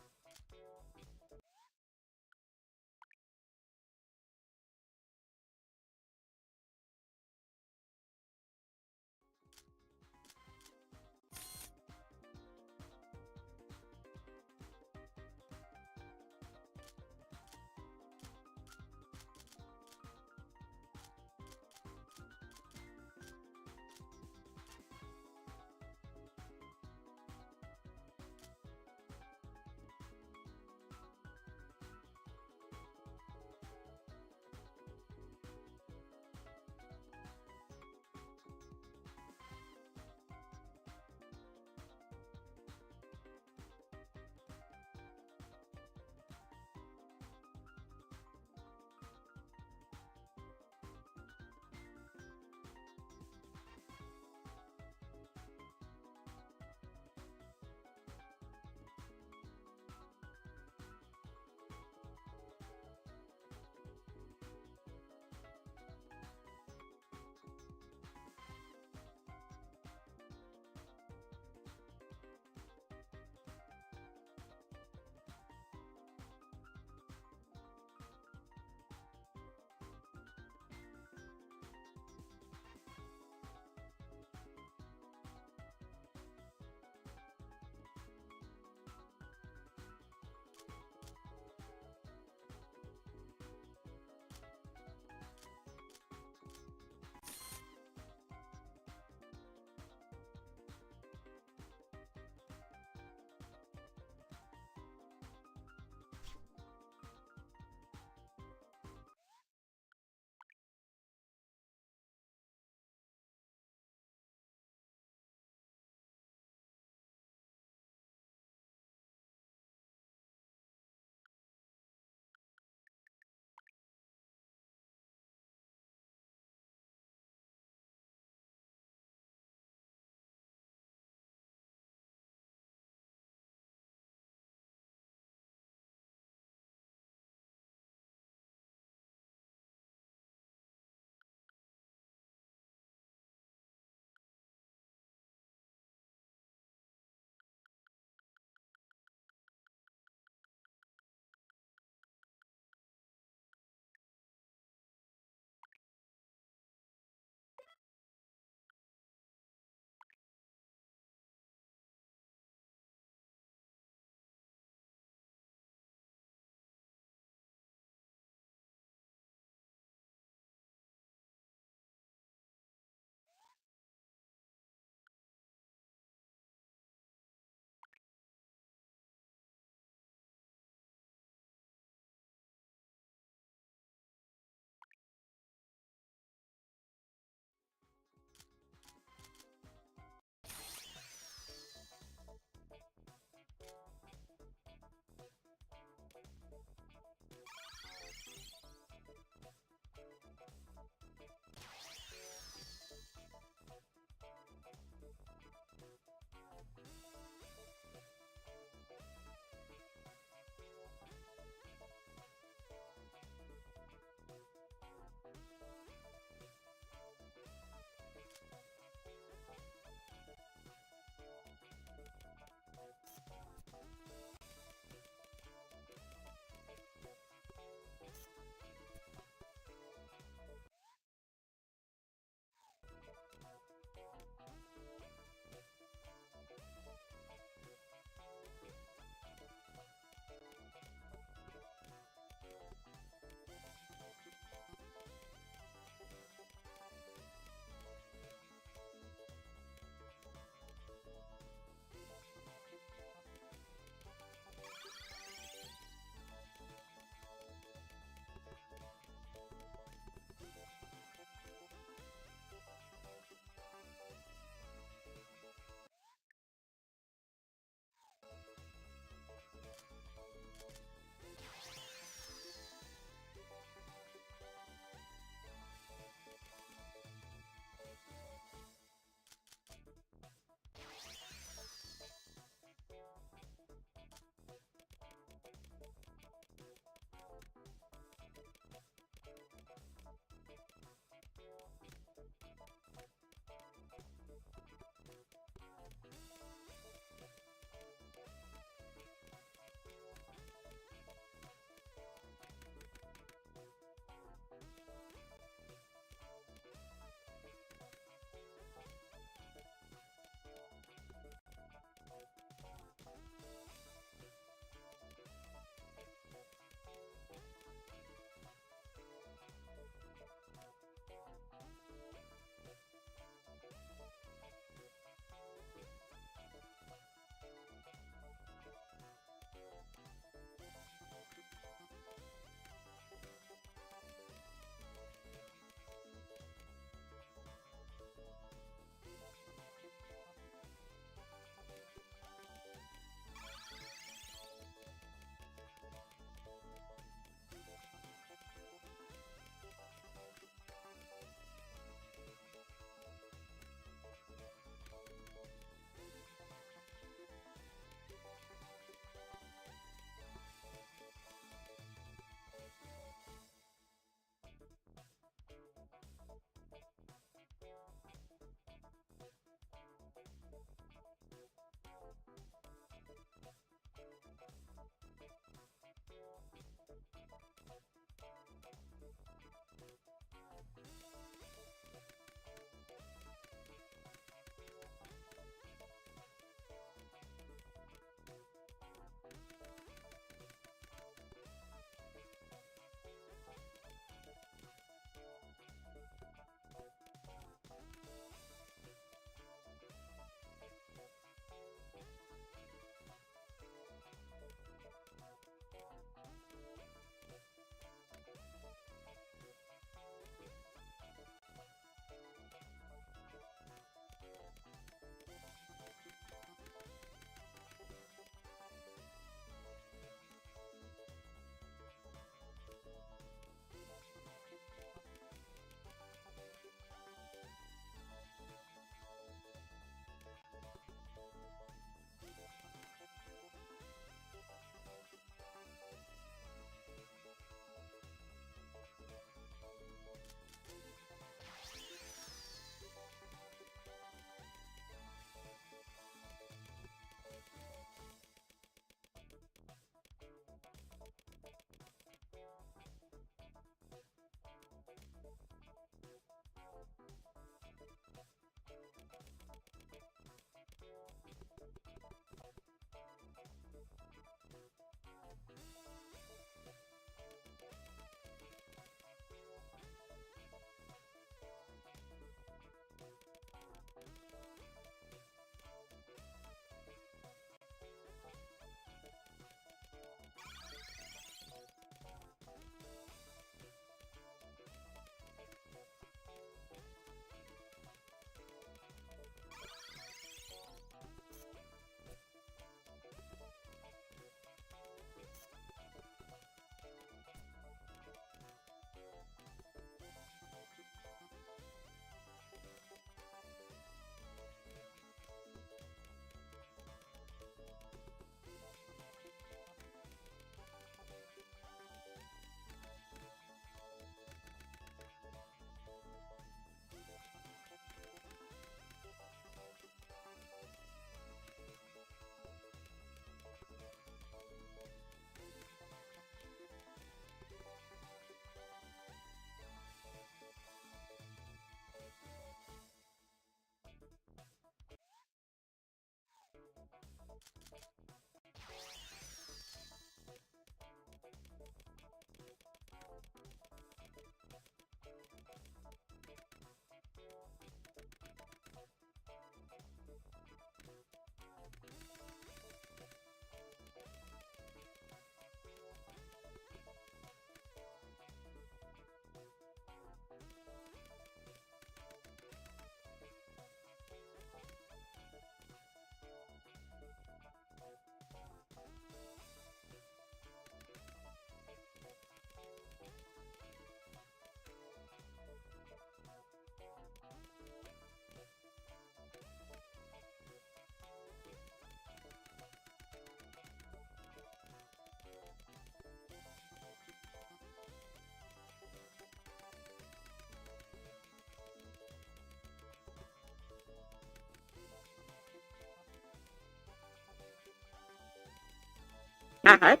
that.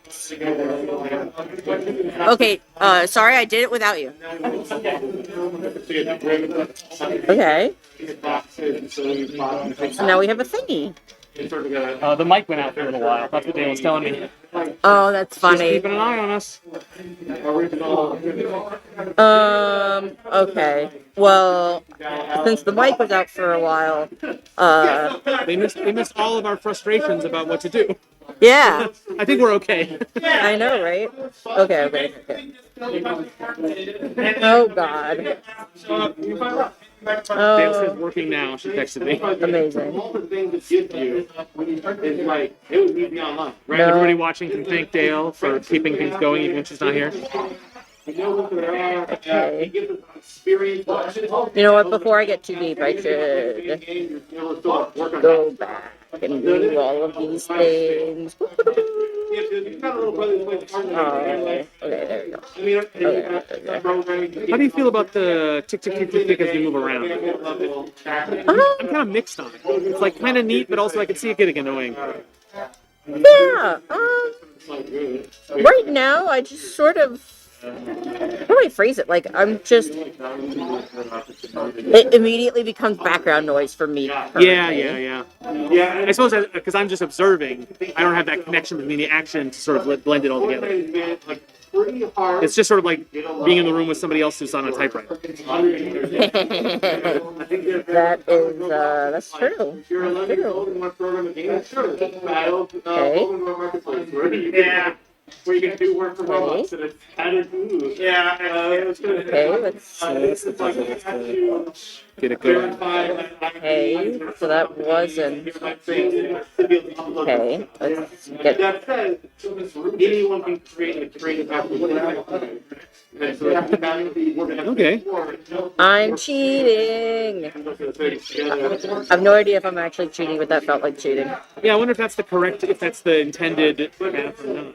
Okay, sorry, I did it without you. Okay. So now we have a thingy. The mic went out for a little while. That's what Dale was telling me. Oh, that's Just funny. keeping an eye on us. Okay. Well, since the mic was out for a while, They missed all of our frustrations about what to do. yeah, I think we're okay. I know, right? Okay. Oh God. Dale says Oh, working now. She texted me. amazing. Right? Everybody watching can thank Dale for keeping things going even when she's not here. Okay. You know what? Before I get too deep, I should go back and do all of these things. Oh, okay, there we go. Okay. How do you feel about the tick tick tick tick tick as we move around? I'm kind of mixed on it. It's like kind of neat, but also I can see it getting annoying. Yeah. Right now, I just sort of. How do I phrase it? Like, I'm just. It immediately becomes background noise for me. Yeah. I suppose because I'm just observing, I don't have that connection between the action to sort of blend it all together. It's just sort of like being in the room with somebody else who's on a typewriter. That is, that's true. Okay. Yeah. Where you're gonna do work for robots and it's added move. Yeah. Okay, let's see. Get it going. Okay, so that wasn't. Okay, let's get. Anyone can create a creative application. Okay. I'm cheating. I have no idea if I'm actually cheating, but that felt like cheating. Yeah, I wonder if that's the correct, if that's the intended path or not.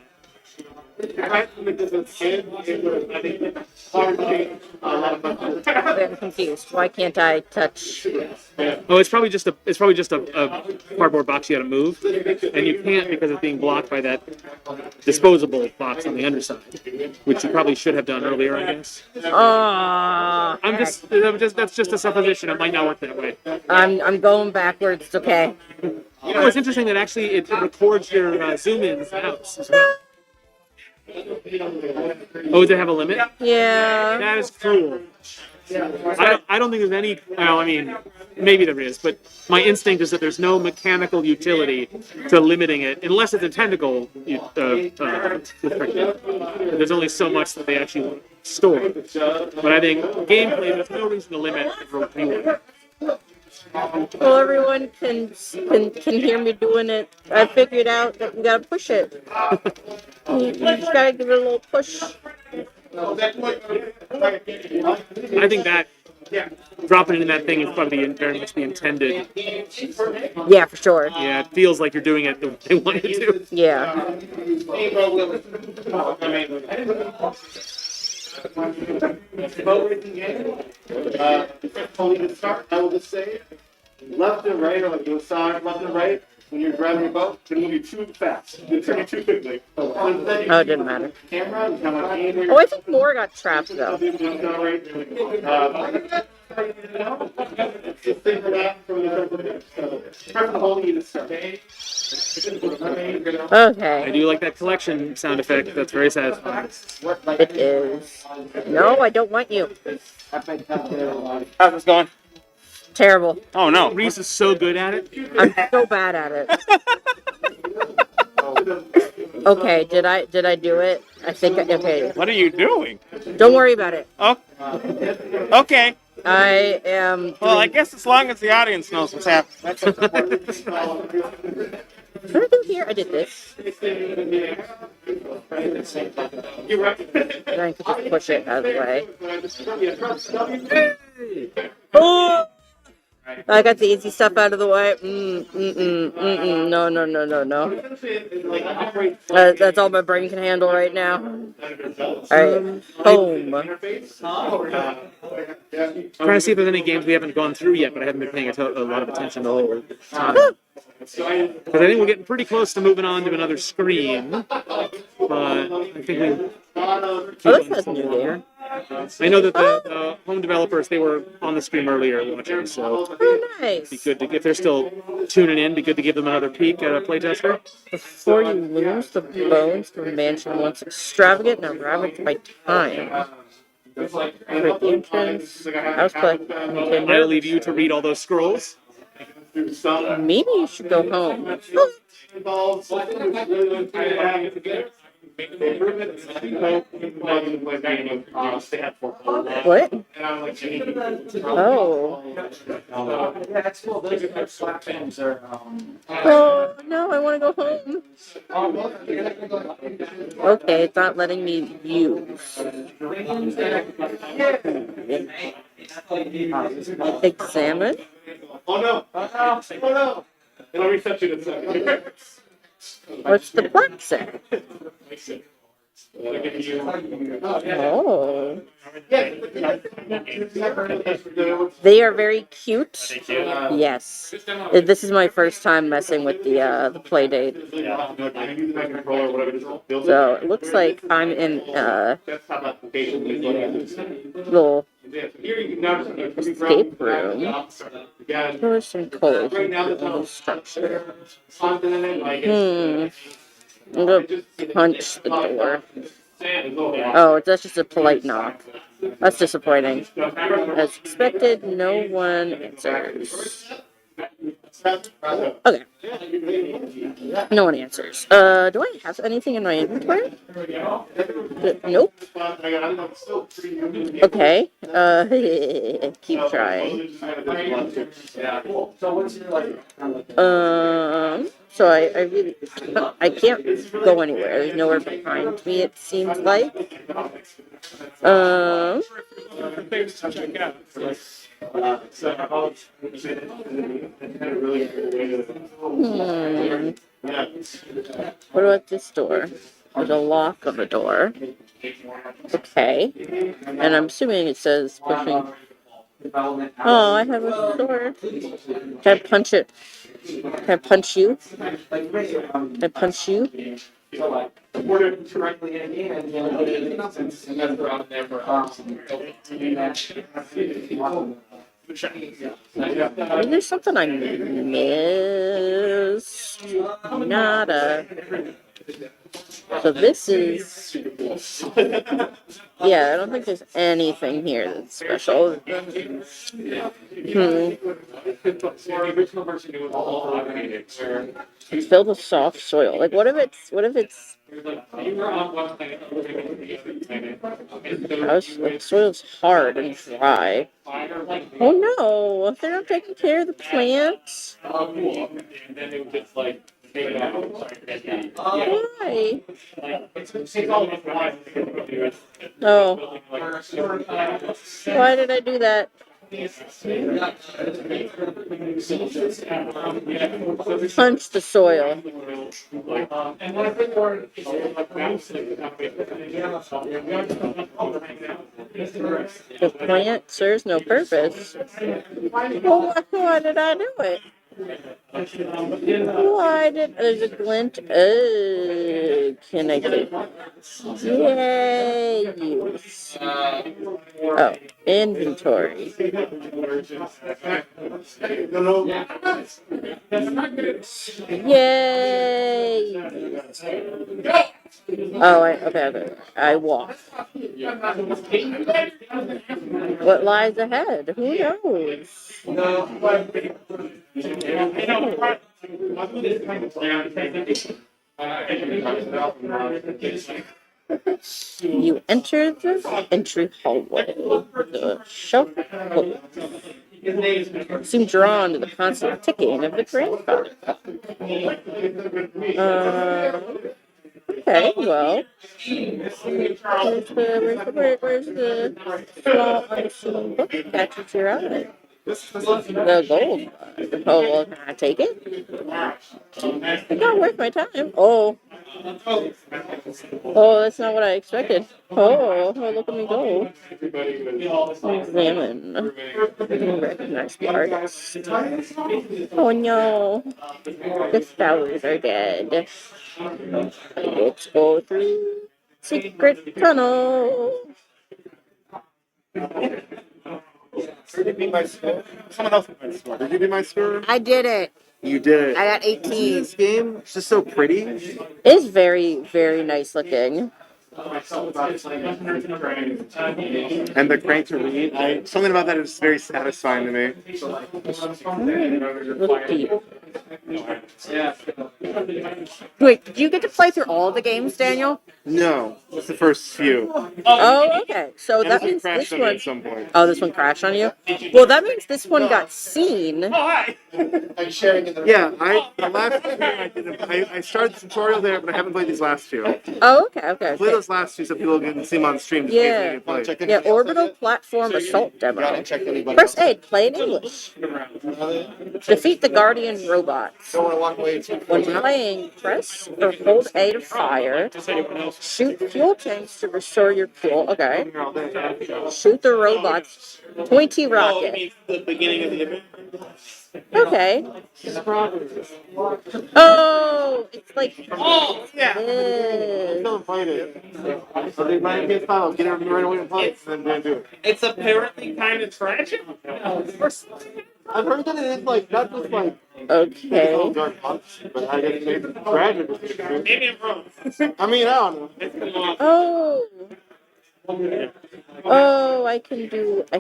I'm confused. Why can't I touch? Oh, it's probably just a cardboard box you got to move, and you can't because it's being blocked by that disposable box on the underside, which you probably should have done earlier, I guess. That's just a supposition. It might not work that way. I'm going backwards. It's okay. You know, it's interesting that actually it records your zoom ins and outs as well. Oh, does it have a limit? Yeah. That is cruel. I don't think there's any. Well, I mean, maybe there is, but my instinct is that there's no mechanical utility to limiting it, unless it's a tentacle. There's only so much that they actually store. But I think gameplay, there's no reason to limit it. Well, everyone can hear me doing it. I figured out that you gotta push it. You just gotta give it a little push. I think that dropping it in that thing is probably very much the intended. Yeah, for sure. Yeah, it feels like you're doing it the way they want you to. Yeah. I will just say, left and right, or like the side, left and right. When you're driving your boat, it's move you too fast. It's turning too quickly. Oh, it didn't matter. Camera, Oh, I think more got trapped though. Okay. I do like that collection sound effect. That's very satisfying. It is. No, I don't want you. How's this going? Terrible. Oh no. Reese is so good at it. I'm so bad at it. Okay, did I do it? I think okay. What are you doing? Don't worry about it. Oh. Okay. I am. Well, I guess as long as the audience knows what's happening. What did I do here? I did this. Then I could just push it out of the way. Oh! I got the easy stuff out of the way. No. That's all my brain can handle right now. All right, home. trying to see if there's any games we haven't gone through yet, but I haven't been paying a lot of attention the whole time. Because I think we're getting pretty close to moving on to another screen. But I think we. Oh, this has new there. I know that the home developers, they were on the stream earlier watching, so Oh, nice. be good to, if they're still tuning in, be good to give them another peek at a playtester. Before you lose the bones from mansion once extravagant and ravaged by time. Great the entrance. House play. I'll leave you to read all those scrolls. Maybe you should go home. What? Oh. Oh, no, I want to go home. Okay, it's not letting me use. Examine? Oh no! Oh no! It'll reset you in a second. What's the plaque say? Oh. They are very cute. Yes. This is my first time messing with the play date. So it looks like I'm in little escape room. There's some colors in the structure. I'm gonna punch the door. Oh, that's just a polite knock. That's disappointing. As expected, no one answers. Okay. No one answers. Do I have anything in my inventory? Nope. Okay. Keep trying. So I really, I can't go anywhere. There's nowhere behind me, it seems like. Things to check out. What about this door? There's a lock on the door. Okay. And I'm assuming it says pushing. Oh, I have a door. Can I punch it? Can I punch you? Can I punch you? There's something I missed. Nada. So this is. Yeah, I don't think there's anything here that's special. It's filled with soft soil. Like, what if it's soil's hard and dry. Oh no, they're not taking care of the plants. Why? Oh. Why did I do that? Punch the soil. The plant serves no purpose. Well, why did I do it? There's a glint? Oh, can I get? Yay! Use. Oh, inventory. Yay! Oh, okay. I walk. What lies ahead? Who knows? You enter the entry hallway. The shelf seem drawn to the constant ticking of the grandfather clock. Okay, well, where's the small unseen book that catches your eye? The gold one. Oh, well, can I take it? It's not worth my time. Oh, Oh, that's not what I expected. Oh, look at me go. Examine. Recognize parts. Oh no. The flowers are dead. Let's go through secret tunnel. Did you beat my score? Someone else beat my score. Did you beat my score? I did it. You did it. I got 18. This game is just so pretty. It's very, very nice looking. And the crank to read, something about that is very satisfying to me. Look deep. Wait, did you get to play through all the games, Daniel? No, it's the first few. Oh, okay. So And that this one means crashed this on me one. at some point. Oh, this one crashed on you? Well, that means this one got seen. And sharing in the Yeah, the last two I started the tutorial there, but I haven't played these last two. Oh, okay. Play those last two so people can see them on stream. To Yeah. Yeah, orbital platform assault demo. Press A, play in English. Defeat the Guardian robots. Don't want to walk away. When playing, press or hold A to fire. Shoot fuel tanks to restore your fuel. Okay. Shoot the robots. Pointy rocket. The beginning of the event. Okay. Oh, it's like. Oh, yeah. This. Don't fight it. So they might be style. Get everything right away and play it, and then do it. It's apparently kind of tragic. I've heard that it is like not just like Okay. dark months, but I guess maybe tragic. Maybe I'm wrong. I mean, I don't know. Oh. Oh, I can do a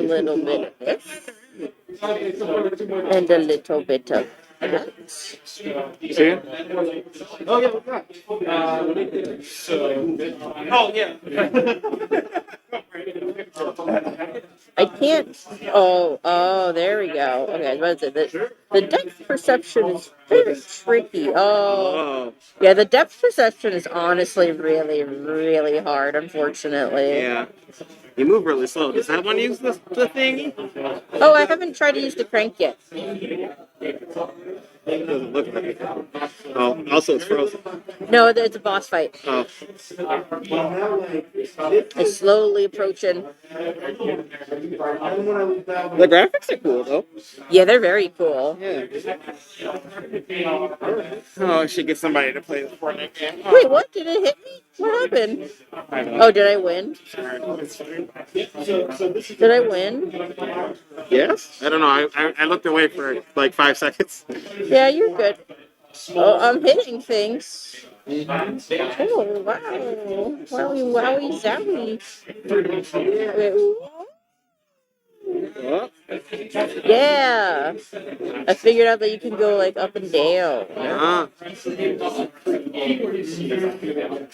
little bit of this. And a little bit of that. See it? Oh yeah, what's that? Oh, yeah. I can't. Oh, there we go. Okay, what is it? The depth perception is very tricky. Oh, yeah, the depth perception is honestly really, really hard, unfortunately. Yeah. You move really slow. Does that one use the thing? Oh, I haven't tried to use the crank yet. It doesn't look like it. Oh, also it's frozen. No, it's a boss fight. Oh. It's slowly approaching. The graphics are cool, though. Yeah, they're very cool. Yeah. Oh, I should get somebody to play the Fortnite game. Wait, what? Did it hit me? What happened? Oh, did I win? Did I win? Yes? I don't know. I looked away for like 5 seconds. Yeah, you're good. Oh, I'm hitting things. Oh, wow. Wowie, wowie, zowie. Oh. Yeah. I figured out that you can go like up and down. Ah.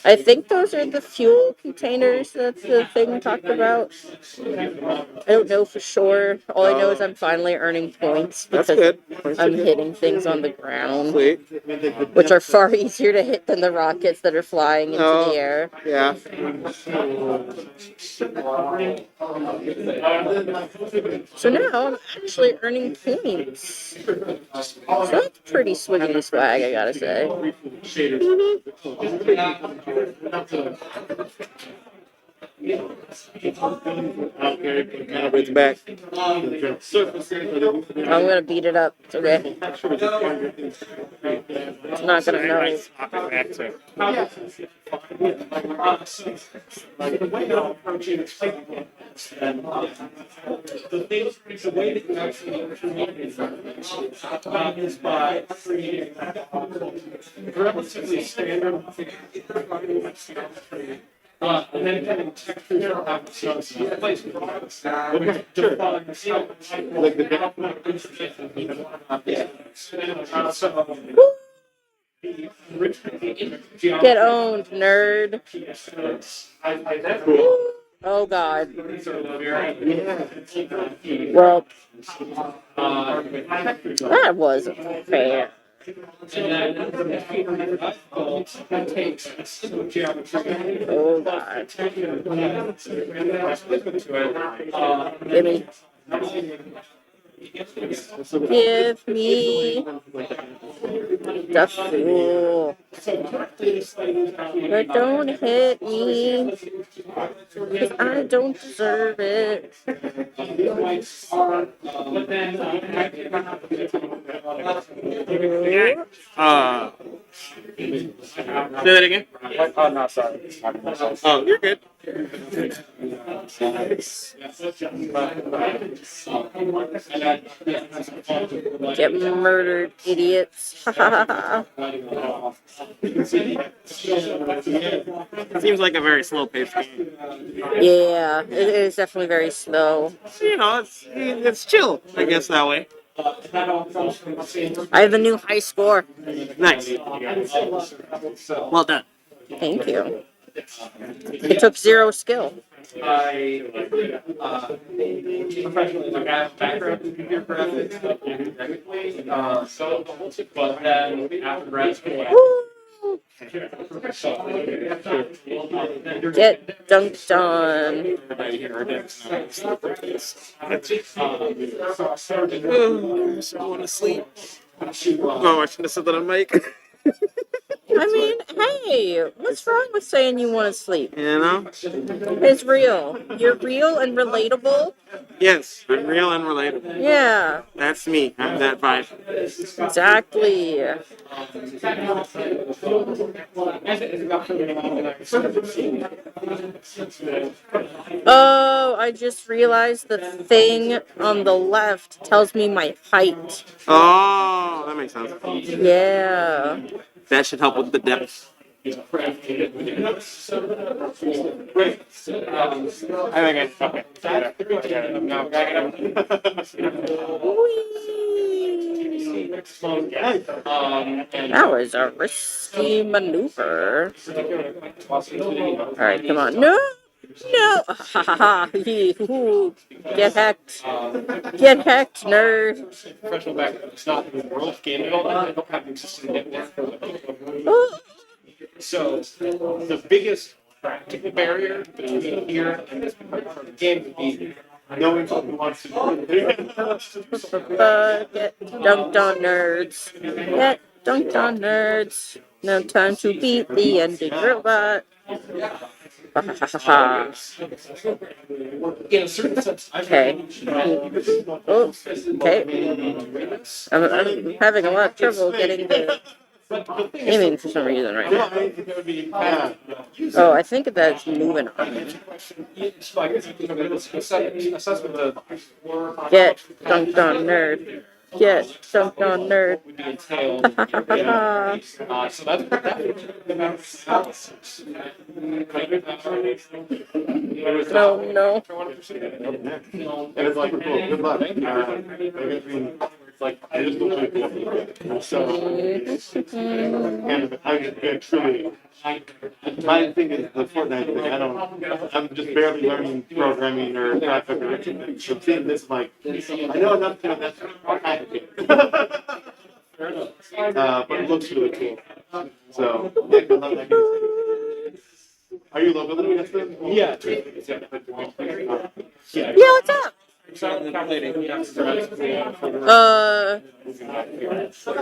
I think those are the fuel containers that the thing talked about. I don't know for sure. All I know is I'm finally earning points because That's good. I'm hitting things on the ground, Sweet. which are far easier to hit than the rockets that are flying into the air. Yeah. So now I'm actually earning points. So that's pretty swiggity swag, I gotta say. It's back. I'm gonna beat it up. It's okay. It's not gonna know. The way that you actually is by creating relatively standard and then having textures or have place products Get owned, nerd. Oh god. Well, that wasn't fair. Oh god. Gimme. Give me the fool. But don't hit me, 'cause I don't deserve it. Say that again. Oh, no, sorry. Oh, you're good. Get murdered, idiots. Seems like a very slow paced game. Yeah, it is definitely very slow. You know, it's chill, I guess that way. I have a new high score. Nice. Well done. Thank you. It took 0 skill. Professionally, like I have background in computer graphics, but then after grad school, Get dunked on. I want to sleep. Oh, I shouldn't have said that on mic. I mean, hey, what's wrong with saying you want to sleep? You know? It's real. You're real and relatable. Yes, I'm real and relatable. Yeah, That's me. I'm that vibe. exactly. Oh, I just realized the thing on the left tells me my height. Oh, that makes sense. Yeah. That should help with the depth. I think it's okay. I'm now That was a risky maneuver. Alright, come on. No! No! Ha ha ha! Get hacked. Get hacked, nerd. professional background. It's not the world of gaming all that. I don't have existing network. Oh. So the biggest practical barrier between here and this part of the game would be knowing someone who wants to do it. Get dunked on, nerds. Get dunked on, nerds. No time to beat the ending robot. Ha ha ha ha. In a certain sense, Okay. Oh, okay. I'm having a lot of trouble getting the aiming for some reason right now. Oh, I think that's moving on. Get dunked on, nerd. Get dunked on, nerd. Ha ha ha ha. So that's No, no. And it's like, cool, good luck. It's like, I just look really cool. So, and I'm just truly, my thing is the Fortnite thing. I'm just barely learning programming or graphic or anything. So seeing this, like, I know enough to know that's but it looks really cool. So, yeah, good luck. Are you local to Minnesota? yeah. Yeah, what's up?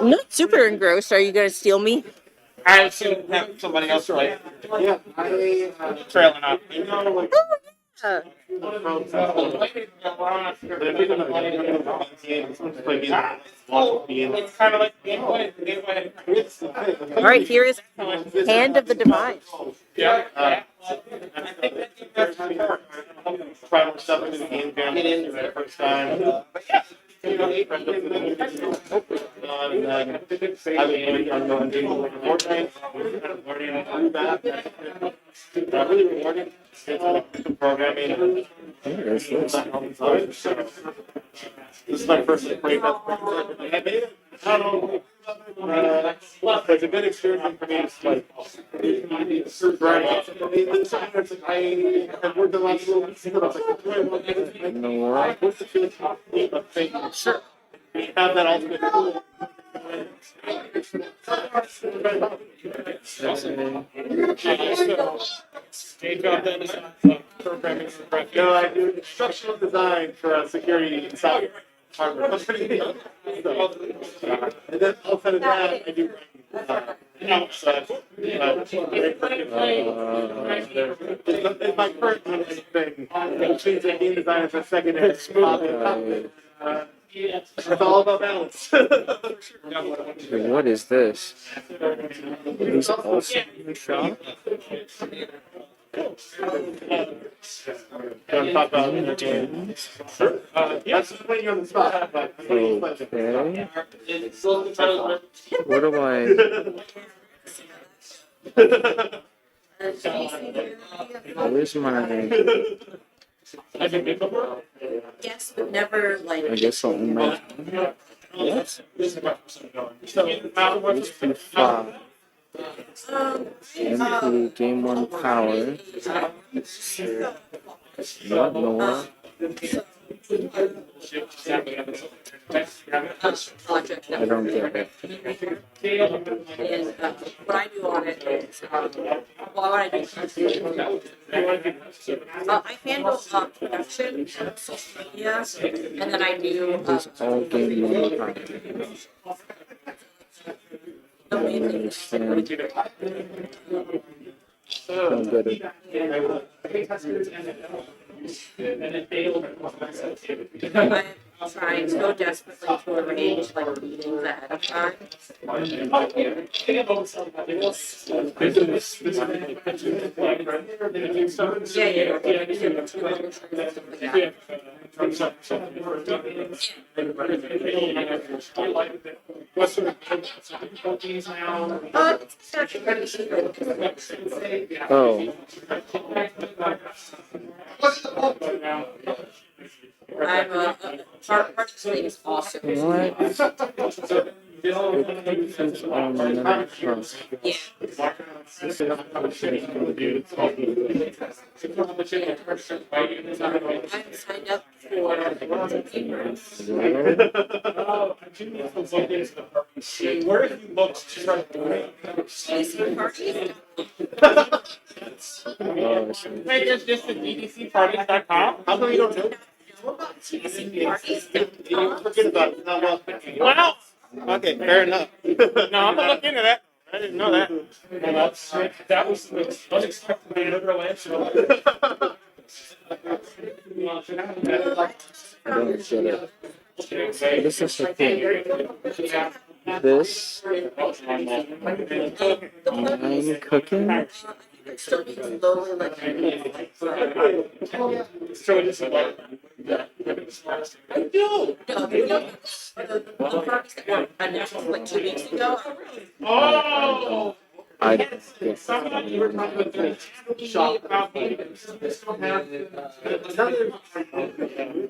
Not super engrossed. Are you gonna steal me? I assume have somebody else play. Yeah, Trailing off. Yeah. It's kind of like Game All right, here is Hand of the Divine. Yeah. Try more stuff into the game jam for the first time. And then I've been playing on Fortnite, learning through that. Really rewarding. It's programming and this is my first Playtest. I don't know. It's a good experience for me. It's like, right. I have worked a lot of little things. What's the feeling of things? Sure. Have that ultimate. Day job then is programming for graphics. No, I do instructional design for security and cyber. hardware company. And then outside of that, I do outside. In my current thing, which means that game design is a secondary. It's all about balance. What is this? These also in the shop? That's putting you on the spot. But Okay. What do I? Where's my? Yes, but never like. I guess I'll imagine. What? HP5. MP Game 1 Power. What Nora? Project I don't get it. and what I do on it is, what I do, I handle production, social media, and then I do It's all Game 1 Power. I don't understand. Don't get it. I'm trying so desperately to arrange like meetings ahead of time. Oh. I'm part of this thing is awesome. What? It takes all my memory first. Yeah. I'm signed up for Where have you looked to try to PC parties. Oh, I see. Wait, there's just the ddcparties.com? How come you don't know? PC parties. Forget about it. No, well, Wow. okay, fair enough. No, I'm gonna look into that. I didn't know that. Well, that was the unexpected literal answer. I don't get it. This is the thing. This. I'm cooking. Still need to lower like So it is like I do. No, the parties that were announced like 2 weeks ago. Oh! I don't get it. Somehow you were talking about the shop about me.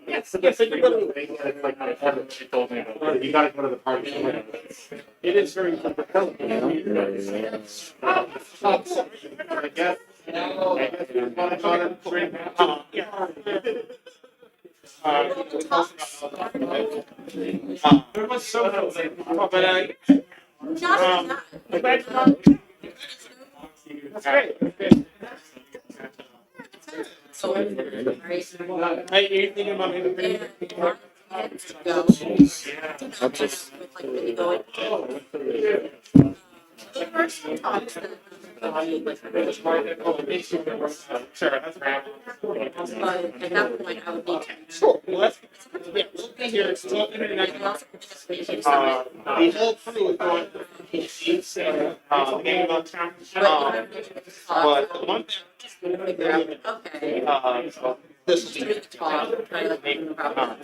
Yes, yes, I do. You gotta go to the party. It is very compelling. I guess. There was so but Not that's great. so right. Hey, you thinking about maybe? Go. I'll just. With like really going. The first talks that Sure, that's right. but at that point I would need to. Sure. Well, that's yeah. We'll be here. It's still internet. And also communication The whole crew is going to the game about town. But one thing. Okay. This is Doing the talk, trying to think about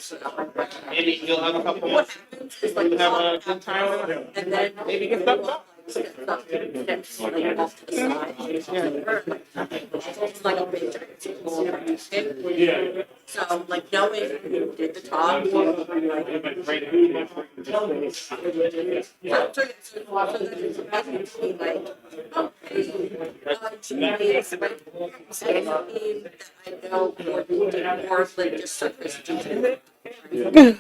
maybe you'll have a couple what months. happens is like You have a good time. and then Maybe get stuff done. steps like off to the side. It's like a big giant Yeah. so like knowing who did the talk. So like, teammates, like, team that I know more than just surface detail. Yeah.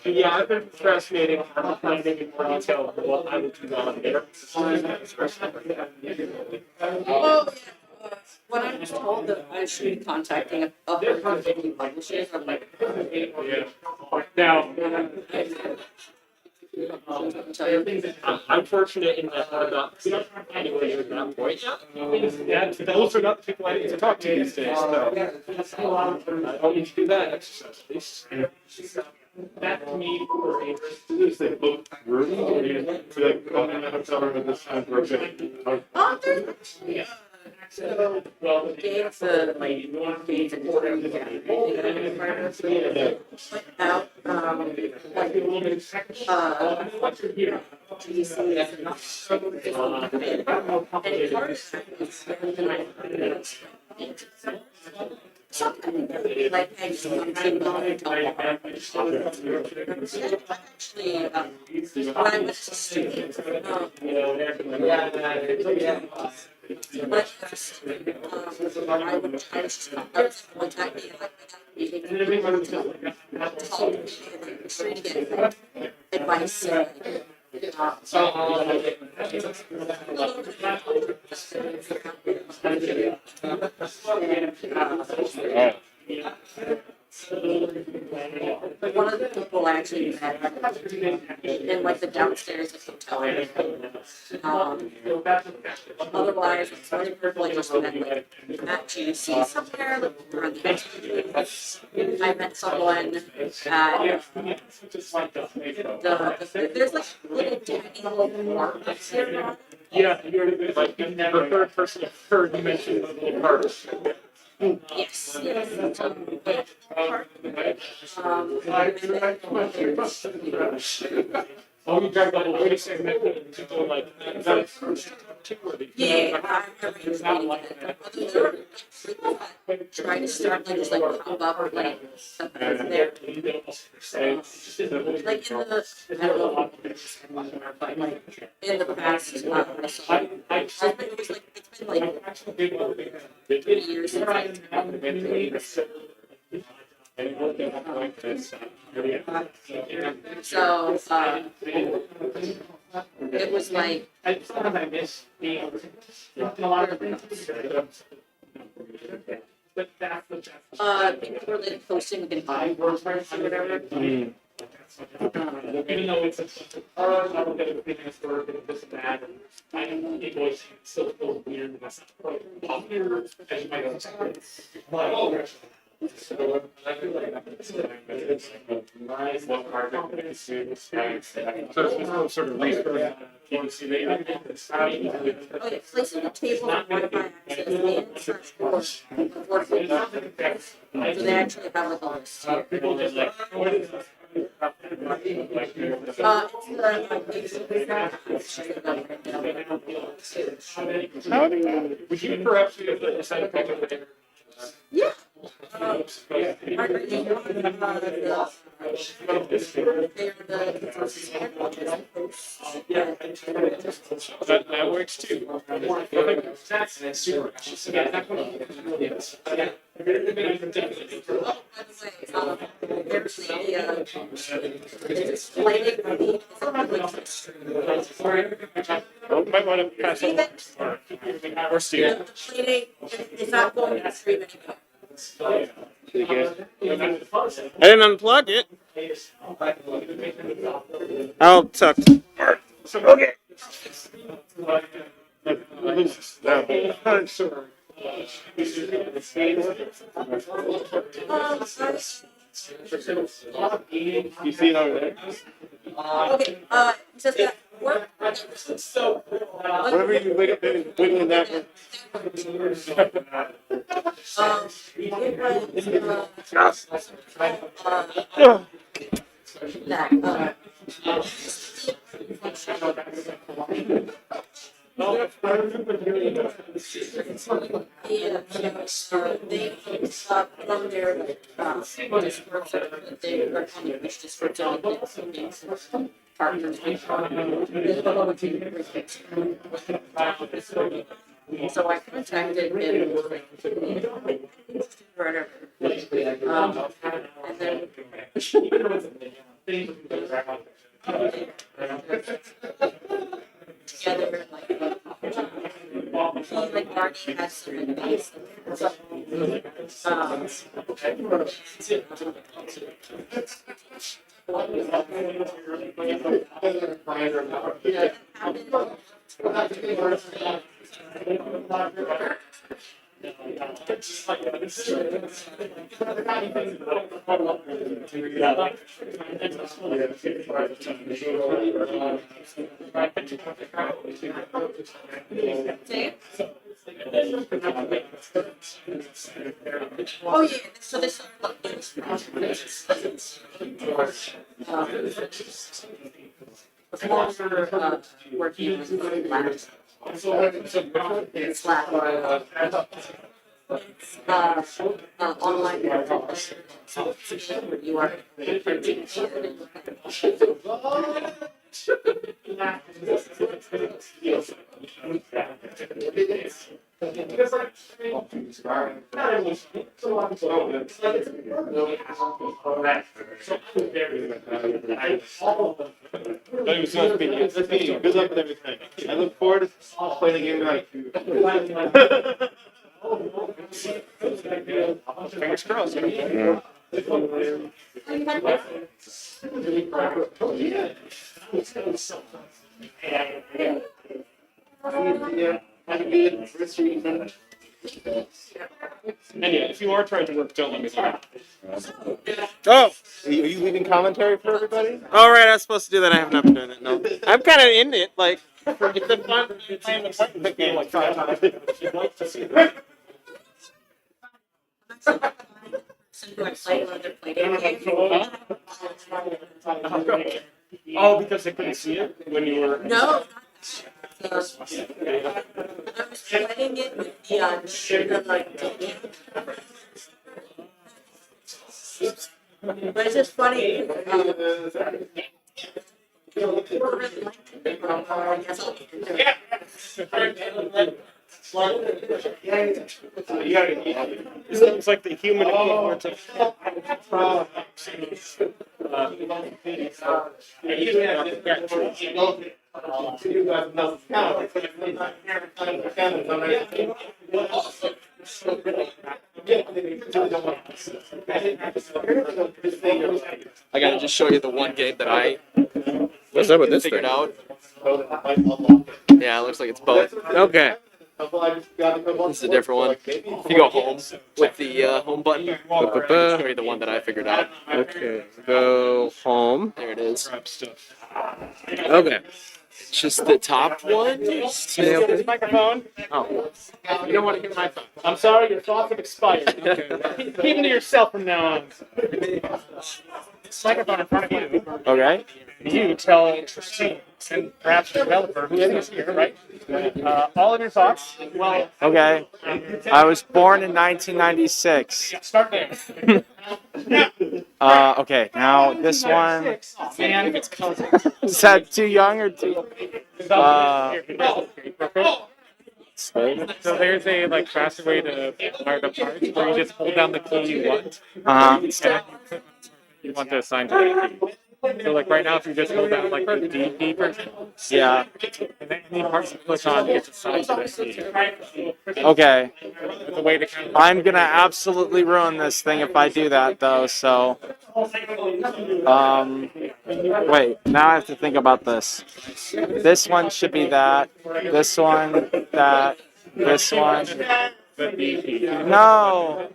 Yeah, I've been procrastinating on planning in more detail what I would do on there. Well, when I was told that I should be contacting 150 publishers, I'm like, Now, I'm fortunate in that I'm not anywhere near that point yet. Yeah, those are not the people I need to talk to these days. So I don't need to do that exercise, please. That to me, is the book room? Like, I'm in a hotel room in this time for a bit. so games, games and out, something like I just actually, when I went to street, I was contacting advice. One of the people I actually met in like the downstairs of the hotel. Otherwise, it's most people I just met like at GDC somewhere, like around the I met someone at there's like little tiny little markets here. Yeah, you're like the third person I've heard you mention the little cars. Yes, yes. Oh, you got like a way to say that people like that first Yeah, I remember trying to start like just like pop up like something there. Like in the I don't know, but like in the past, I saw it was like it's been like 3 years since I so it was like I miss being but that's the best. people were like posting like an WordPress or whatever. Even though it's I don't get everything that's work and this and that, and I know it was still feel weird and that's like popular as you might understand. So I feel like it's nice what our company students so it's sort of research. Okay, placing the table on Wi-Fi access and search for affordable. So they actually have like all this. People just like, what is this? Would you perhaps be able to send a picture of it? Yeah. That works too. That's super. Might want to pass it or Steve. It's not going to stream anymore. I didn't unplug it. I'll tuck. Okay. You see how it is? Okay, does that work? Whatever you wiggling that. So I contacted him, and then Together, like, he like already has some advice. Oh yeah, so this more for working with labs. It's lab. It's online work. So you are But it was nice meeting you. Nice meeting you. Good luck with everything. I look forward to playing the game tonight. Fingers crossed. Anyway, if you are trying to work, don't let me know. Oh, Are you leaving commentary for everybody? all right. I was supposed to do that. I have not been doing it. No, I'm kind of in it. Like, it's been fun playing the point and click game like 5 times. You'd like to see that. Oh, because they couldn't see it when you were. no. I was playing it with the like. But it's just funny. It sounds like the human equivalent I gotta just show you the one game that I What's up with this figured thing? out. Yeah, it looks like it's both. Okay. This is a different one. If you go home with the home button, I'll show you the one that I figured out. Okay. Go home. There it is. Okay. It's just the top one. This microphone. Oh. You don't want to hear my thoughts. I'm sorry, your thoughts have expired. Keep them to yourself from now on. This microphone in front of you. Okay. You tell Christine and perhaps the developer who is here, right? All of your thoughts. Well, Okay. I was born in 1996. start there. Okay, now this one. And it's cousin. Is that too young or too? So there's a like faster way to wire the parts where you just hold down the key you want. Uh-huh. You want to assign to the key. So like right now, if you just hold down like the D key, for example, Yeah. and then any parts you click on gets assigned to the key. Okay. It's a way to kind of I'm gonna absolutely ruin this thing if I do that though, so. Wait, now I have to think about this. This one should be that. This one, that. This one. the D key. No!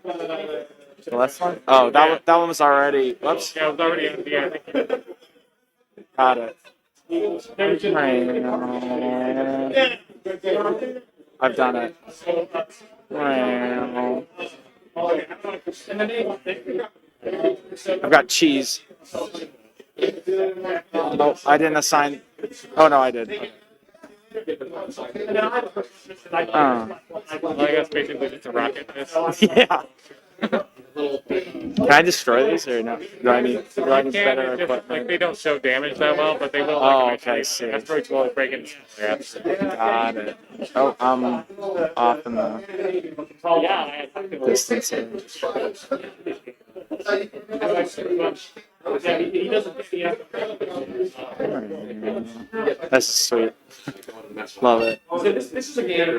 The last one? Oh, that one was already. Whoops. Yeah, it was already in the air. Got it. I've done it. I've got cheese. Oh, I didn't assign. Oh no, I did. Well, I guess basically it's a rocket. Yeah. Can I destroy these or no? Do I need better Like equipment? they don't show damage that well, but they will. Oh, Like, okay, eventually- see. asteroids will break into. Yeah. Got it. Oh, I'm off in the Yeah. distance here. That's sweet. Love it.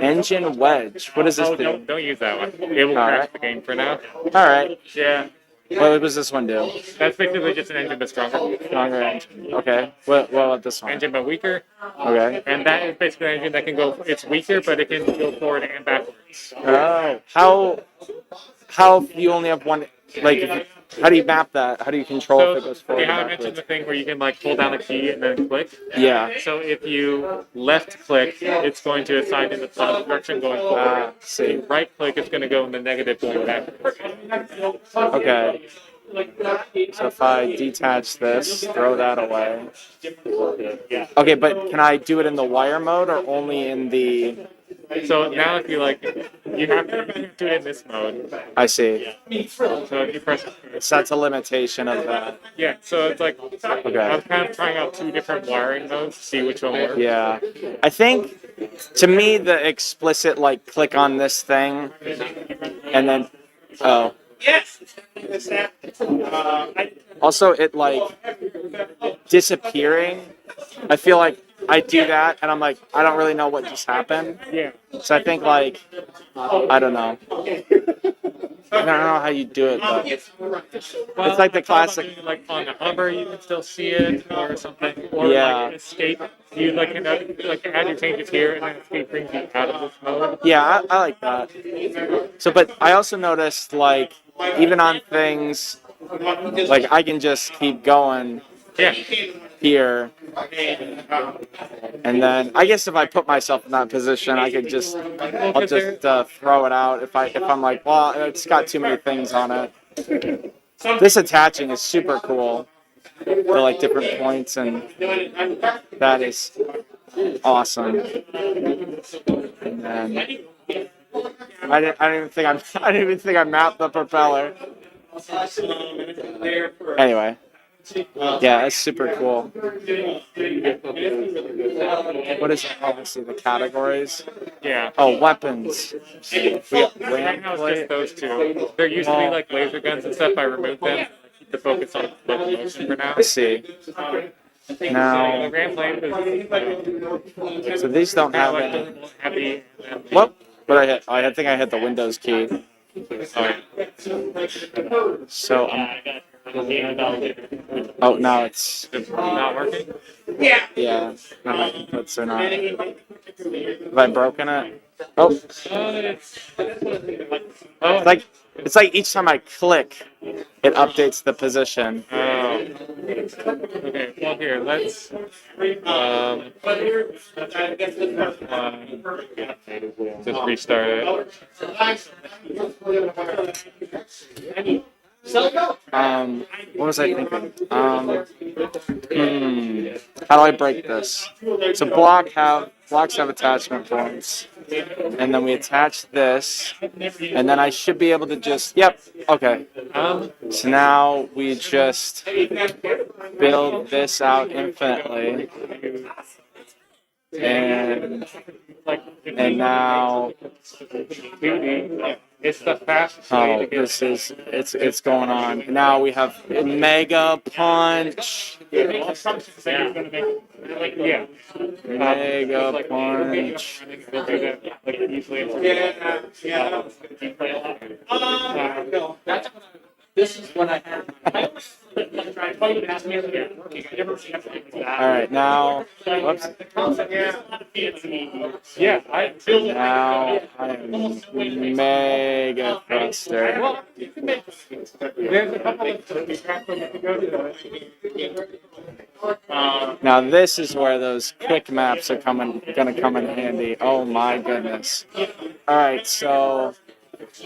Engine wedge. What does this do? Don't use that one. It will crash Alright. the game for now. Alright. Yeah. What does this one do? That's basically just an engine but stronger. Stronger engine. Okay. What about this one? Engine but weaker. Okay. And that is basically an engine that can go, it's weaker, but it can go forward and backwards. Oh. How you only have one, like, how do you map that? How do you control if it goes forward Yeah, I and mentioned the backwards? thing where you can like hold down the key and then click. Yeah. So if you left click, it's going to assign in the positive direction going forward. See. If you right click, it's going to go in the negative going backwards. Okay. So if I detach this, throw that away. Okay, but can I do it in the wire mode or only in the... So now if you like, you have to do it in this mode. I see. So if you press... So that's a limitation of that. Yeah, so it's like, I'm kind of trying out 2 different wiring modes to see which one works. Yeah. I think, to me, the explicit, like, click on this thing, and then... Oh. Yes. Also, it, like, disappearing. I feel like I do that, and I'm like, I don't really know what just happened. Yeah. So I think, like, I don't know. I don't know how you do it, though. It's like the classic. Like on the hover, you can still see it, or something. Or Yeah. like escape. You like add your changes here, and then escape brings you out of this mode. Yeah, I like that. So, but I also noticed, like, even on things, like, I can just keep going Yeah. here. And then, I guess if I put myself in that position, I could just, I'll just throw it out if I'm like, well, it's got too many things on it. This attaching is super cool. The like different points, and that is awesome. And then I didn't even think I mapped the propeller. Anyway, yeah, it's super cool. What is it? Oh, let's see the categories. Yeah. Oh, weapons. We got Right now it's just those 2. There used to be like laser guns and stuff. I removed them. Keep the focus on locomotion for now. I see. Now, The Grand Flame is so these don't have like any. heavy. What? But I think I hit the Windows key. So oh, now it's not working. yeah. No, my inputs are not. Have I broken it? Oh, it's like each time I click, it updates the position. Oh. Okay. Well, here let's. Just restart it. What was I thinking? How do I break this? So blocks have attachment points, and then we attach this, and then I should be able to just, yep, okay. So now we just build this out infinitely, and now. It's the fastest way Oh, to get this is it's going on. Now we have Mega Punch. Mega Punch. This is what I have. All right, now. Whoops. Yeah, Now I'm Mega Thruster. Well, you can make. There's a couple of to go to. Now this is where those quick maps are gonna come in handy. Oh my goodness. All right, so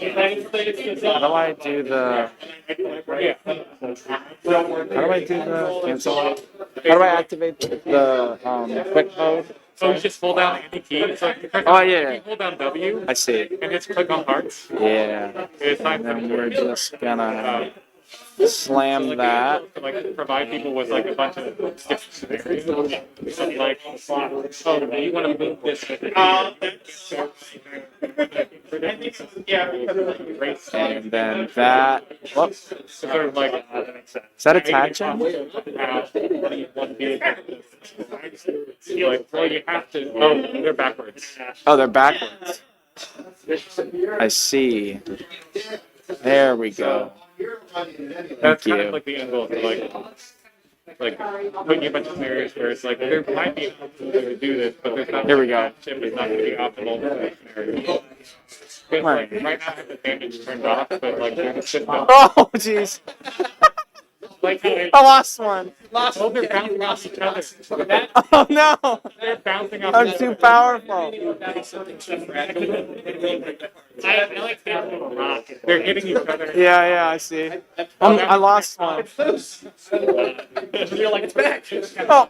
how do I do the cancel? How do I activate the quick mode? So you just hold down any key. So Oh yeah, you hold down W. I see. And just click on hearts. Yeah. It's time And then we're just gonna slam that. to like provide people with like a bunch of different scenarios. So, like, oh, do you want to move this? And then that. Whoops. Sort of like Is that attaching? Like, well, you have to. Oh, they're backwards. Oh, they're backwards. I see. There we go. That's Thank kind of you. like the end goal for like putting you a bunch of scenarios where it's like there might be options to do this, but there's not. Here we go. Chip is not going to be optimal for that scenario. Because like right now I have the damage turned off, but like there's just no. Oh, jeez. Like I lost one. oh, they're bouncing off each other. Oh no. They're bouncing off. I'm too powerful. I like that little rock. They're hitting each other. Yeah, I see. I lost one. You're like, it's back. Oh.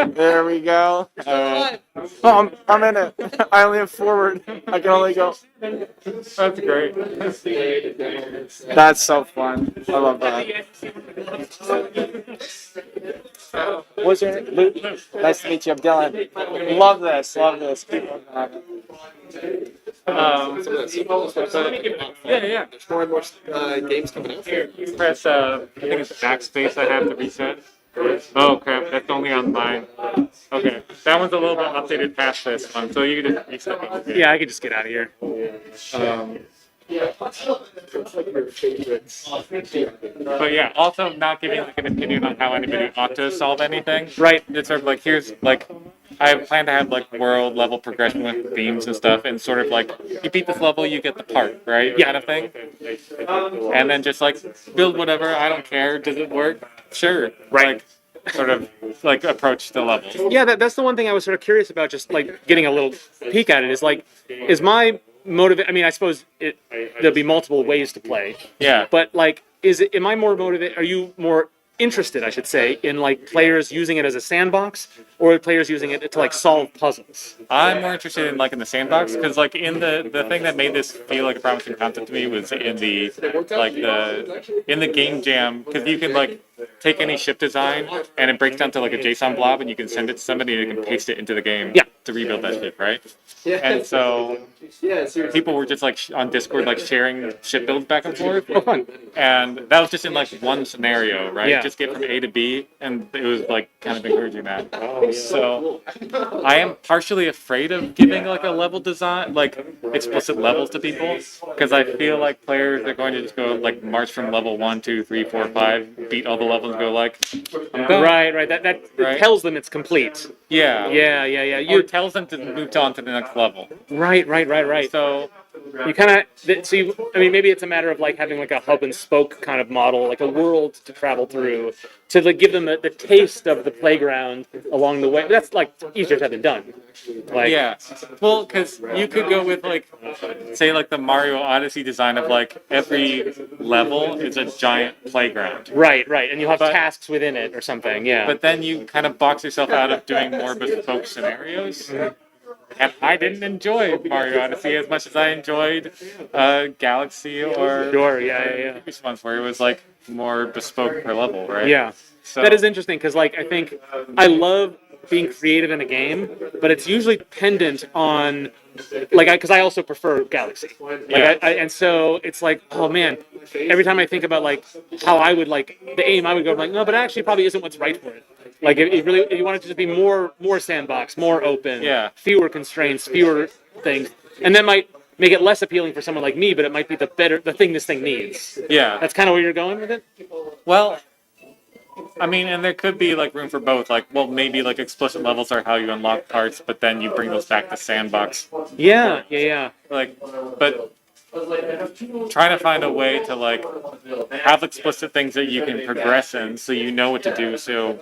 There we go. Alright. Oh, I'm in it. I only have forward. I can only go. That's great. That's so fun. I love that. What's your name? Luke? Nice to meet you. I'm Dylan. Love this. Love this. Keep working on it. Yeah. There's more and more games coming out. Here, you press, I think it's backspace I have to reset. Oh crap, that's only on mine. Okay, that one's a little bit updated past this one, so you can just reset it. Yeah, I could just get out of here. But yeah, also not giving like an opinion on how anybody ought to solve anything. Right. It's sort of like here's like I plan to have like world level progression with themes and stuff, and sort of like you beat this level, you get the part, right? Yeah. Kind of thing. And then just like build whatever. I don't care. Does it work? Sure. Right. Like, sort of like approach the level. Yeah, that's the one thing I was sort of curious about, just like getting a little peek at it, is like, is my motivate? I mean, I suppose there'll be multiple ways to play, Yeah. but like, am I more motivated? Are you more interested, I should say, in like players using it as a sandbox, or players using it to like solve puzzles? I'm more interested in like in the sandbox because like in the thing that made this feel like a promising concept to me was in the game jam, because you can like take any ship design and it breaks down to like a JSON blob and you can send it to somebody and it can paste it into the game to rebuild that ship, right? And so people were just like on Discord like sharing ship builds back and forth. Oh, fun. And that was just in like one scenario, right? Yeah. Just get from A to B, and it was like kind of encouraging that. So I am partially afraid of giving like a level design, like explicit levels to people, because I feel like players are going to just go like march from level 1, 2, 3, 4, 5, beat all the levels, and go like, I'm done. Right. That Right. tells them it's complete. Yeah. Yeah. Or it tells them to move on to the next level. Right. So You kind of, I mean, maybe it's a matter of like having like a hub and spoke kind of model, like a world to travel through, to like give them the taste of the playground along the way. But that's like easier said than done. Like, yeah, well, because you could go with like, say like the Mario Odyssey design of like every level is a giant playground. Right, and you have tasks within it or something. Yeah. But then you kind of box yourself out of doing more bespoke scenarios. And I didn't enjoy Mario Odyssey as much as I enjoyed Galaxy or previous ones where it was like more bespoke per level, right? Yeah. So That is interesting because like I think I love being creative in a game, but it's usually dependent on like because I also prefer Galaxy. Like, and so it's like, oh man, every time I think about like how I would like the aim, I would go like, no, but actually probably isn't what's right for it. Like if you want it to just be more sandbox, more open, fewer constraints, fewer things, and that might make it less appealing for someone like me, but it might be the thing this thing needs. Yeah. That's kind of where you're going with it? Well, I mean, and there could be like room for both. Like, well, maybe like explicit levels are how you unlock parts, but then you bring those back to sandbox. Yeah. Like, but trying to find a way to like have explicit things that you can progress in, so you know what to do. So,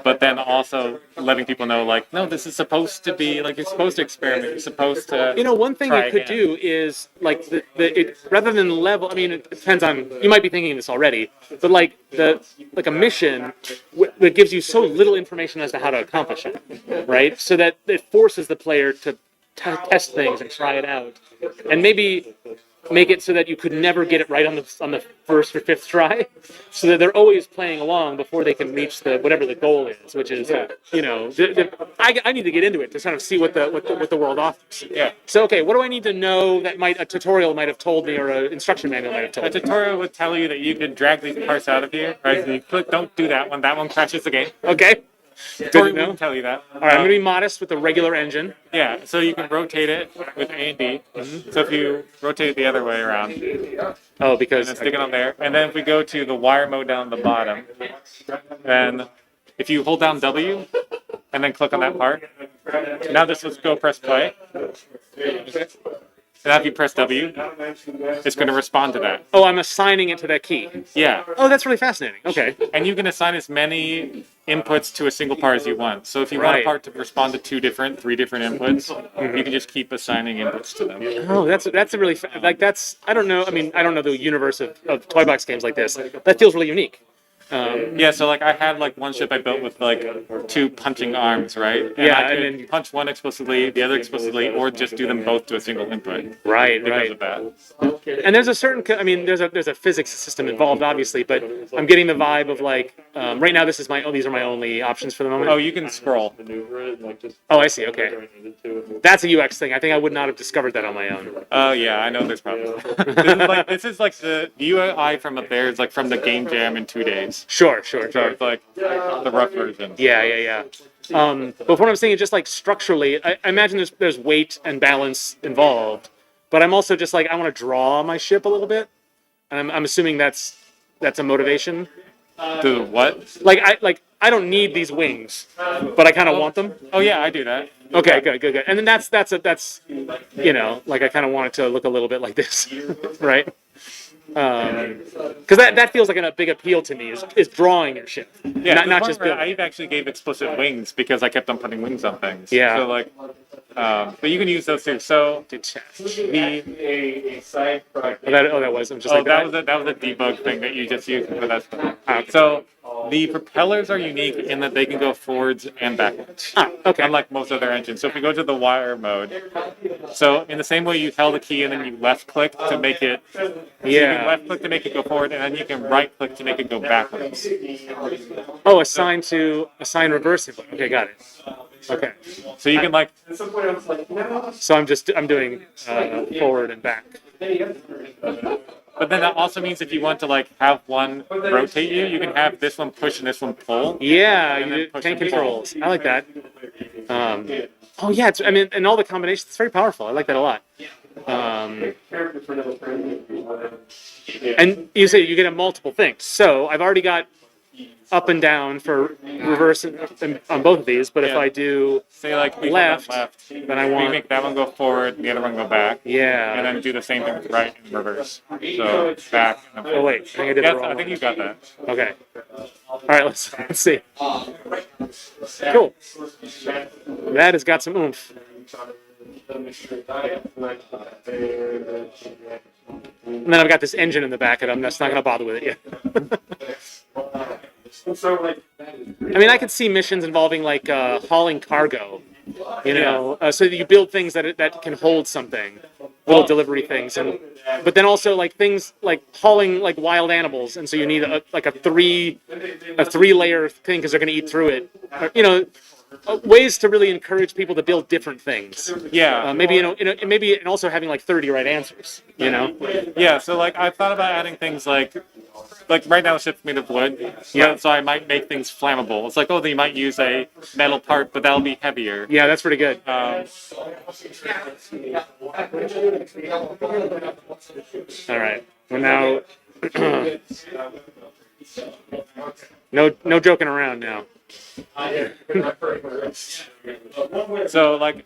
but then also letting people know like, no, this is supposed to be like you're supposed to experiment. You're supposed to. You know, one thing you could do is like rather than level. I mean, it depends on. You might be thinking this already, but like a mission that gives you so little information as to how to accomplish it, right? So that it forces the player to test things and try it out, and maybe make it so that you could never get it right on the first or fifth try, so that they're always playing along before they can reach the whatever the goal is, which is I need to get into it to kind of see what the world offers. Yeah. So okay, what do I need to know that a tutorial might have told me or an instruction manual might have told A me? tutorial would tell you that you can drag these parts out of here, right? So you click, don't do that one. That one crashes the game. Okay. Tutorial wouldn't tell you that. All right, I'm gonna be modest with the regular engine. Yeah, so you can rotate it with A and D. So if you rotate it the other way around, Oh, and because then stick it on there, and then if we go to the wire mode down the bottom, then if you hold down W and then click on that part, now this will go press play. And after you press W, it's going to respond to that. oh, I'm assigning it to that key. Yeah. Oh, that's really fascinating. Okay. And you can assign as many inputs to a single part as you want. So if you want a Right. part to respond to three different inputs, you can just keep assigning inputs to them. Oh, that's a really that's I don't know. I mean, I don't know the universe of toy box games like this. That feels really unique. Yeah, so like I had like one ship I built with like two punching arms, right? And Yeah, I could and then- punch one explicitly, the other explicitly, or just do them both to a single input. Right, Because right. of that. And there's a certain, there's a physics system involved, obviously, but I'm getting the vibe of like, right now these are my only options for the moment. Oh, you can scroll. Oh, I see. Okay, that's a UX thing. I think I would not have discovered that on my own. Oh yeah, I know there's problems. this is like the UI from up there is like from the game jam in 2 days. Sure. So it's like the rough version. Yeah. But what I'm saying is just like structurally, I imagine there's weight and balance involved, but I'm also just like I want to draw my ship a little bit, and I'm assuming that's a motivation. The what? I don't need these wings, but I kind of want them. Oh yeah, I do that. Okay, good. And then that's I kind of want it to look a little bit like this, right? Because that feels like a big appeal to me is drawing your ship, Yeah, not just building. I actually gave explicit wings because I kept on putting wings on things. Yeah. So like, but you can use those too. So Detach. that was. I'm just like that was a debug thing that you just used for that stuff. So the propellers are unique in that they can go forwards and backwards. Okay. Unlike most other engines. So if we go to the wire mode, so in the same way you held a key and then you left click to make it. So you can left click to make it go forward, and then you can right click to make it go backwards. Oh, assign reverse input. Okay, got it. Okay. So you can like. So I'm doing forward and back. But then that also means if you want to like have one rotate you, you can have this one push and this one pull. Yeah, And you then do push 10 and pull. controls. I like that. Oh yeah, and all the combinations. It's very powerful. I like that a lot. And you say you get a multiple things. So I've already got up and down for reverse on both of these. But if Yeah. I do Say like we left, left, then I we want make that one go forward, the other one go back. yeah. And then do the same thing with right and reverse. So back. And then Oh wait, I think I did yeah, the wrong I think one. you got that. Okay. All right, let's see. Cool. That has got some oomph. And then I've got this engine in the back, and I'm just not going to bother with it yet. I mean, I could see missions involving like hauling cargo, so that you build things that can hold something, little delivery things, but then also like things like hauling like wild animals, and so you need a three layer thing because they're going to eat through it. Ways to really encourage people to build different things. Yeah. Maybe and also having like 30 right answers. Yeah, so like I thought about adding things like right now the ship's made of wood. Yeah. So I might make things flammable. It's like, oh, they might use a metal part, but that'll be heavier. Yeah, that's pretty good. Um, All right. Well, now, no joking around now. so like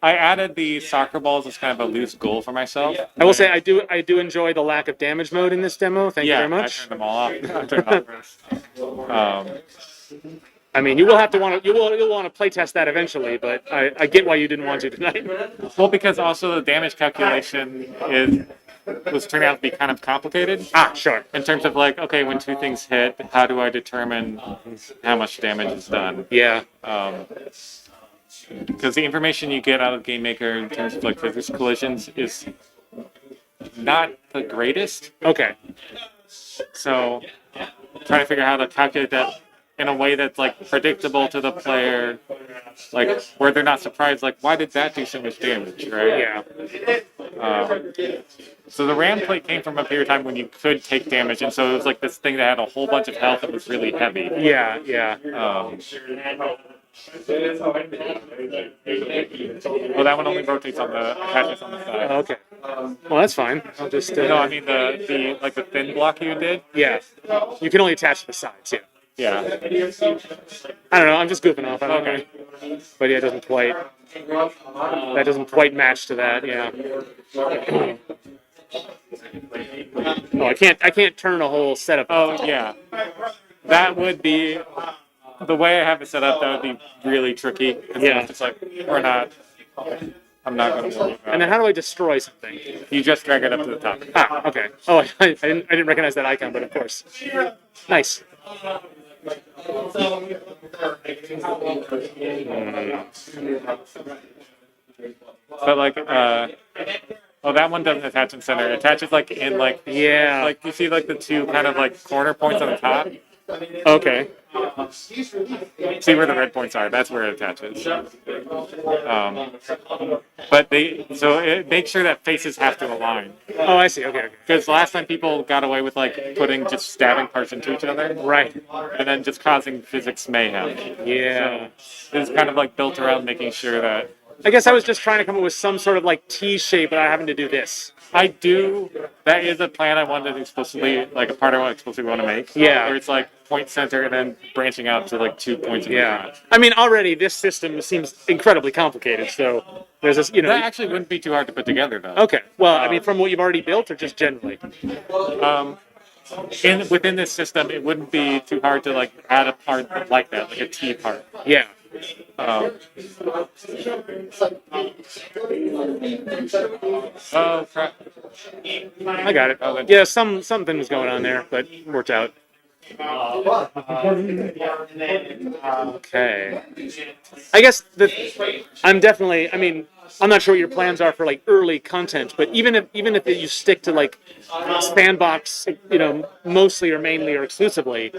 I added the soccer balls as kind of a loose goal for myself. I will say I do enjoy the lack of damage mode in this demo. Thank you very I much. turned them all off. I turned them off first. I mean, you will want to play test that eventually, but I get why you didn't want to tonight. Well, because also the damage calculation was turning out to be kind of complicated. Sure. In terms of like, okay, when two things hit, how do I determine how much damage is done? Yeah. Because the information you get out of Game Maker in terms of like physics collisions is not the greatest. Okay. So trying to figure out how to calculate that in a way that's like predictable to the player, like where they're not surprised, like why did that do so much damage, right? Yeah. So the RAM plate came from a period of time when you could take damage, and so it was like this thing that had a whole bunch of health and was really heavy. Yeah, yeah. Well, that one only rotates on the attaches on the side. Okay. Well, that's fine. I'll just. No, I mean the like the thin block you did. Yeah. You can only attach to the sides. Yeah. Yeah. I don't know. I'm just goofing off. I don't know. But yeah, it doesn't quite. That doesn't quite match to that. Yeah. Oh, I can't turn a whole setup. Oh yeah. That would be the way I have it set up. That would be really tricky. And Yeah. So it's just like we're not. I'm not going to worry about And then how do I destroy something? it. You just drag it up to the top. Ah, okay. Oh, I didn't recognize that icon, but of course. Nice. But like, oh, that one doesn't attach in center. It attaches like in like, Yeah. like you see like the two kind of like corner points on the top. Okay. See where the red points are? That's where it attaches. But it makes sure that faces have to align. Oh, I see. Okay. Okay. Because last time people got away with like putting just stabbing parts into each other, Right. and then just causing physics mayhem. Yeah. So it's kind of like built around making sure that I guess I was just trying to come up with some sort of like T shape, but I having to do this. I do. That is a plan I wanted to explicitly, like a part I explicitly want to make. Yeah. Where it's like point center and then branching out to like 2 points in the Yeah. front. I mean, already this system seems incredibly complicated. So there's this, you know. That actually wouldn't be too hard to put together though. Okay. Well, I mean, from what you've already built, or just generally. Within this system, it wouldn't be too hard to like add a part like that, like a T part. Yeah. Oh crap! I got it. Yeah, something was going on there, but it worked out. Okay. I guess I'm definitely. I mean, I'm not sure what your plans are for like early content, but even if you stick to like sandbox, you know, mostly or mainly or exclusively,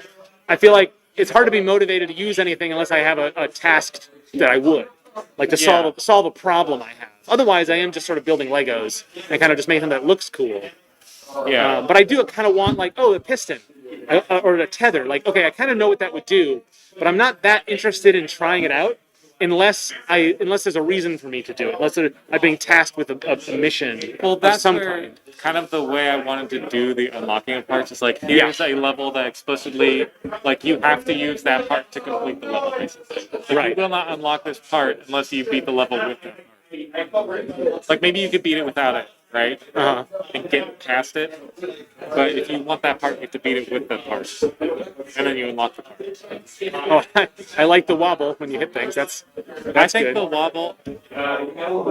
I feel like it's hard to be motivated to use anything unless I have a task that I would like to solve a problem I have. Otherwise, I am just sort of building Legos and kind of just making something that looks cool. Yeah. But I do kind of want like, oh, a piston or a tether. Like, okay, I kind of know what that would do, but I'm not that interested in trying it out unless there's a reason for me to do it. Unless I'm being tasked with a mission of some kind. Kind of the way I wanted to do the unlocking of parts is like here's a level that explicitly like you have to use that part to complete the level basically. Like, Right. You will not unlock this part unless you beat the level with it. Like maybe you could beat it without it, right? Uh-huh. And get past it. But if you want that part, you have to beat it with the part, and then you unlock the part. Oh, I like the wobble when you hit things. That's I think good. the wobble.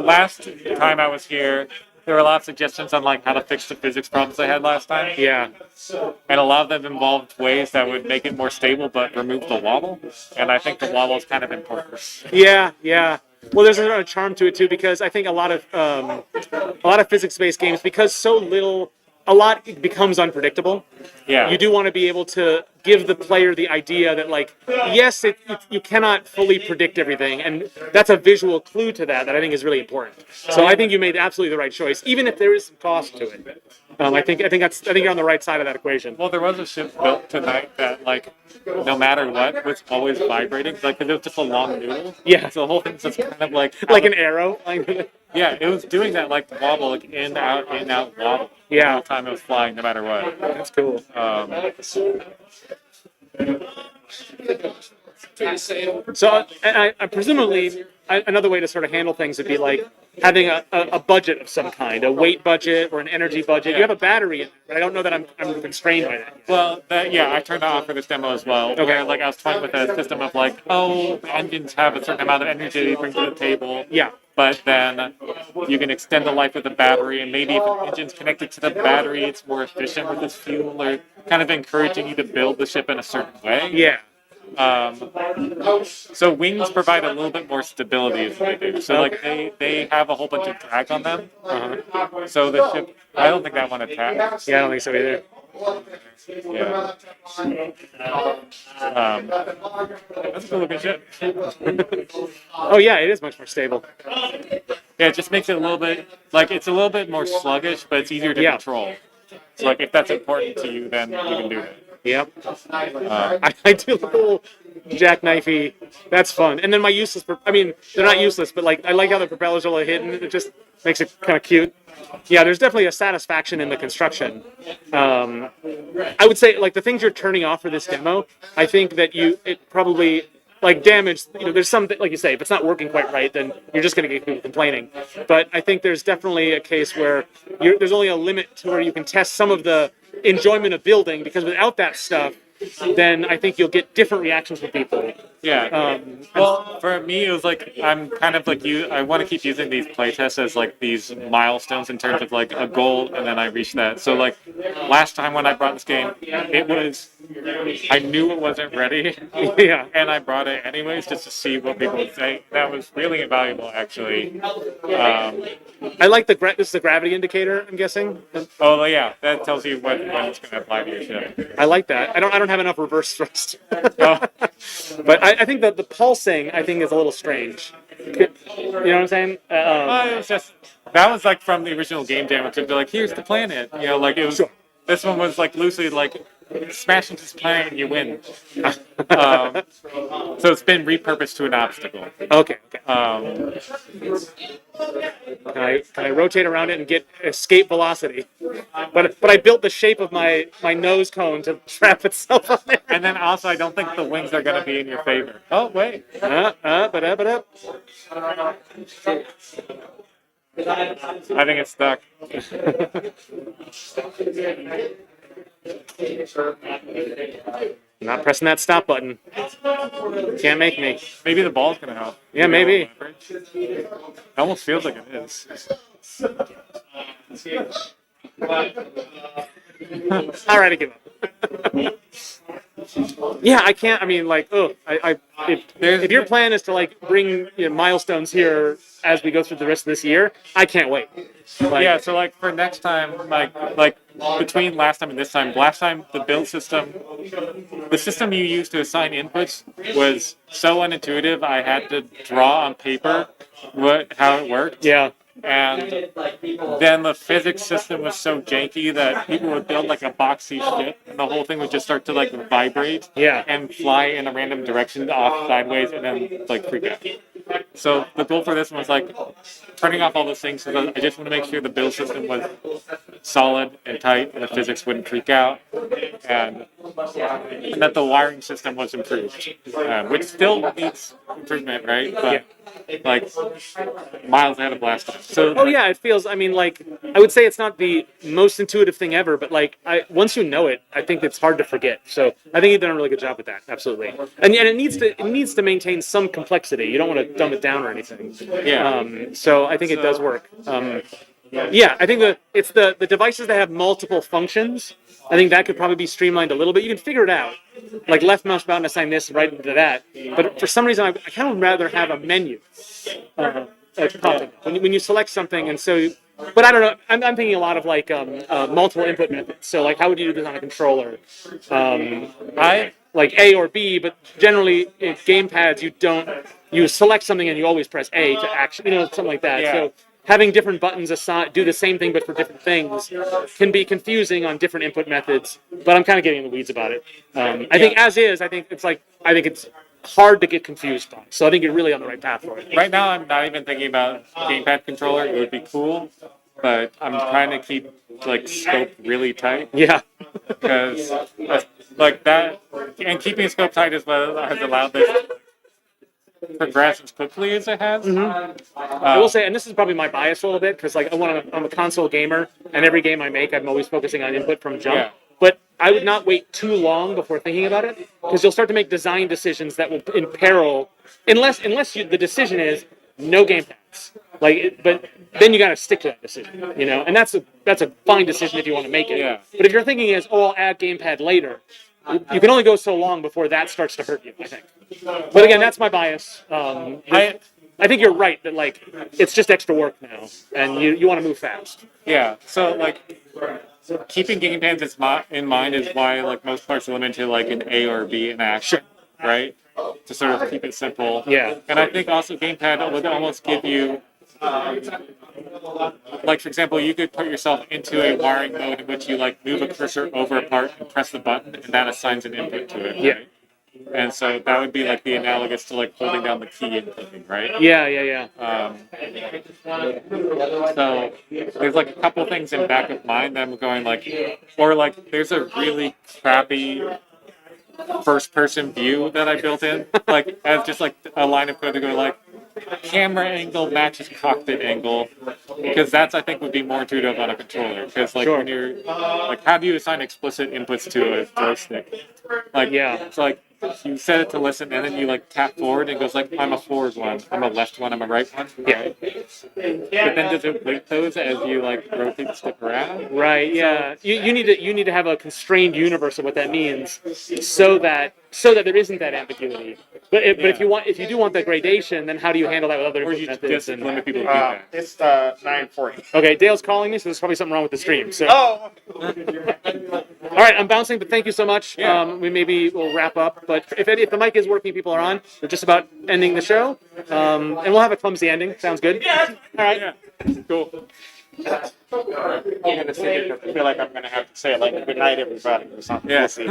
Last time I was here, there were a lot of suggestions on like how to fix the physics problems I had last time. Yeah. And a lot of them involved ways that would make it more stable but remove the wobble. And I think the wobble is kind of important. Yeah, yeah. Well, there's a charm to it too because I think a lot of physics-based games, because so little, a lot becomes unpredictable. Yeah. You do want to be able to give the player the idea that, like, yes, you cannot fully predict everything, and that's a visual clue to that I think is really important. So I think you made absolutely the right choice, even if there is some cost to it. I think you're on the right side of that equation. Well, there was a ship built tonight that, like, no matter what, was always vibrating. Like, 'cause it was just a long noodle. Yeah. So the whole thing's just kind of like Like an arrow. Yeah, it was doing that like wobble, like in out wobble. Yeah. The whole time it was flying, no matter what. That's cool. So, I presumably, another way to sort of handle things would be like having a budget of some kind, a weight budget or an energy budget. You have a battery in it, but I don't know that I'm constrained by that. Well, I turned that off for this demo as well. Okay. Where, like, I was toying with a system of like, oh, the engines have a certain amount of energy they bring to the table. Yeah. But then you can extend the life of the battery, and maybe if the engine's connected to the battery, it's more efficient with its fuel, or kind of encouraging you to build the ship in a certain way. Yeah. So wings provide a little bit more stability than they do. So like they have a whole bunch of drag on them. So the ship, I don't think that one attacks. Yeah, I don't think so either. Yeah. That's a cool looking ship. Oh yeah, it is much more stable. Yeah, it just makes it a little bit like it's a little bit more sluggish, but it's easier to control. So like if that's important to you, then you can do it. Yep. I do the little jackknifey. That's fun. And then my useless. I mean, they're not useless, but like I like how the propellers are a little hidden. It just makes it kind of cute. Yeah, there's definitely a satisfaction in the construction. I would say like the things you're turning off for this demo. I think that it probably like damage. There's some like you say, if it's not working quite right, then you're just going to get people complaining. But I think there's definitely a case where there's only a limit to where you can test some of the enjoyment of building, because without that stuff, then I think you'll get different reactions from people. Yeah. Well, for me, it was like I'm kind of like you. I want to keep using these playtests as like these milestones in terms of like a goal, and then I reach that. So like last time when I brought this game, it was I knew it wasn't ready, Yeah. and I brought it anyways just to see what people would say. That was really invaluable, actually. I like this is the gravity indicator, I'm guessing. Oh yeah, that tells you when it's going to apply to your ship. I like that. I don't have enough reverse thrust. Oh. But I think that the pulsing I think is a little strange. You know what I'm saying? It was just that was like from the original game jam, which would be like, here's the planet. Like it was. Sure. This one was like loosely like smash into this planet and you win. So it's been repurposed to an obstacle. Okay. Can I rotate around it and get escape velocity? But I built the shape of my nose cone to trap itself on there. And then also, I don't think the wings are going to be in your favor. Oh wait. Ba-da. I think it's stuck. I'm not pressing that stop button. Can't make me. Maybe the ball's going to help. Yeah, maybe. It almost feels like it is. All right, I give up. Yeah, I can't. I mean, like, if your plan is to like bring milestones here as we go through the rest of this year, I can't wait. Yeah, so like for next time, like between last time and this time, last time the build system, the system you used to assign inputs was so unintuitive. I had to draw on paper how it worked. Yeah. And then the physics system was so janky that people would build like a boxy ship, and the whole thing would just start to like vibrate and fly in a random direction off sideways, and then like freak out. So the goal for this one was like turning off all those things. So I just want to make sure the build system was solid and tight, and the physics wouldn't freak out, and that the wiring system was improved, which still needs improvement, right? But like miles ahead of last time. So yeah, it feels. I mean, like I would say it's not the most intuitive thing ever, but like once you know it, I think it's hard to forget. So I think you've done a really good job with that. Absolutely, and it needs to maintain some complexity. You don't want to dumb it down or anything. Yeah. So I think it does work. Yeah, I think it's the devices that have multiple functions. I think that could probably be streamlined a little bit. You can figure it out, like left mouse button assign this right into that. But for some reason, I kind of rather have a menu when you select something. And so, but I don't know. I'm thinking a lot of like multiple input methods. So like, how would you do this on a controller? I like A or B, but generally in gamepads you select something and you always press A to action, something like that. Yeah. So having different buttons do the same thing but for different things can be confusing on different input methods. But I'm kind of getting in the weeds about it. I think as is, I think it's hard to get confused by. So I think you're really on the right path for it. Right now, I'm not even thinking about gamepad controller. It would be cool, but I'm trying to keep like scope really tight. Yeah. Because like that, and keeping scope tight is what has allowed this to progress as quickly as it has. I will say, and this is probably my bias a little bit, because like I'm a console gamer, and every game I make, I'm always focusing on input from jump. Yeah. But I would not wait too long before thinking about it, because you'll start to make design decisions that will imperil, unless the decision is no gamepads. But then you got to stick to that decision, and that's a fine decision if you want to make it. Yeah. But if you're thinking I'll add gamepad later, you can only go so long before that starts to hurt you, I think. But again, that's my bias. I think you're right that like it's just extra work now, and you want to move fast. Yeah. So like keeping game plans in mind is why like most parts are limited to like an A or B in action, right? To sort of keep it simple. Yeah. And I think also gamepad would almost give you, like for example, you could put yourself into a wiring mode in which you like move a cursor over a part and press the button, and that assigns an input to it. Yeah. Right? And so that would be like the analogous to like holding down the key and clicking, right? Yeah. So there's like a couple things in back of mind that I'm going like, or like there's a really crappy first person view that I built in, like as just like a line of code to go like camera angle matches cockpit angle, because that's I think would be more intuitive on a controller. Because like when you're like, how do you assign explicit inputs to a joystick? Like it's like you set it to listen and then you like tap forward and it goes like I'm a forward one, I'm a left one, I'm a right one. Right? But then does it weight those as you like rotate the stick around? Right. Yeah. You need to have a constrained universe of what that means, so that there isn't that ambiguity. But if you do want that gradation, then how do you handle that with other input methods? Just limit people to feedback. It's 9:40. Okay, Dale's calling me, so there's probably something wrong with the stream. So. Oh. All right, I'm bouncing, but thank you so much. We'll wrap up. But if the mic is working, people are on. We're just about ending the show, and we'll have a clumsy ending. Sounds good. Yeah. All right. Yeah. Cool. I'm gonna say it because I feel like I'm gonna have to say it like good night, everybody, or something. Yeah. We'll see.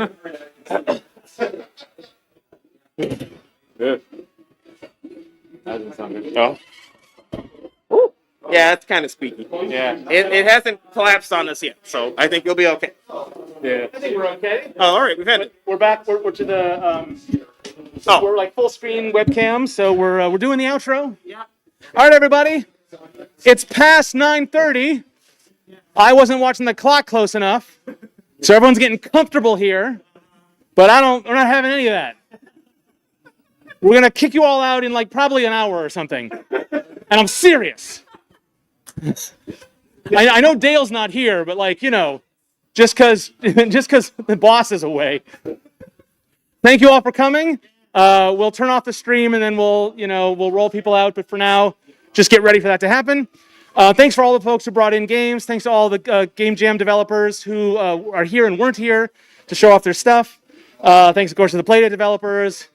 Good. That doesn't sound good. Ooh. Yeah, it's kind of squeaky. Yeah. It hasn't collapsed on us yet, so I think you'll be okay. Yeah. I think we're okay. Oh, all right, we've had it. We're back. We're to the. We're like full screen webcam, so we're doing the outro. Yeah. All right, everybody. It's past 9:30. I wasn't watching the clock close enough, so everyone's getting comfortable here. But we're not having any of that. We're gonna kick you all out in like probably an hour or something, and I'm serious. I know Dale's not here, but like just because the boss is away. Thank you all for coming. We'll turn off the stream and then we'll roll people out. But for now, just get ready for that to happen. Thanks for all the folks who brought in games. Thanks to all the Game Jam developers who are here and weren't here to show off their stuff. Thanks, of course, to the Playtest developers.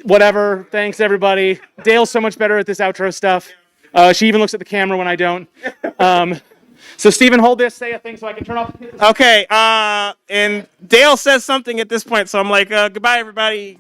Whatever. Thanks, everybody. Dale's so much better at this outro stuff. She even looks at the camera when I don't. So, Steven, hold this. Say a thing so I can turn off. Okay. And Dale says something at this point, so I'm like, goodbye, everybody.